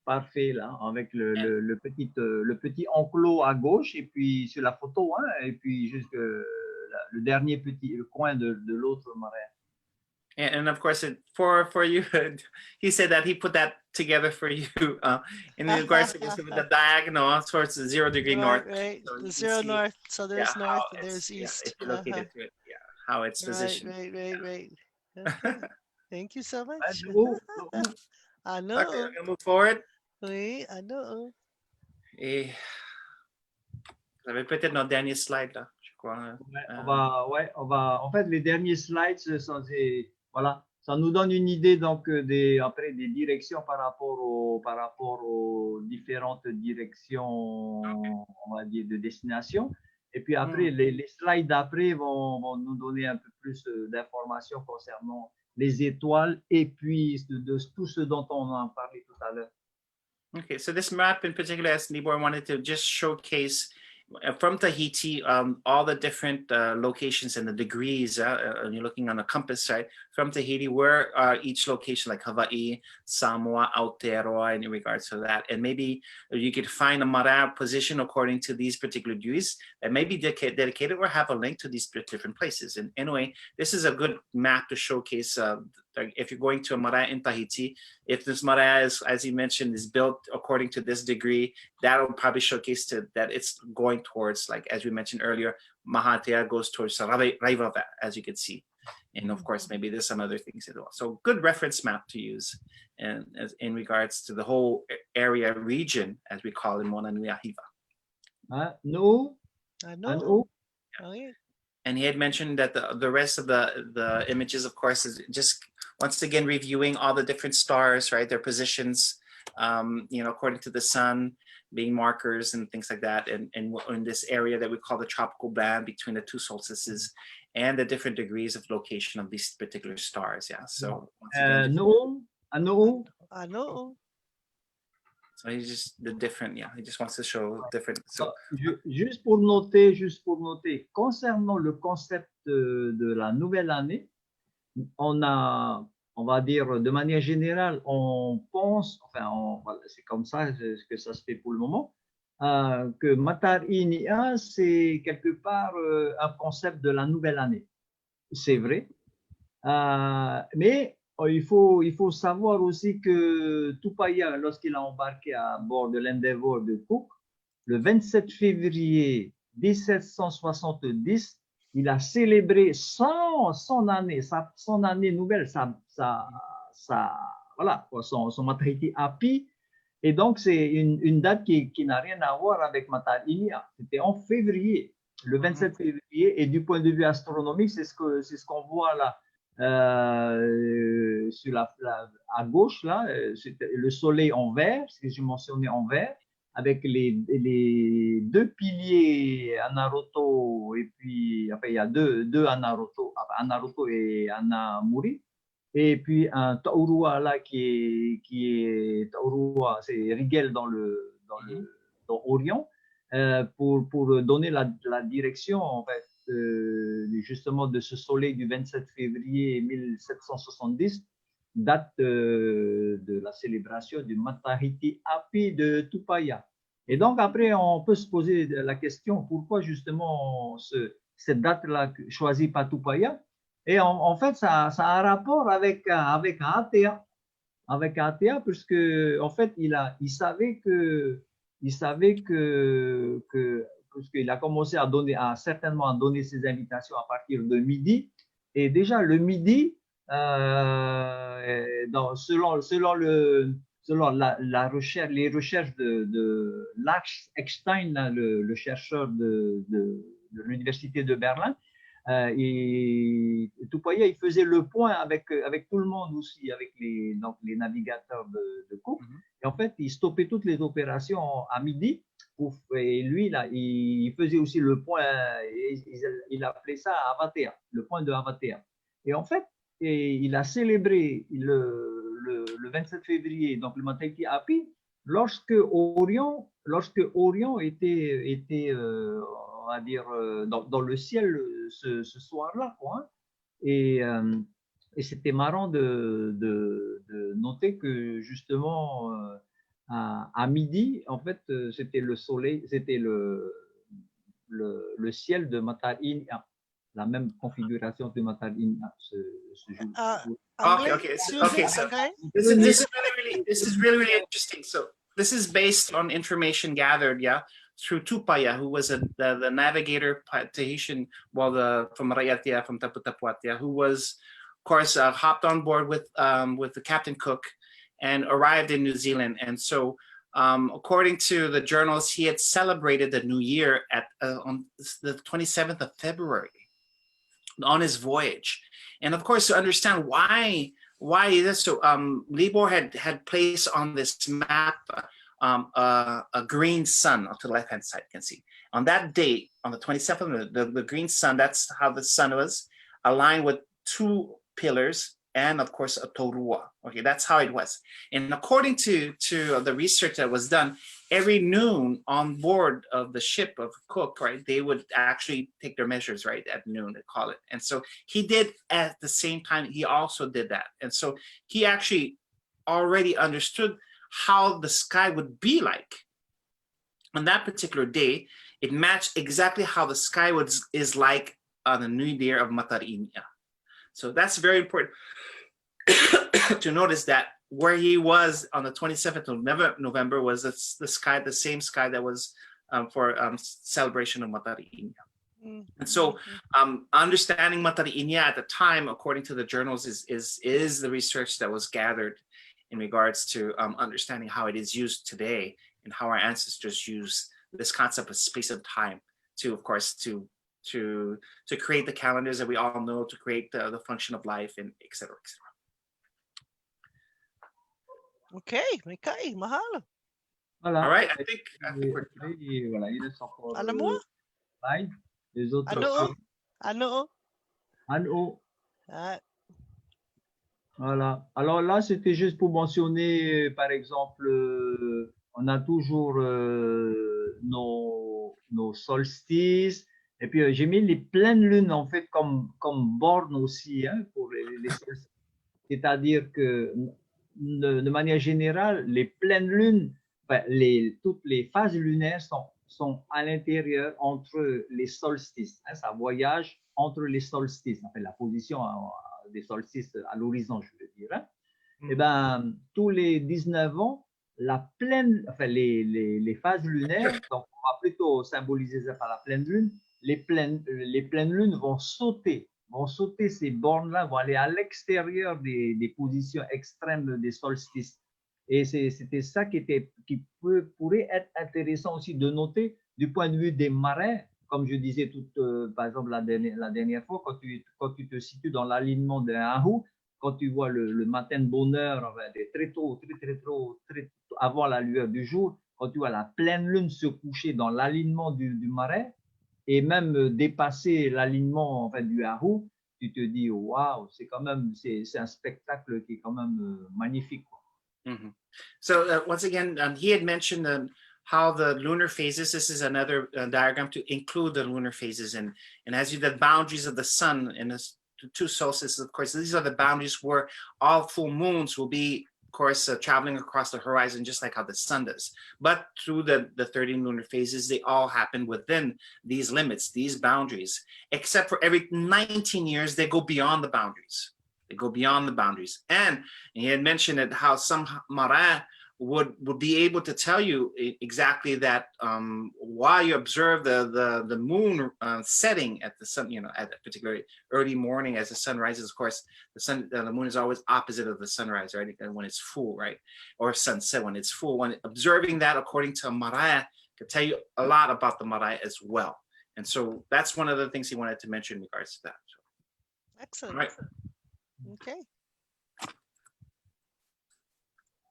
parfait, là, avec le petit enclos à gauche, et puis sur la photo, hein, et puis jusque le dernier le coin de l'autre marais. And of course, for you, he said that he put that together for you in regards to the diagonal towards the 0 degree north. Right, So the 0 north. So there's north and there's yeah, east. if you located to it, yeah, how it's positioned. Right. Okay. Thank you so much. Ano? Okay, I'm gonna move forward. Oui, ano? Et j'avais peut-être notre dernier slide là, je crois. En fait, les derniers slides, voilà, ça nous donne une idée donc après des directions par rapport aux différentes directions, on va dire, de destination. Et puis après, les slides d'après vont nous donner un peu plus d'informations concernant les étoiles et puis de tout ce dont on a parlé tout à l'heure. Okay, so this map in particular, as Libor wanted to just showcase from Tahiti, all the different locations and the degrees. You're looking on the compass side from Tahiti, where each location, like Hawaii, Samoa, Aotearoa, in regards to that, and maybe you could find a Marae position according to these particular degrees that may be dedicated or have a link to these different places. And anyway, this is a good map to showcase. If you're going to a Marae in Tahiti, if this Marae is, as you mentioned, is built according to this degree, that will probably showcase that it's going towards, like as we mentioned earlier, Mahatea goes towards Raiva, as you can see. And of course, maybe there's some other things as well. So good reference map to use, and as in regards to the whole area region, as we call it, Mona Nui Ahiva. No. Ano? Okay. And he had mentioned that the rest of the images, of course, is just once again reviewing all the different stars, right? Their positions, according to the sun, being markers and things like that, and in this area that we call the tropical band between the two solstices, and the different degrees of location of these particular stars. Yeah. So once again, Ano? so he's just the different. Yeah, he just wants to show different. So juste pour noter, concernant le concept de la nouvelle année, on va dire de manière générale, on pense, voilà, c'est comme ça que ça se fait pour le moment, que Matarinia, c'est quelque part un concept de la nouvelle année. C'est vrai. Mais il faut savoir aussi que Tupaya, lorsqu'il a embarqué à bord de l'Endeavour de Cook, le 27 février 1770, il a célébré son année nouvelle, voilà, son Matahiti Api. Et donc, c'est une date qui n'a rien à voir avec Matarinia. C'était en février, le 27 février. Et du point de vue astronomique, c'est ce qu'on voit là. À gauche, là, le soleil en vert, ce que j'ai mentionné en vert, avec les deux piliers Anaroto, et puis il y a deux Anaroto, Anaroto et Anamuri, et puis un Taurua là qui est Taurua, c'est Rigel dans Orion, pour donner la direction en fait justement de ce soleil du 27 février 1770, date de la célébration du Matahiti Api de Tupaya. Et donc après, on peut se poser la question, pourquoi justement cette date-là choisie par Tupaya? Et en fait, ça a un rapport avec ATUA. Avec ATUA, puisque en fait, il savait que puisqu'il a commencé certainement à donner ses invitations à partir de midi. Et déjà le midi, selon la recherche, les recherches de Lars Eckstein, le chercheur de l'université de Berlin, et Tupaya, il faisait le point avec tout le monde aussi, avec les navigateurs de Cook. Et en fait, il stoppait toutes les opérations à midi. Et lui, là, il faisait aussi le point, il appelait ça Avatea, le point de Avatea. Et en fait, il a célébré le 27 février, donc le Matahiti Api, lorsque Orion était on va dire, dans le ciel ce soir-là, quoi. Et c'était marrant de noter que justement à midi, en fait, c'était le soleil, c'était le ciel de Matarinia, la même configuration de Matarinia ce jour. Okay. So this is really interesting. So this is based on information gathered, through Tupaya, who was the navigator Tahitian, from Rayatia, from Taputapuatia, who was, of course, hopped on board with the Captain Cook, and arrived in New Zealand. And so according to the journals, he had celebrated the New Year on the 27th of February on his voyage. And of course, to understand why this, so Libor had placed on this map a green sun to the left-hand side, you can see. On that date, on the 27th, the green sun, that's how the sun was, aligned with two pillars and of course a torua. Okay, that's how it was. And according to the research that was done, every noon on board of the ship of Cook, right, they would actually take their measures, right, at noon, they call it. And so he did at the same time, he also did that. And so he actually already understood how the sky would be like. On that particular day, it matched exactly how the sky is like on the New Year of Matariinia. So that's very important to notice that where he was on the 27th of November was the sky, the same sky that was for celebration of Matariinia. And so understanding Matariinia at the time, according to the journals, is the research that was gathered in regards to understanding how it is used today and how our ancestors use this concept of space and time to, of course, to create the calendars that we all know, to create the function of life, and et cetera, et cetera. Okay, Mikai, mahalo. Voilà. All right, I think we're Et voilà, il reste encore Alam mo? slide. Les autres. Ano? Ano. Ah, Voilà. Alors là, c'était juste pour mentionner, par exemple, on a toujours nos solstices. Et puis, j'ai mis les pleines lunes, en fait, comme borne aussi, hein, pour les solstices. C'est-à-dire que, de manière générale, les pleines lunes, enfin, toutes les phases lunaires sont à l'intérieur entre les solstices. Hein, ça voyage entre les solstices. En fait, la position des solstices à l'horizon, je veux dire. Hein. Et ben, tous les 19 ans, les phases lunaires, donc on va plutôt symboliser ça par la pleine lune, les pleines lunes vont sauter ces bornes-là, vont aller à l'extérieur des positions extrêmes des solstices. Et c'était ça qui pourrait être intéressant aussi de noter du point de vue des marais, comme je disais par exemple la dernière fois, quand tu te situes dans l'alignement d'un ahu, quand tu vois le matin de bonheur, très tôt, très avant la lueur du jour, quand tu vois la pleine lune se coucher dans l'alignement du marais, et même dépasser l'alignement du ahu, tu te dis waouh, c'est quand même c'est un spectacle qui est quand même magnifique. Mm-hmm. So once again, he had mentioned how the lunar phases. This is another diagram to include the lunar phases, and as you the boundaries of the sun and the two solstices. Of course, these are the boundaries where all full moons will be, of course, traveling across the horizon, just like how the sun does. But through the 13 lunar phases, they all happen within these limits, these boundaries, except for every 19 years, they go beyond the boundaries. They go beyond the boundaries. And he had mentioned it, how some Marae would be able to tell you exactly that while you observe the moon setting at the sun, at a particular early morning as the sun rises. Of course, the moon is always opposite of the sunrise, right? When it's full, right? Or sunset when it's full. When observing that, according to Marae, could tell you a lot about the Marae as well. And so that's one of the things he wanted to mention in regards to that. So, excellent. right. Okay.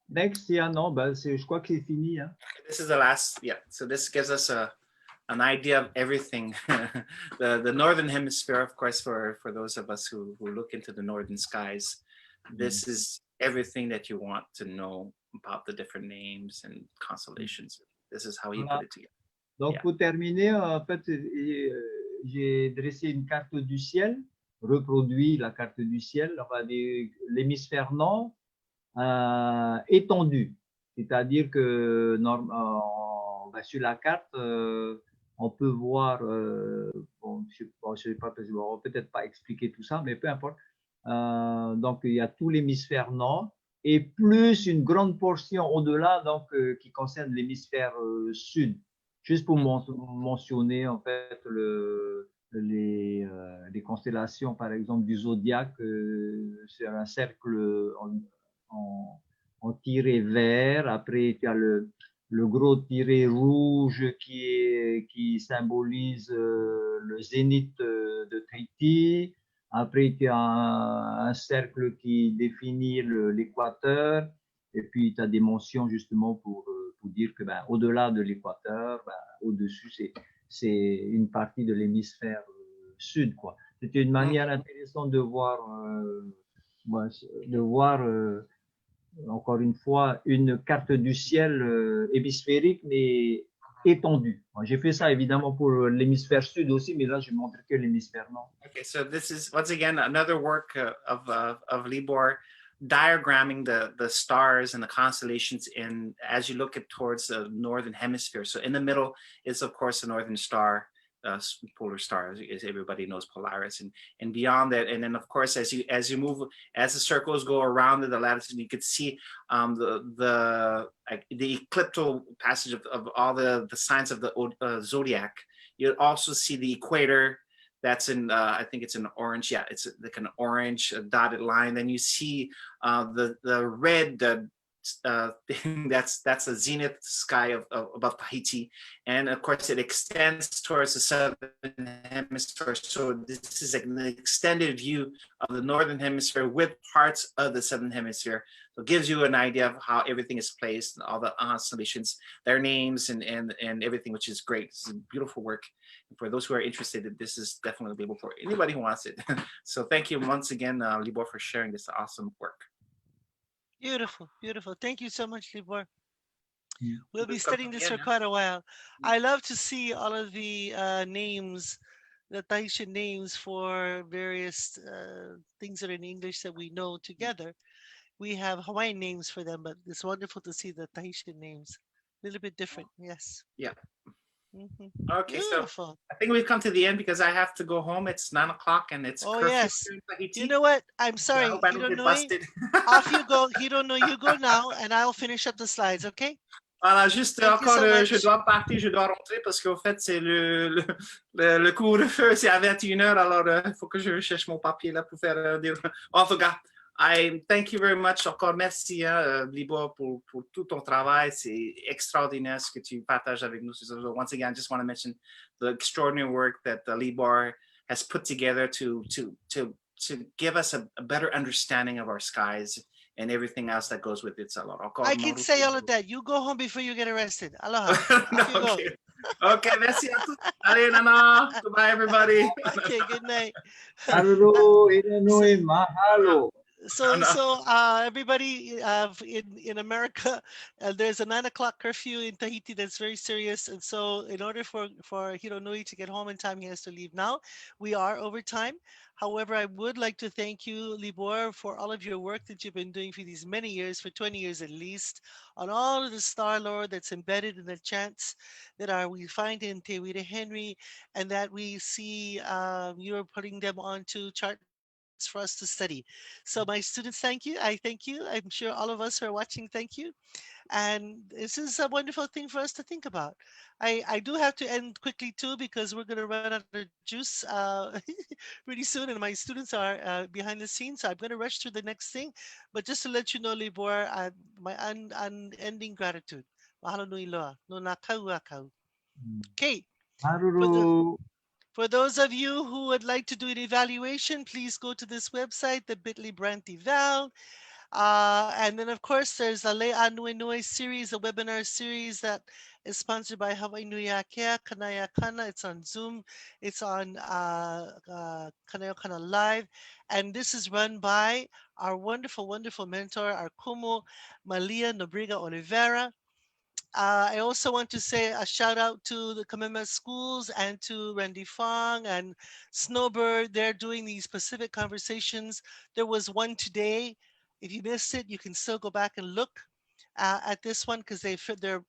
Next, yeah, no, je crois que c'est fini. Hein. This is the last, yeah. So this gives us an idea of everything. the northern hemisphere, of course, for those of us who look into the northern skies, this is everything that you want to know about the different names and constellations. This is how he put it together. Donc, pour terminer, en fait, j'ai dressé une carte du ciel, reproduit la carte du ciel, enfin, l'hémisphère nord, étendue, c'est-à-dire que sur la carte, on peut voir, bon, je sais pas, on va peut-être pas expliquer tout ça, mais peu importe. Donc, il y a tout l'hémisphère nord et plus une grande portion au-delà, donc qui concerne l'hémisphère sud. Juste pour mentionner en fait les constellations, par exemple du zodiaque, c'est un cercle en en tiret vert. Après, tu as le gros tiret rouge qui symbolise le zénith de Tahiti. Après, tu as un cercle qui définit l'équateur. Et puis, tu as des mentions justement pour dire que au-delà de l'équateur, au-dessus, c'est une partie de l'hémisphère sud, quoi. C'était une manière intéressante de voir, encore une fois, une carte du ciel hémisphérique, mais étendue. J'ai fait ça évidemment pour l'hémisphère sud aussi, mais là, je montre que l'hémisphère nord. Okay, so this is once again another work of Libor, diagramming the stars and the constellations in as you look it towards the northern hemisphere. So in the middle is of course the northern star, polar star, as everybody knows, Polaris, and beyond that, and then of course as you move, as the circles go around the latitude, you could see the ecliptical passage of all the signs of the zodiac. You'll also see the equator. That's in, I think it's an orange. Yeah, it's like an orange dotted line. Then you see the red thing. That's a zenith sky of above Tahiti, and of course it extends towards the southern hemisphere. So this is an extended view of the northern hemisphere with parts of the southern hemisphere. So it gives you an idea of how everything is placed, and all the constellations, their names, and everything, which is great. It's a beautiful work. And for those who are interested, this is definitely available for anybody who wants it. So thank you once again, Libor, for sharing this awesome work. Beautiful, beautiful. Thank you so much, Libor. Mm. We'll be studying this for quite a while. I love to see all of the names, the Tahitian names for various things that are in English that we know together. We have Hawaiian names for them, but it's wonderful to see the Tahitian names. A little bit different, yes. Yeah. Mhm. Okay, Beautiful. so I think we've come to the end because I have to go home. It's 9 o'clock and it's Oh, curfew yes. here in Tahiti. You know what? I'm So I sorry, hope I don't get Hironui. busted. Off you go. Hironui, you go now, and I'll finish up the slides, okay? Voilà, juste Thank you encore, so much. je dois partir, je dois rentrer parce qu'au fait, c'est le couvre-feu, c'est à 21h, alors il faut que je cherche mon papier là pour faire des... En tout cas, I thank you very much. Encore merci, Libor, pour tout ton travail. C'est extraordinaire ce que tu partages avec nous. So once again, I just want to mention the extraordinary work that Libor has put together to give us a better understanding of our skies and everything else that goes with it. I can say all of that. You go home before you get arrested. Aloha. No, Off you go. okay. Okay, merci à tous. Allez, Nana. Goodbye, everybody. Okay, good night. Mahalo, Hironui, mahalo. So everybody in America, there's a 9 o'clock curfew in Tahiti that's very serious. And so in order for Hironui to get home in time, he has to leave now. We are over time. However, I would like to thank you, Libor, for all of your work that you've been doing for these many years, for 20 years at least, on all of the star lore that's embedded in the chants that we find in Te Wira Henry, and that we see you're putting them onto charts for us to study. So my students, thank you. I thank you. I'm sure all of us who are watching, thank you. And this is a wonderful thing for us to think about. I do have to end quickly too because we're going to run out of juice pretty soon, and my students are behind the scenes. So I'm going to rush through the next thing. But just to let you know, Libor, my unending gratitude. Mahalo nui loa. No nā kaua kau. Okay. Haruru. For those of you who would like to do an evaluation, please go to this website, the bit.ly brand eval. And then, of course, there's a Le'a Nui Nui series, a webinar series that is sponsored by Hawaii Nui Akea, Kanaya Kana. It's on Zoom. It's on Kanaya Kana Live. And this is run by our wonderful, wonderful mentor, our kumu, Malia Nobrega-Olivera. I also want to say a shout out to the Kameʻeleihiwa schools and to Randy Fong and Snowbird. They're doing these Pacific conversations. There was one today. If you missed it, you can still go back and look at this one because they're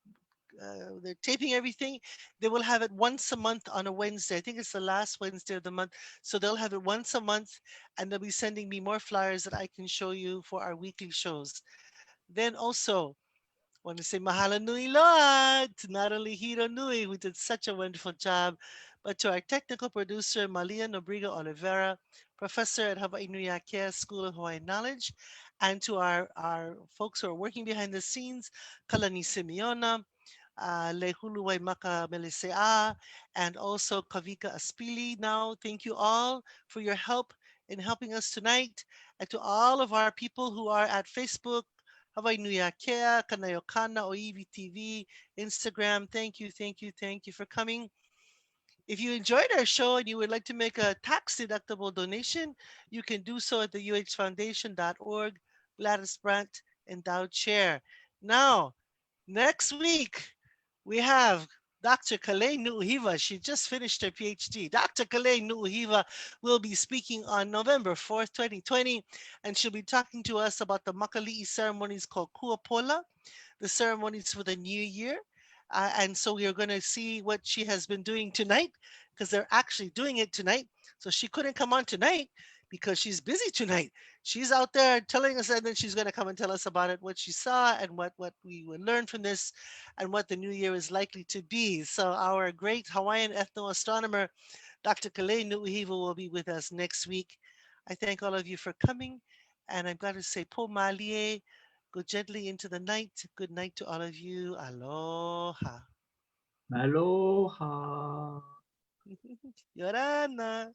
taping everything. They will have it once a month on a Wednesday. I think it's the last Wednesday of the month. So they'll have it once a month, and they'll be sending me more flyers that I can show you for our weekly shows. Then also, want to say mahalo nui loa to not only Hironui, who did such a wonderful job, but to our technical producer, Malia Nobrega-Olivera, professor at Hawaii Nui Akea School of Hawaiian Knowledge, and to our folks who are working behind the scenes, Kalani Simeona, Lehuluwai Maka Meleisea, and also Kavika Aspili. Now, thank you all for your help in helping us tonight. And to all of our people who are at Facebook, Hawaii Nui Akea, Kanayokana, Oiwi TV, Instagram, thank you for coming. If you enjoyed our show and you would like to make a tax-deductible donation, you can do so at the uhfoundation.org, Gladys Brandt Endowed Chair. Now, next week, we have Dr. Kalei Nuuhiwa. She just finished her PhD. Dr. Kalei Nuuhiwa will be speaking on November 4th, 2020, and she'll be talking to us about the Makali'i ceremonies called Kuapola, the ceremonies for the new year. And so we are going to see what she has been doing tonight because they're actually doing it tonight. So she couldn't come on tonight because she's busy tonight. She's out there telling us, and then she's going to come and tell us about it, what she saw and what we will learn from this and what the new year is likely to be. So our great Hawaiian ethno-astronomer, Dr. Kalei Nuuhiwa, will be with us next week. I thank all of you for coming, and I'm glad to say po malie. Go gently into the night. Good night to all of you. Aloha. Aloha. Yorana.